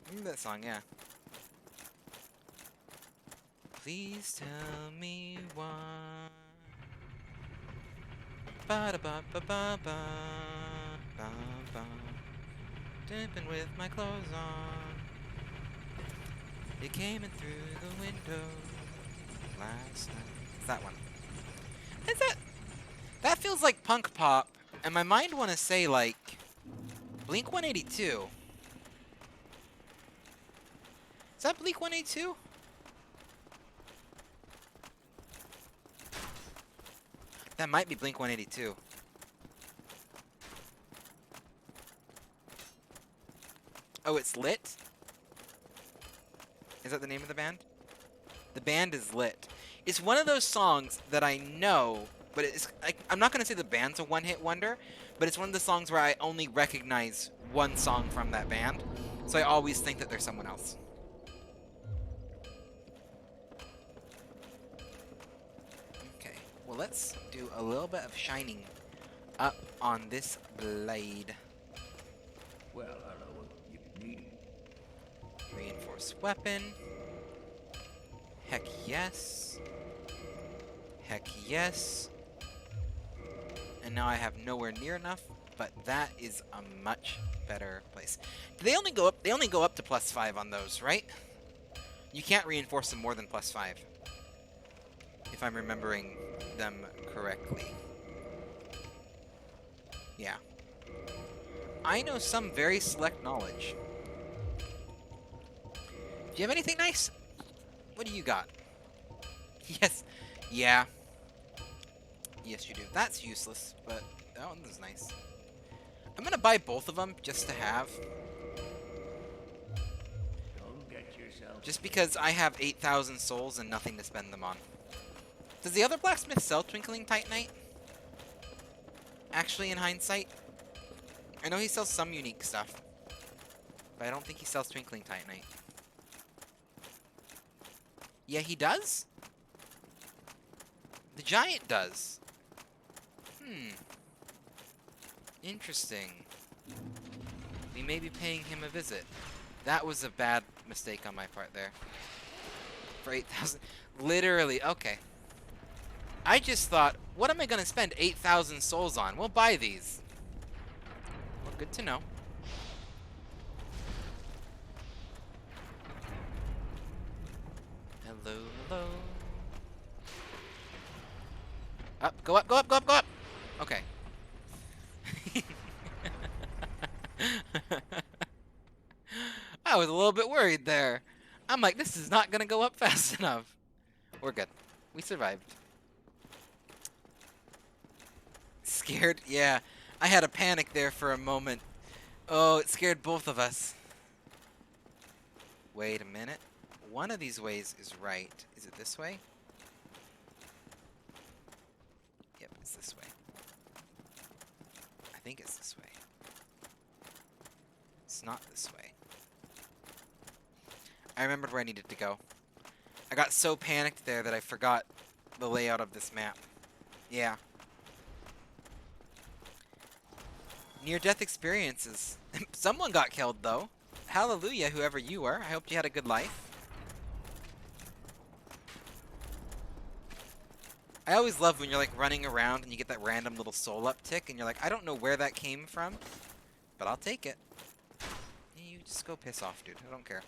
Remember that song, yeah. Please tell me why. Ba da ba ba ba ba ba ba. Dipping with my clothes on. It came in through the window last night. It's that one. Is that? That feels like punk pop, and my mind want to say like Blink 182. Is that Blink 182? That might be Blink 182. Oh, it's Lit? Is that the name of the band? The band is Lit. It's one of those songs that I know, but I'm not going to say the band's a one-hit wonder, but it's one of the songs where I only recognize one song from that band, so I always think that there's someone else. Okay, well let's do a little bit of shining up on this blade. Well, I don't know what you need. Reinforced weapon. Heck yes. Heck yes. And now I have nowhere near enough, but that is a much better place. They only go up to +5 on those, right? You can't reinforce them more than +5. If I'm remembering them correctly. Yeah. I know some very select knowledge. Do you have anything nice? What do you got? Yes. Yeah. Yes, you do. That's useless, but that one was nice. I'm gonna buy both of them just to have. Don't get yourself. Just because I have 8,000 souls and nothing to spend them on. Does the other blacksmith sell Twinkling Titanite? Actually, in hindsight? I know he sells some unique stuff. But I don't think he sells Twinkling Titanite. Yeah, he does? The giant does. Interesting. We may be paying him a visit. That was a bad mistake on my part there. For 8,000. Literally, okay. I just thought, what am I going to spend 8,000 souls on? We'll buy these. Well, good to know. Hello, hello. Up, go up, go up, go up, go up! Okay. I was a little bit worried there. I'm like, this is not gonna go up fast enough. We're good. We survived. Scared? Yeah. I had a panic there for a moment. Oh, it scared both of us. Wait a minute. One of these ways is right. Is it this way? Yep, it's this way. I think it's this way. It's not this way. I remembered where I needed to go. I got so panicked there that I forgot the layout of this map. Yeah. Near-death experiences. Someone got killed, though. Hallelujah, whoever you were. I hope you had a good life. I always love when you're like running around and you get that random little soul uptick and you're like, I don't know where that came from, but I'll take it. You just go piss off, dude. I don't care.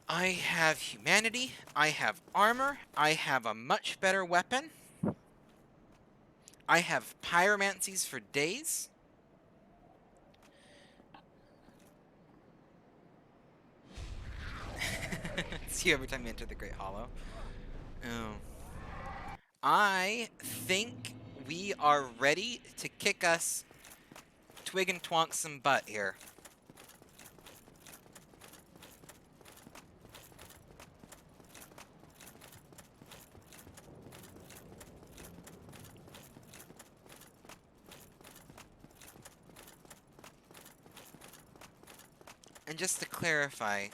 I have humanity. I have armor. I have a much better weapon. I have pyromancies for days. See you every time you enter the Great Hollow. Oh. I think we are ready to kick us twig and twonk some butt here. And just to clarify,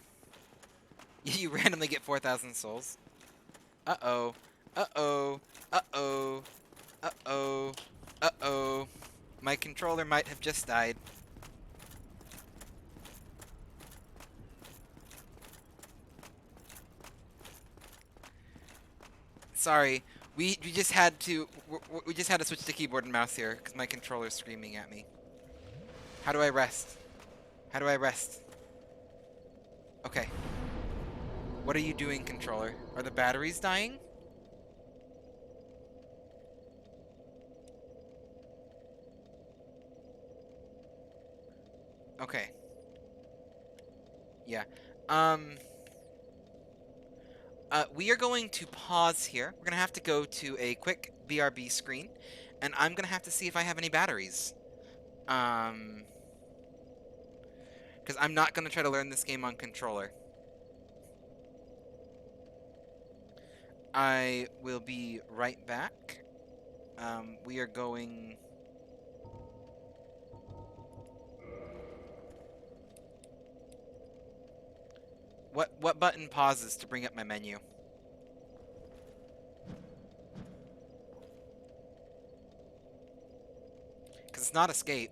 you randomly get 4,000 souls. Uh-oh. Uh-oh. Uh-oh. Uh-oh. Uh-oh. My controller might have just died. Sorry. We just had to we just had to switch to keyboard and mouse here because my controller's screaming at me. How do I rest? How do I rest? Okay. What are you doing, controller? Are the batteries dying? Okay. Yeah. We are going to pause here. We're gonna have to go to a quick BRB screen, and I'm gonna have to see if I have any batteries. Because I'm not gonna try to learn this game on controller. I will be right back. We are going... What button pauses to bring up my menu? Because it's not escape.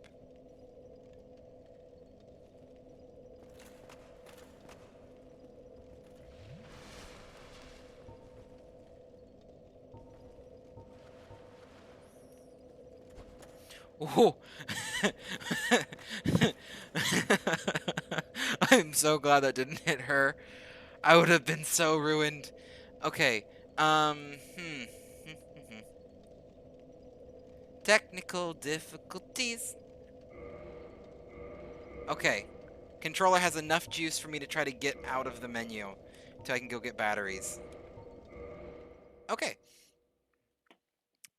Oh! I'm so glad that didn't hit her. I would have been so ruined. Okay. Technical difficulties. Okay. Controller has enough juice for me to try to get out of the menu so I can go get batteries. Okay.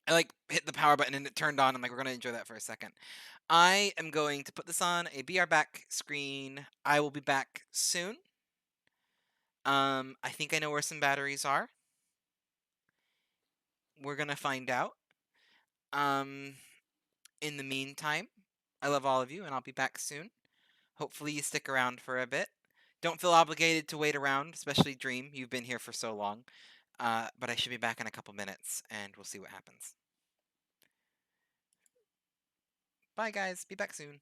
I like hit the power button and it turned on. I'm like, we're gonna enjoy that for a second. I am going to put this on a BR back screen. I will be back soon. I think I know where some batteries are. We're gonna find out. In the meantime, I love all of you, and I'll be back soon. Hopefully you stick around for a bit. Don't feel obligated to wait around, especially Dream. You've been here for so long. But I should be back in a couple minutes, and we'll see what happens. Bye, guys. Be back soon.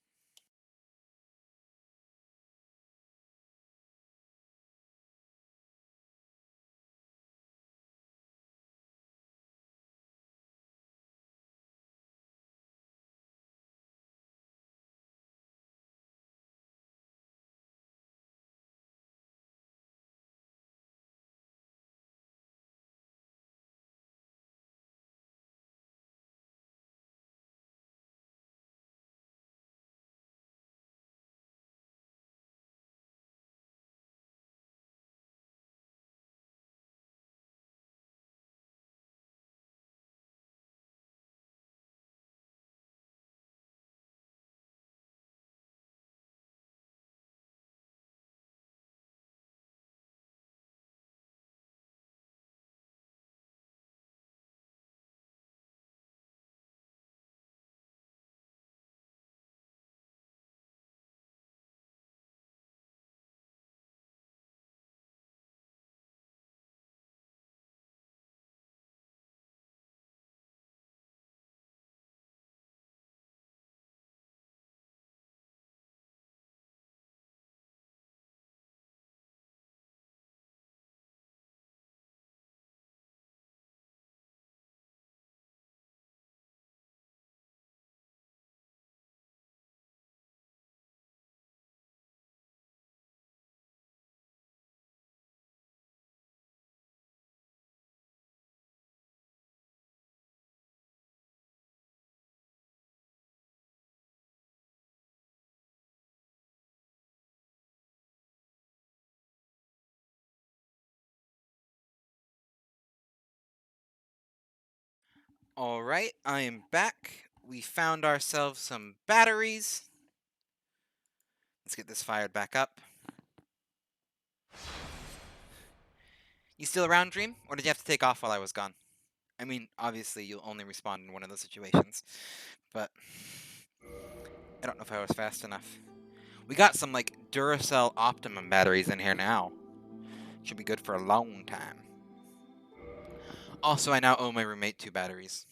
All right, I am back. We found ourselves some batteries. Let's get this fired back up. You still around, Dream? Or did you have to take off while I was gone? I mean, obviously, you'll only respond in one of those situations. But I don't know if I was fast enough. We got some, like, Duracell Optimum batteries in here now. Should be good for a long time. Also, I now owe my roommate 2 batteries.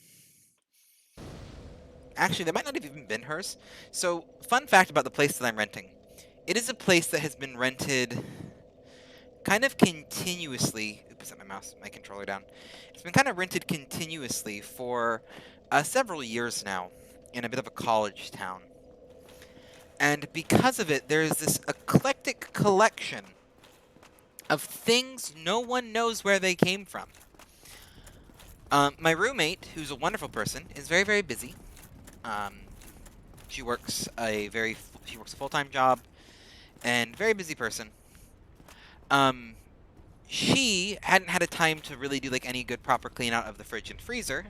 Actually, they might not have even been hers. So, fun fact about the place that I'm renting. It is a place that has been rented kind of continuously. Oops, set my controller down. It's been kind of rented continuously for several years now in a bit of a college town. And because of it, there's this eclectic collection of things no one knows where they came from. My roommate, who's a wonderful person, is very, very busy. She works a full-time job, and very busy person. She hadn't had a time to really do like any good proper clean out of the fridge and freezer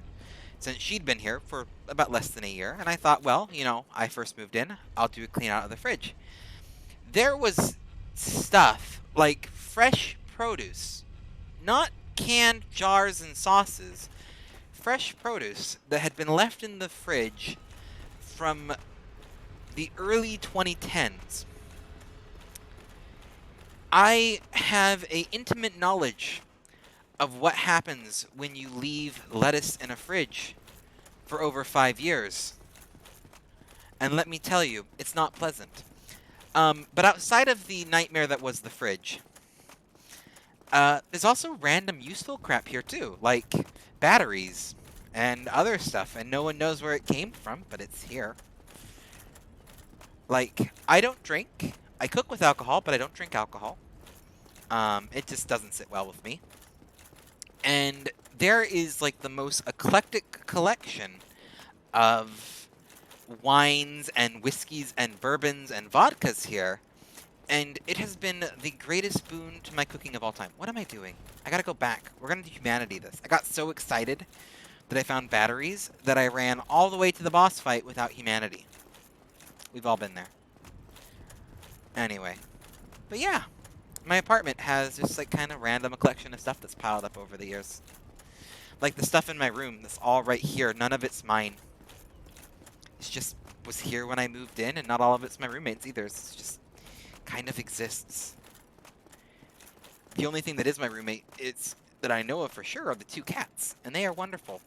since she'd been here for about less than a year. And I thought, well, I first moved in, I'll do a clean out of the fridge. There was stuff like fresh produce, not canned jars and sauces, fresh produce that had been left in the fridge from the early 2010s. I have an intimate knowledge of what happens when you leave lettuce in a fridge for over 5 years. And let me tell you, it's not pleasant. But outside of the nightmare that was the fridge, there's also random useful crap here too, like batteries and other stuff, and no one knows where it came from, but it's here. Like, I don't drink. I cook with alcohol, but I don't drink alcohol. It just doesn't sit well with me. And there is like the most eclectic collection of wines and whiskeys and bourbons and vodkas here. And it has been the greatest boon to my cooking of all time. What am I doing? I gotta go back. We're gonna do humanity this. I got so excited that I found batteries that I ran all the way to the boss fight without humanity. We've all been there. Anyway. But yeah. My apartment has just like kind of random collection of stuff that's piled up over the years. Like the stuff in my room that's all right here. None of it's mine. It's just was here when I moved in, and not all of it's my roommate's either. It's just kind of exists. The only thing that is my roommate that I know of for sure are the 2 cats, and they are wonderful,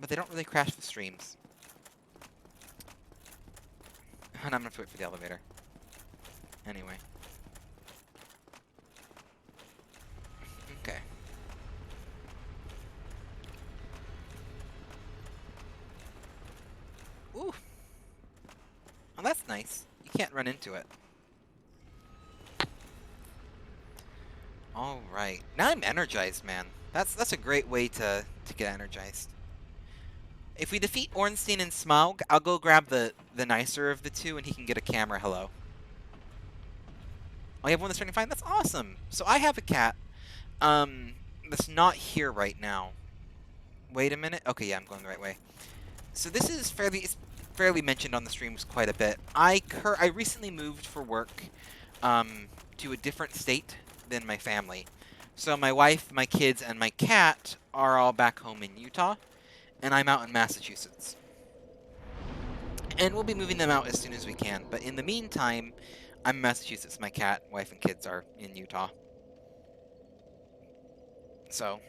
but they don't really crash the streams. And I'm gonna wait for the elevator. Anyway. Okay. Ooh. Oh, that's nice. You can't run into it. Alright. Now I'm energized, man. That's a great way to get energized. If we defeat Ornstein and Smaug, I'll go grab the nicer of the 2 and he can get a camera hello. Oh, you have one that's turning fine? That's awesome! So I have a cat. That's not here right now. Wait a minute. Okay, yeah, I'm going the right way. So this is fairly mentioned on the streams quite a bit. I recently moved for work to a different state than my family. So my wife, my kids, and my cat are all back home in Utah, and I'm out in Massachusetts. And we'll be moving them out as soon as we can. But in the meantime, I'm in Massachusetts. My cat, wife, and kids are in Utah. So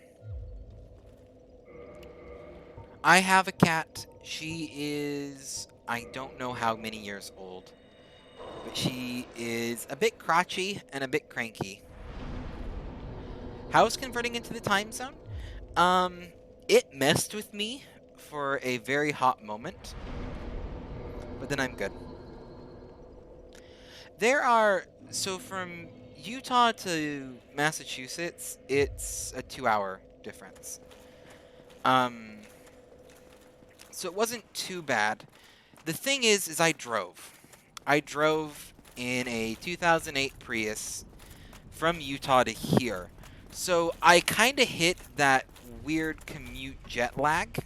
I have a cat. She is, I don't know how many years old, but she is a bit crotchy and a bit cranky. How's converting into the time zone? It messed with me for a very hot moment, but then I'm good. So from Utah to Massachusetts, it's a 2-hour difference. So it wasn't too bad. The thing is I drove. I drove in a 2008 Prius from Utah to here. So I kind of hit that weird commute jet lag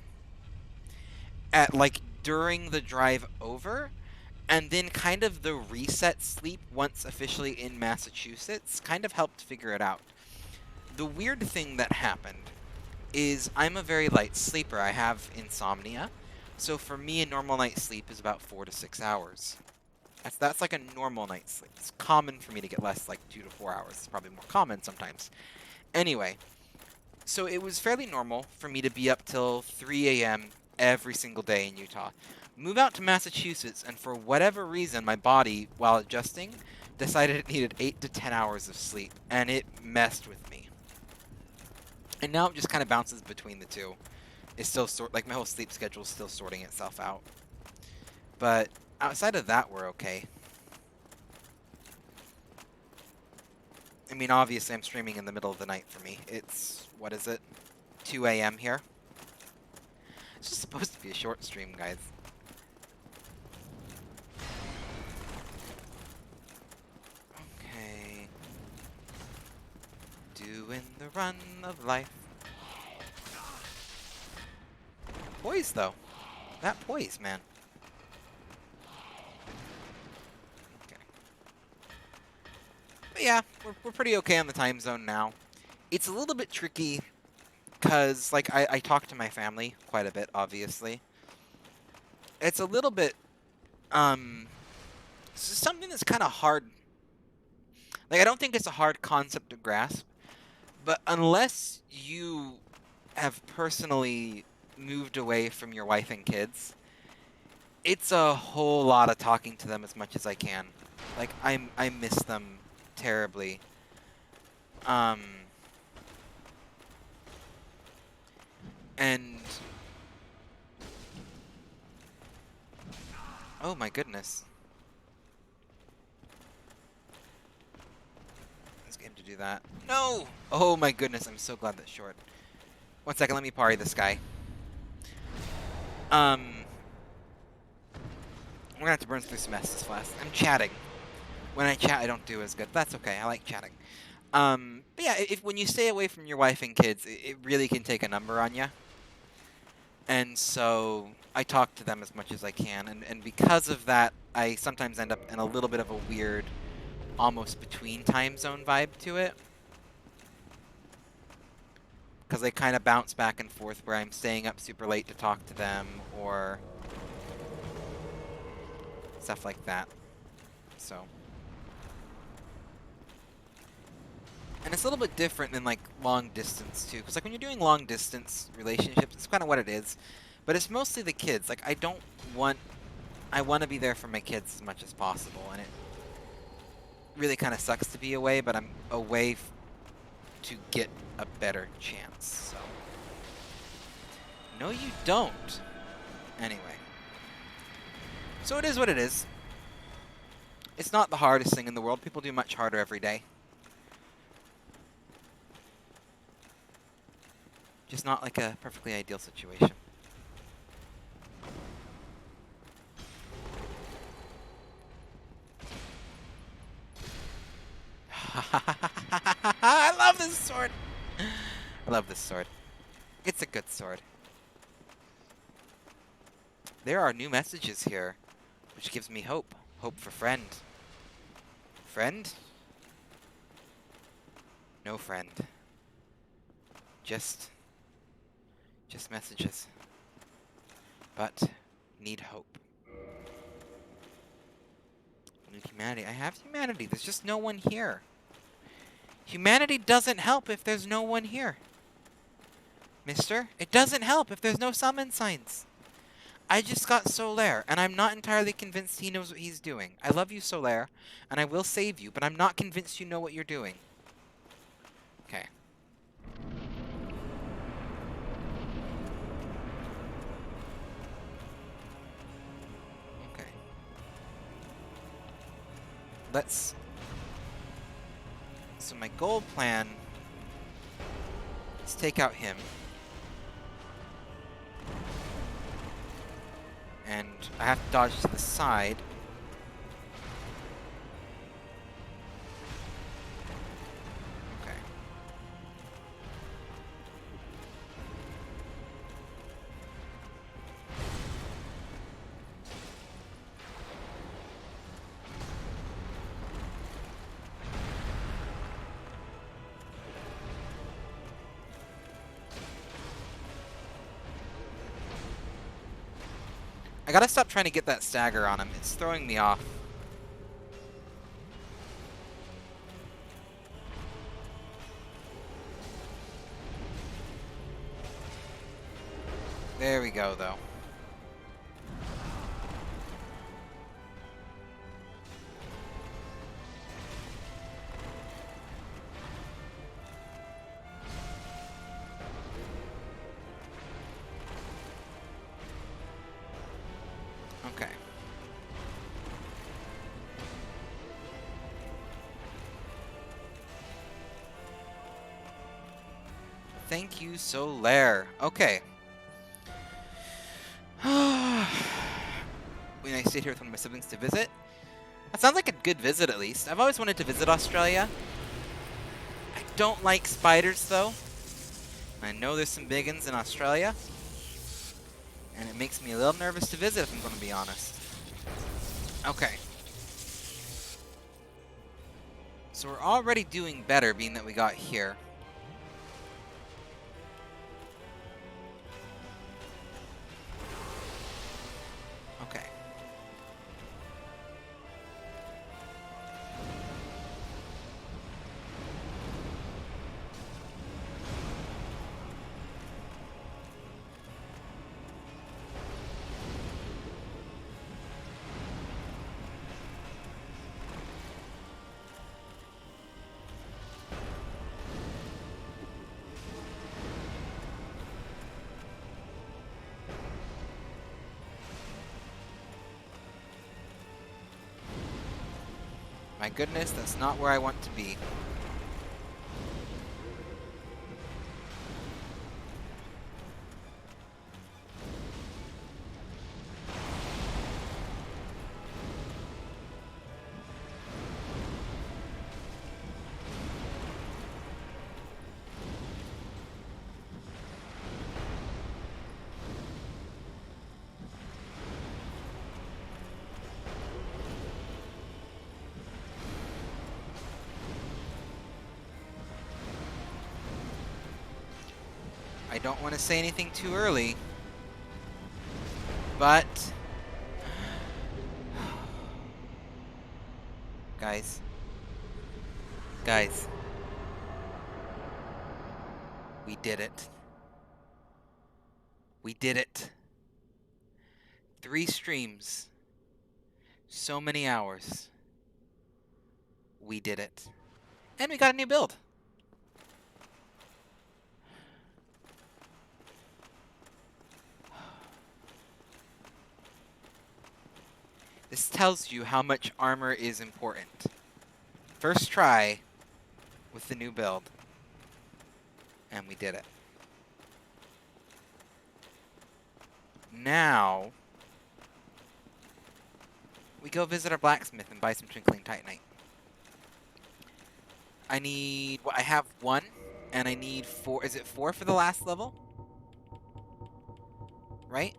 at like during the drive over, and then kind of the reset sleep once officially in Massachusetts kind of helped figure it out. The weird thing that happened is I'm a very light sleeper. I have insomnia. So for me, a normal night's sleep is about 4 to 6 hours. That's like a normal night's sleep. It's common for me to get less, like 2 to 4 hours. It's probably more common sometimes. Anyway, so it was fairly normal for me to be up till 3 a.m. every single day in Utah. Move out to Massachusetts, and for whatever reason, my body, while adjusting, decided it needed 8 to 10 hours of sleep, and it messed with me. And now it just kind of bounces between the two. It's still like my whole sleep schedule is still sorting itself out. But outside of that, we're okay. I mean, obviously, I'm streaming in the middle of the night for me. It's, what is it? 2 a.m. here. It's just supposed to be a short stream, guys. Okay. Doing the run of life. Poise, though. That poise, man. Okay. But yeah, we're pretty okay on the time zone now. It's a little bit tricky because, like, I talk to my family quite a bit, obviously. It's a little bit, something that's kind of hard. Like, I don't think it's a hard concept to grasp, but unless you have personally moved away from your wife and kids, it's a whole lot of talking to them as much as I can. Like, I miss them terribly. And oh my goodness. Let's get him to do that. No! Oh my goodness, I'm so glad that's short. 1 second, let me parry this guy. We're gonna have to burn through some Estus fast. I'm chatting. When I chat, I don't do as good. That's okay, I like chatting. But yeah, when you stay away from your wife and kids, it really can take a number on you. And so I talk to them as much as I can, and because of that, I sometimes end up in a little bit of a weird, almost between time zone vibe to it. Because they kind of bounce back and forth where I'm staying up super late to talk to them, or stuff like that. So. And it's a little bit different than, like, long distance, too. Because, like, when you're doing long distance relationships, it's kind of what it is. But it's mostly the kids. Like, I want to be there for my kids as much as possible. And it really kind of sucks to be away, but I'm away to get a better chance. So. No, you don't. Anyway. So it is what it is. It's not the hardest thing in the world. People do much harder every day. Just not like a perfectly ideal situation. I love this sword! I love this sword. It's a good sword. There are new messages here, which gives me hope. Hope for friend. Friend? No friend. Just messages. But need hope. Need humanity. I have humanity. There's just no one here. Humanity doesn't help if there's no one here. Mister, it doesn't help if there's no summon signs. I just got Solaire, and I'm not entirely convinced he knows what he's doing. I love you, Solaire, and I will save you, but I'm not convinced you know what you're doing. Okay. Okay. Let's... So my goal plan is take out him. And I have to dodge to the side. Okay. I gotta stop trying to get that stagger on him. It's throwing me off. There we go, though. Thank you, Solaire. Okay. When I stayed here with one of my siblings to visit. That sounds like a good visit, at least. I've always wanted to visit Australia. I don't like spiders, though. I know there's some big ones in Australia. And it makes me a little nervous to visit, if I'm going to be honest. Okay. So we're already doing better, being that we got here. Okay. My goodness, that's not where I want to be. I don't want to say anything too early, but guys, we did it. We did it. 3 streams, so many hours. We did it. And we got a new build. This tells you how much armor is important. First try with the new build. And we did it. Now, we go visit our blacksmith and buy some Twinkling Titanite. I need, well, I have 1, and I need 4. Is it 4 for the last level? Right?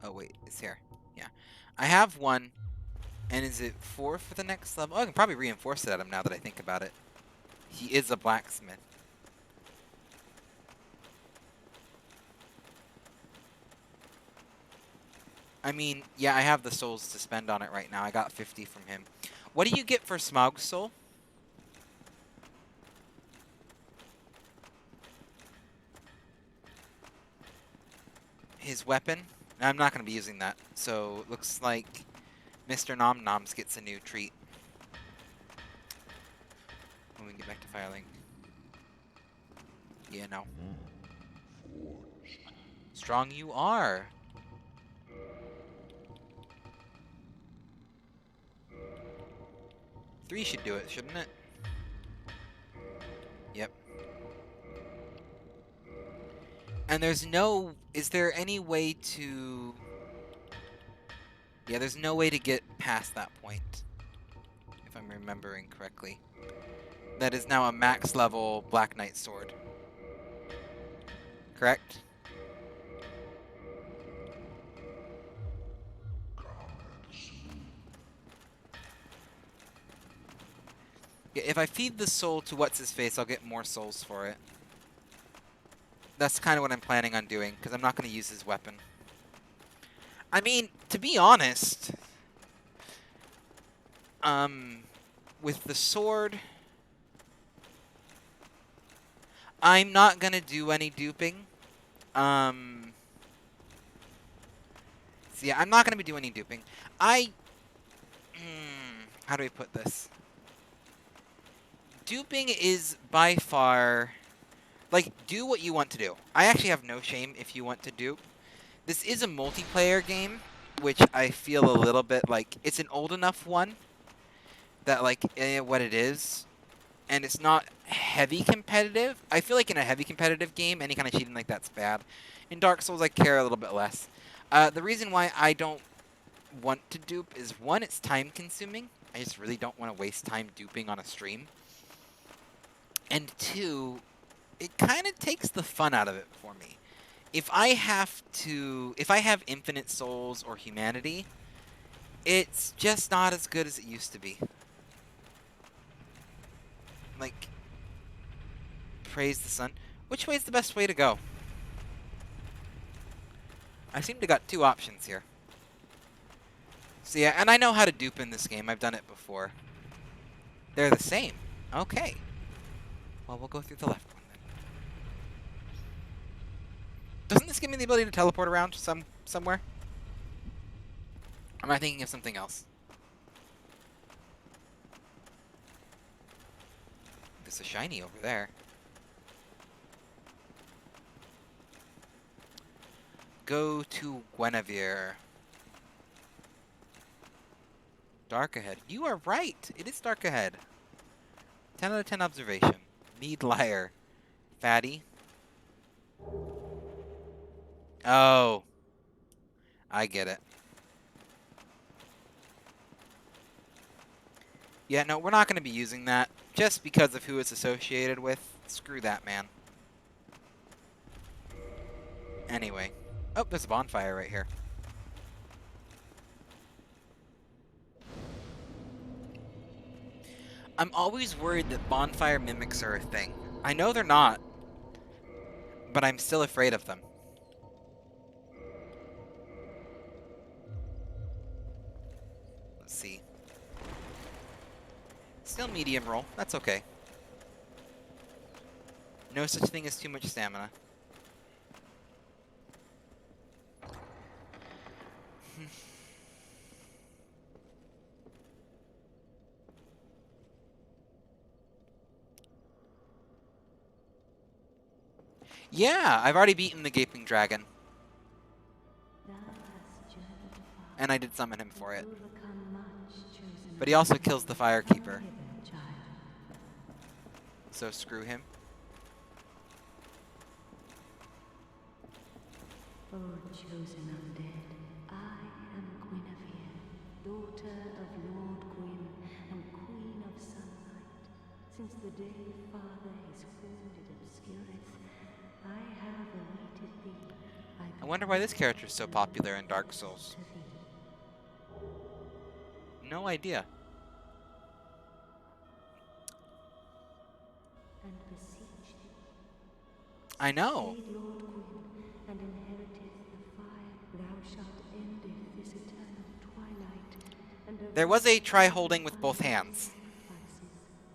Oh, wait, it's here. Yeah. I have 1, and is it 4 for the next level? Oh, I can probably reinforce it at him now that I think about it. He is a blacksmith. I mean, yeah, I have the souls to spend on it right now. I got 50 from him. What do you get for Smaug's soul? His weapon? I'm not going to be using that. So, it looks like Mr. Nom Noms gets a new treat. When we get back to filing. Yeah, no. Strong you are. Three should do it, shouldn't it? Yep. And there's no... Is there any way to... Yeah, there's no way to get past that point. If I'm remembering correctly. That is now a max level Black Knight sword. Correct? Yeah, if I feed the soul to What's-His-Face, I'll get more souls for it. That's kind of what I'm planning on doing, because I'm not going to use his weapon. I mean, to be honest, with the sword, I'm not going to do any duping. So yeah, I'm not going to be doing any duping. How do we put this? Duping is by far, like, do what you want to do. I actually have no shame if you want to dupe. This is a multiplayer game, which I feel a little bit like, it's an old enough one that, like, what it is. and it's not heavy competitive. I feel like in a heavy competitive game, any kind of cheating like that's bad. In Dark Souls, I care a little bit less. The reason why I don't want to dupe is, one, it's time consuming. I just really don't want to waste time duping on a stream. And two, it kind of takes the fun out of it for me. If I have infinite souls or humanity, it's just not as good as it used to be. Like, praise the sun. Which way is the best way to go? I seem to got two options here. So yeah, and I know how to dupe in this game. I've done it before. They're the same. Okay. Well, we'll go through the left one then. Doesn't this give me the ability to teleport around somewhere? Or am I thinking of something else? There's a shiny over there. Go to Guinevere. Dark ahead. You are right. It is dark ahead. 10 out of 10 observation. Need liar. Fatty. Oh. I get it. Yeah, no, we're not going to be using that. Just because of who it's associated with. Screw that, man. Anyway. Oh, there's a bonfire right here. I'm always worried that bonfire mimics are a thing. I know they're not, but I'm still afraid of them. Let's see. Still medium roll. That's okay. No such thing as too much stamina. Yeah, I've already beaten the Gaping Dragon. And I did summon him for it. But he also kills the Firekeeper. So screw him. O chosen undead, I am Guinevere, daughter of Lord Gwyn and Queen of Sunlight. Since the day Father his wounded obscureth, I have awaited thee. I wonder why this character is so popular in Dark Souls. No idea. And beseech thee. I know. Aid Lord Gwyn, and inheriteth the fire. Thou shalt endeth this eternal twilight. And There was a try holding with both hands.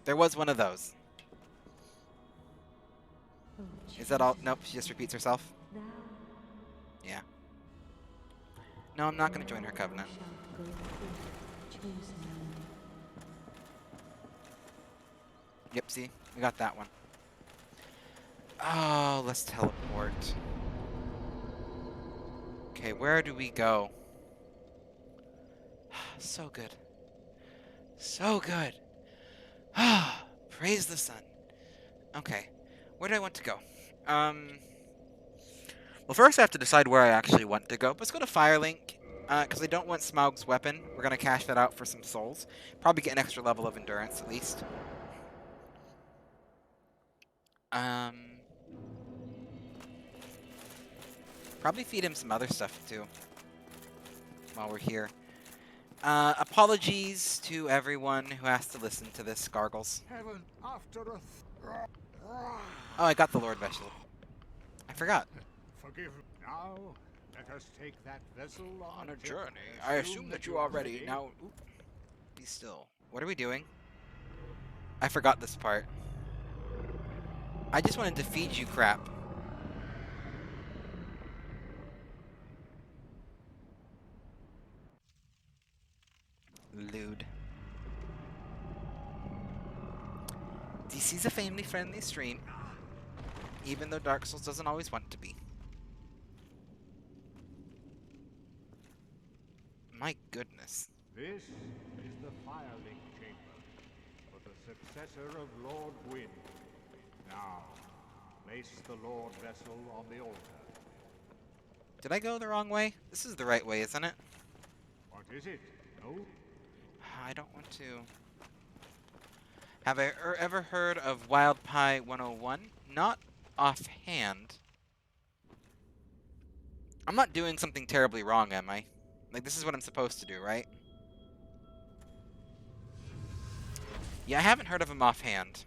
There was one of those. Is that all? Nope, she just repeats herself. Thou Yeah. No, I'm not going to join her covenant. shalt go forth, chosen undead. Yep, see? We got that one. Oh, let's teleport. Okay, where do we go? So good. So good. Praise the sun. Okay, where do I want to go? Well, first I have to decide where I actually want to go. Let's go to Firelink, because I don't want Smaug's weapon. We're going to cash that out for some souls. Probably get an extra level of endurance, at least. Probably feed him some other stuff, too, while we're here. Apologies to everyone who has to listen to this, Gargles. Heaven aftereth. Oh, I got the Lord Vessel. I forgot. Forgive me. Now, let us take that vessel On a tip journey. and I assume that you are ready. Now, oop, be still. What are we doing? I forgot this part. I just wanted to feed you crap. Lewd. DC's a family-friendly stream, even though Dark Souls doesn't always want to be. My goodness. This is the Firelink chamber. For the successor of Lord Gwyn. Now, place the Lord vessel on the altar. Did I go the wrong way? This is the right way, isn't it? What is it? No? I don't want to. Have I ever heard of Wild Pie 101? Not offhand. I'm not doing something terribly wrong, am I? Like, this is what I'm supposed to do, right? Yeah, I haven't heard of him offhand.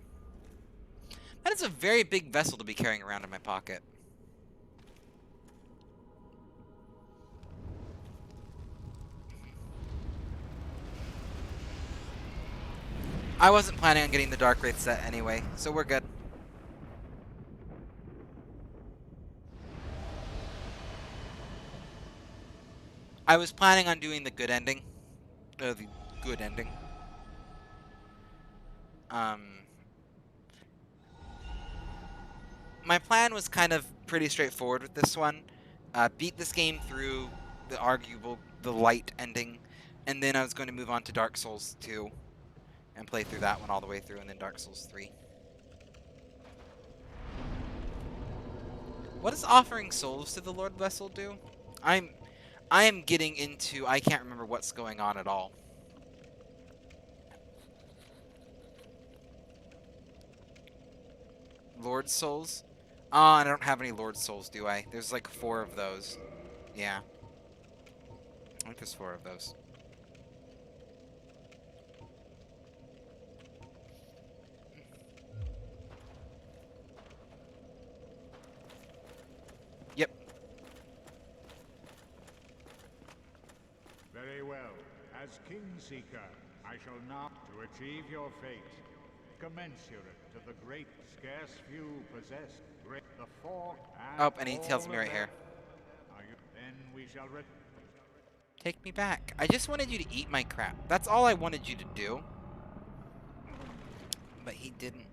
That is a very big vessel to be carrying around in my pocket. I wasn't planning on getting the Dark Wraith set anyway, so we're good. I was planning on doing the good ending. The good ending. My plan was kind of pretty straightforward with this one. Beat this game through the light ending, and then I was going to move on to Dark Souls 2 and play through that one all the way through, and then Dark Souls 3. What does offering souls to the Lord Vessel do? I am getting into, I can't remember what's going on at all. Lord Souls? I don't have any Lord Souls, do I? There's like 4 of those. Yeah. I think there's 4 of those. Yep. Very well. As Kingseeker, I shall not to achieve your fate. Commensurate to the great scarce few possess great the fork And he tells me right here. Then we shall Take me back. I just wanted you to eat my crap. That's all I wanted you to do. But he didn't.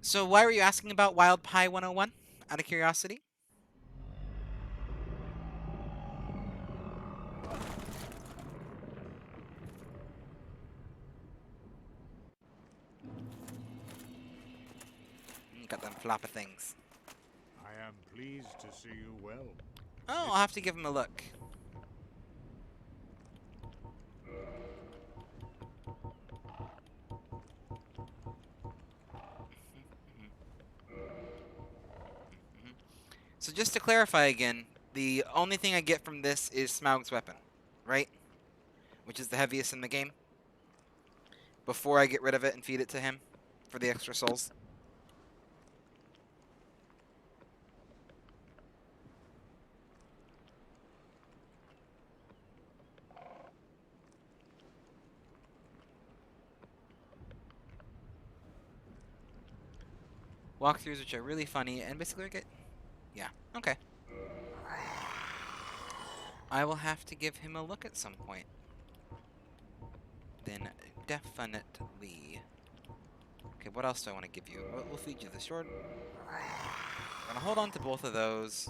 So why were you asking about Wild Pie 101? Out of curiosity? You got them flopper things. I am pleased to see you well. Oh, I'll have to give him a look. So just to clarify again, the only thing I get from this is Smaug's weapon, right? Which is the heaviest in the game. Before I get rid of it and feed it to him for the extra souls. Walkthroughs which are really funny and basically get... Yeah, okay. I will have to give him a look at some point. Then definitely. Okay, what else do I want to give you? We'll feed you the sword. I'm gonna hold on to both of those.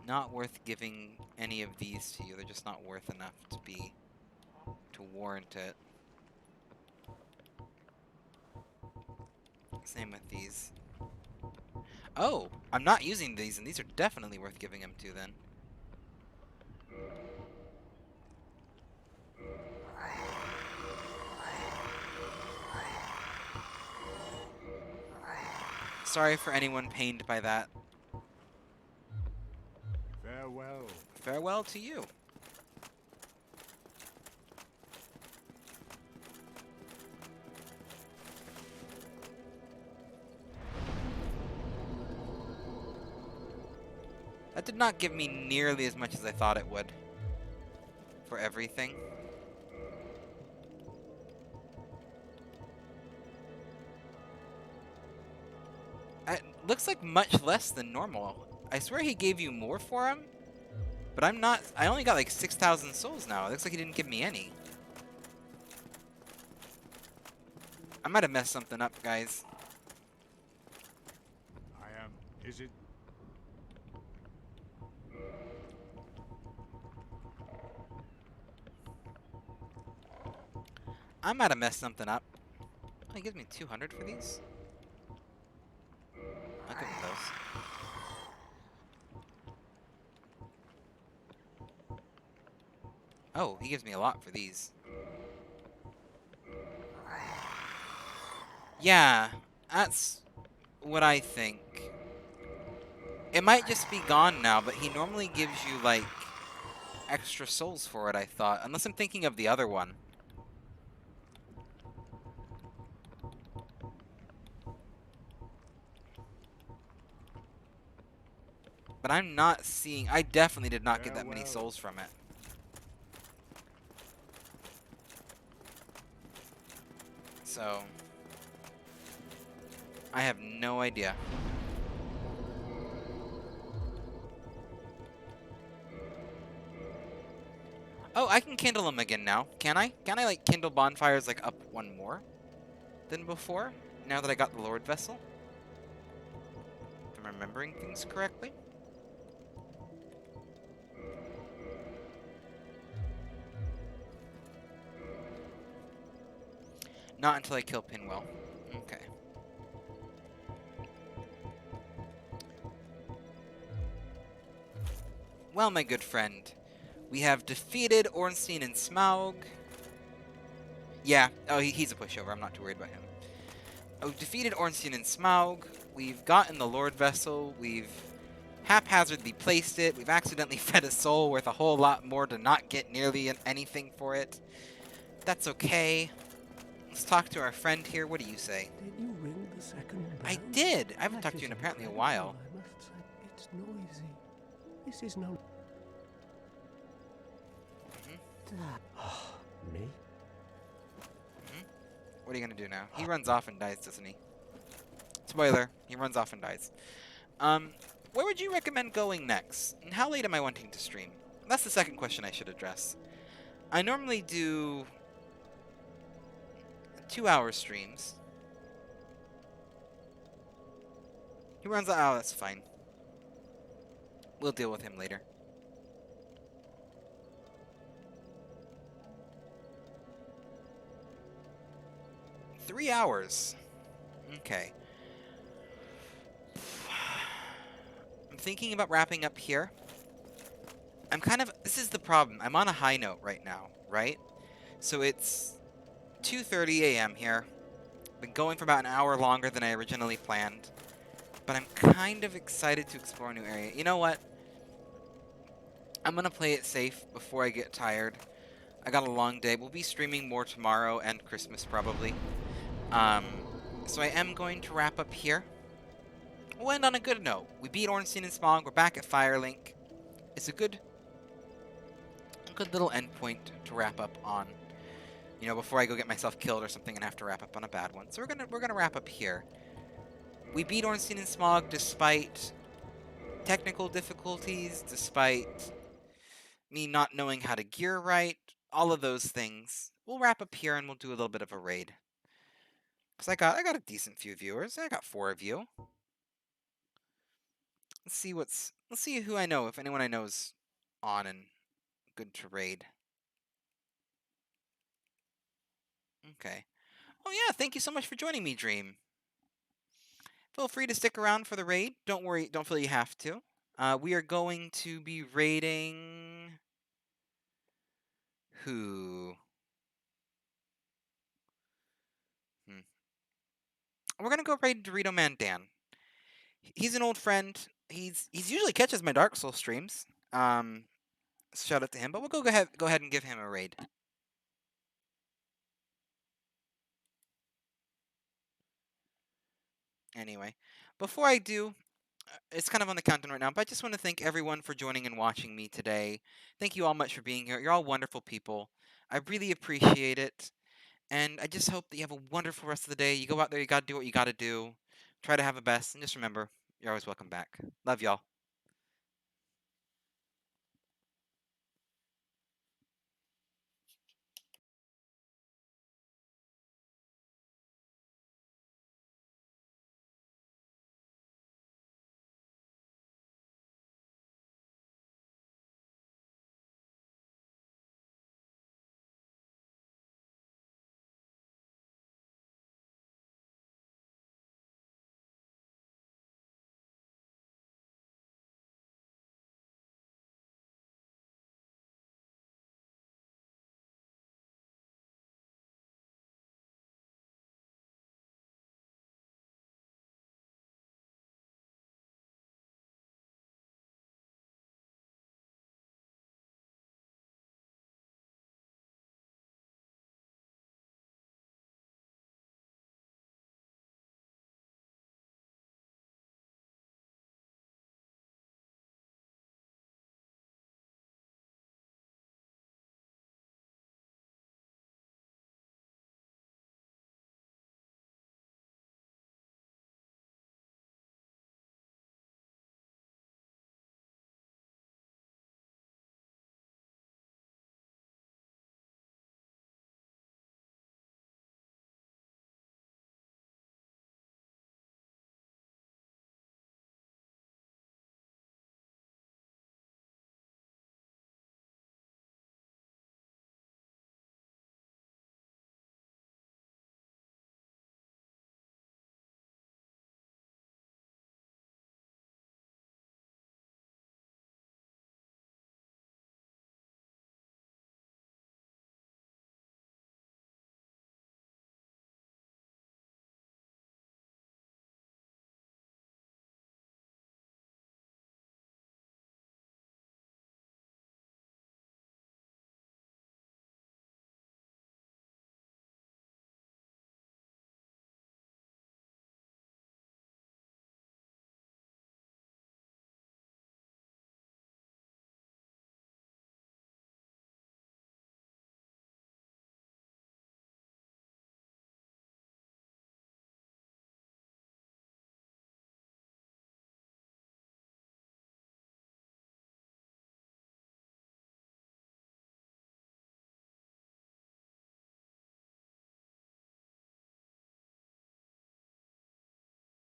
Not worth giving any of these to you. They're just not worth enough to warrant it. Same with these. Oh, I'm not using these, and these are definitely worth giving him to then. Sorry for anyone pained by that. Farewell. Farewell to you. That did not give me nearly as much as I thought it would. For everything. It looks like much less than normal. I swear he gave you more for him. But I only got like 6,000 souls now. It looks like he didn't give me any. I might have messed something up, guys. Is it? I might have messed something up. Oh, he gives me 200 for these? I'll give him those. Oh, he gives me a lot for these. Yeah, that's what I think. It might just be gone now, but he normally gives you, like, extra souls for it, I thought. Unless I'm thinking of the other one. But I'm not seeing... I definitely did not get that many Farewell. souls from it. So... I have no idea. Oh, I can kindle them again now. Can I? Can I, like, kindle bonfires, like, up one more than before? Now that I got the Lord Vessel? If I'm remembering things correctly? Not until I kill Pinwell. Okay. Well, my good friend, we have defeated Ornstein and Smaug. Yeah, oh, he's a pushover. I'm not too worried about him. Oh, defeated Ornstein and Smaug. We've gotten the Lord Vessel. We've haphazardly placed it. We've accidentally fed a soul worth a whole lot more to not get nearly anything for it. That's okay. Let's talk to our friend here. What do you say? Did you ring the second bell? I did. I haven't That talked to you is in apparently a incredible, while. I must say. It's noisy. This is no... Me? What are you gonna do now? He runs off and dies, doesn't he? Spoiler, he runs off and dies. Where would you recommend going next? And how late am I wanting to stream? That's the second question I should address. I normally do 2-hour streams. He runs out. Oh, that's fine. We'll deal with him later. Three hours. Okay. I'm thinking about wrapping up here. This is the problem. I'm on a high note right now, right? So it's 2:30 a.m. here. Been going for about an hour longer than I originally planned. But I'm kind of excited to explore a new area. You know what? I'm gonna play it safe before I get tired. I got a long day. We'll be streaming more tomorrow and Christmas probably. So I am going to wrap up here. We'll end on a good note. We beat Ornstein and Smaug. We're back at Firelink. It's a good little endpoint to wrap up on. You know, before I go get myself killed or something and have to wrap up on a bad one. So we're gonna wrap up here. We beat Ornstein and Smaug despite technical difficulties, despite me not knowing how to gear right, all of those things. We'll wrap up here and we'll do a little bit of a raid. Cause I got a decent few viewers. I got 4 of you. Let's see who I know, if anyone I know is on and good to raid. Okay. Oh yeah, thank you so much for joining me, Dream. Feel free to stick around for the raid. Don't worry, don't feel you have to. We are going to be raiding... Who? We're gonna go raid Dorito Man Dan. He's an old friend. He's usually catches my Dark Souls streams. Shout out to him, but we'll go ahead and give him a raid. Anyway, before I do, it's kind of on the countdown right now, but I just want to thank everyone for joining and watching me today. Thank you all much for being here. You're all wonderful people. I really appreciate it. And I just hope that you have a wonderful rest of the day. You go out there, you gotta do what you gotta do. Try to have a best, and just remember, you're always welcome back. Love y'all.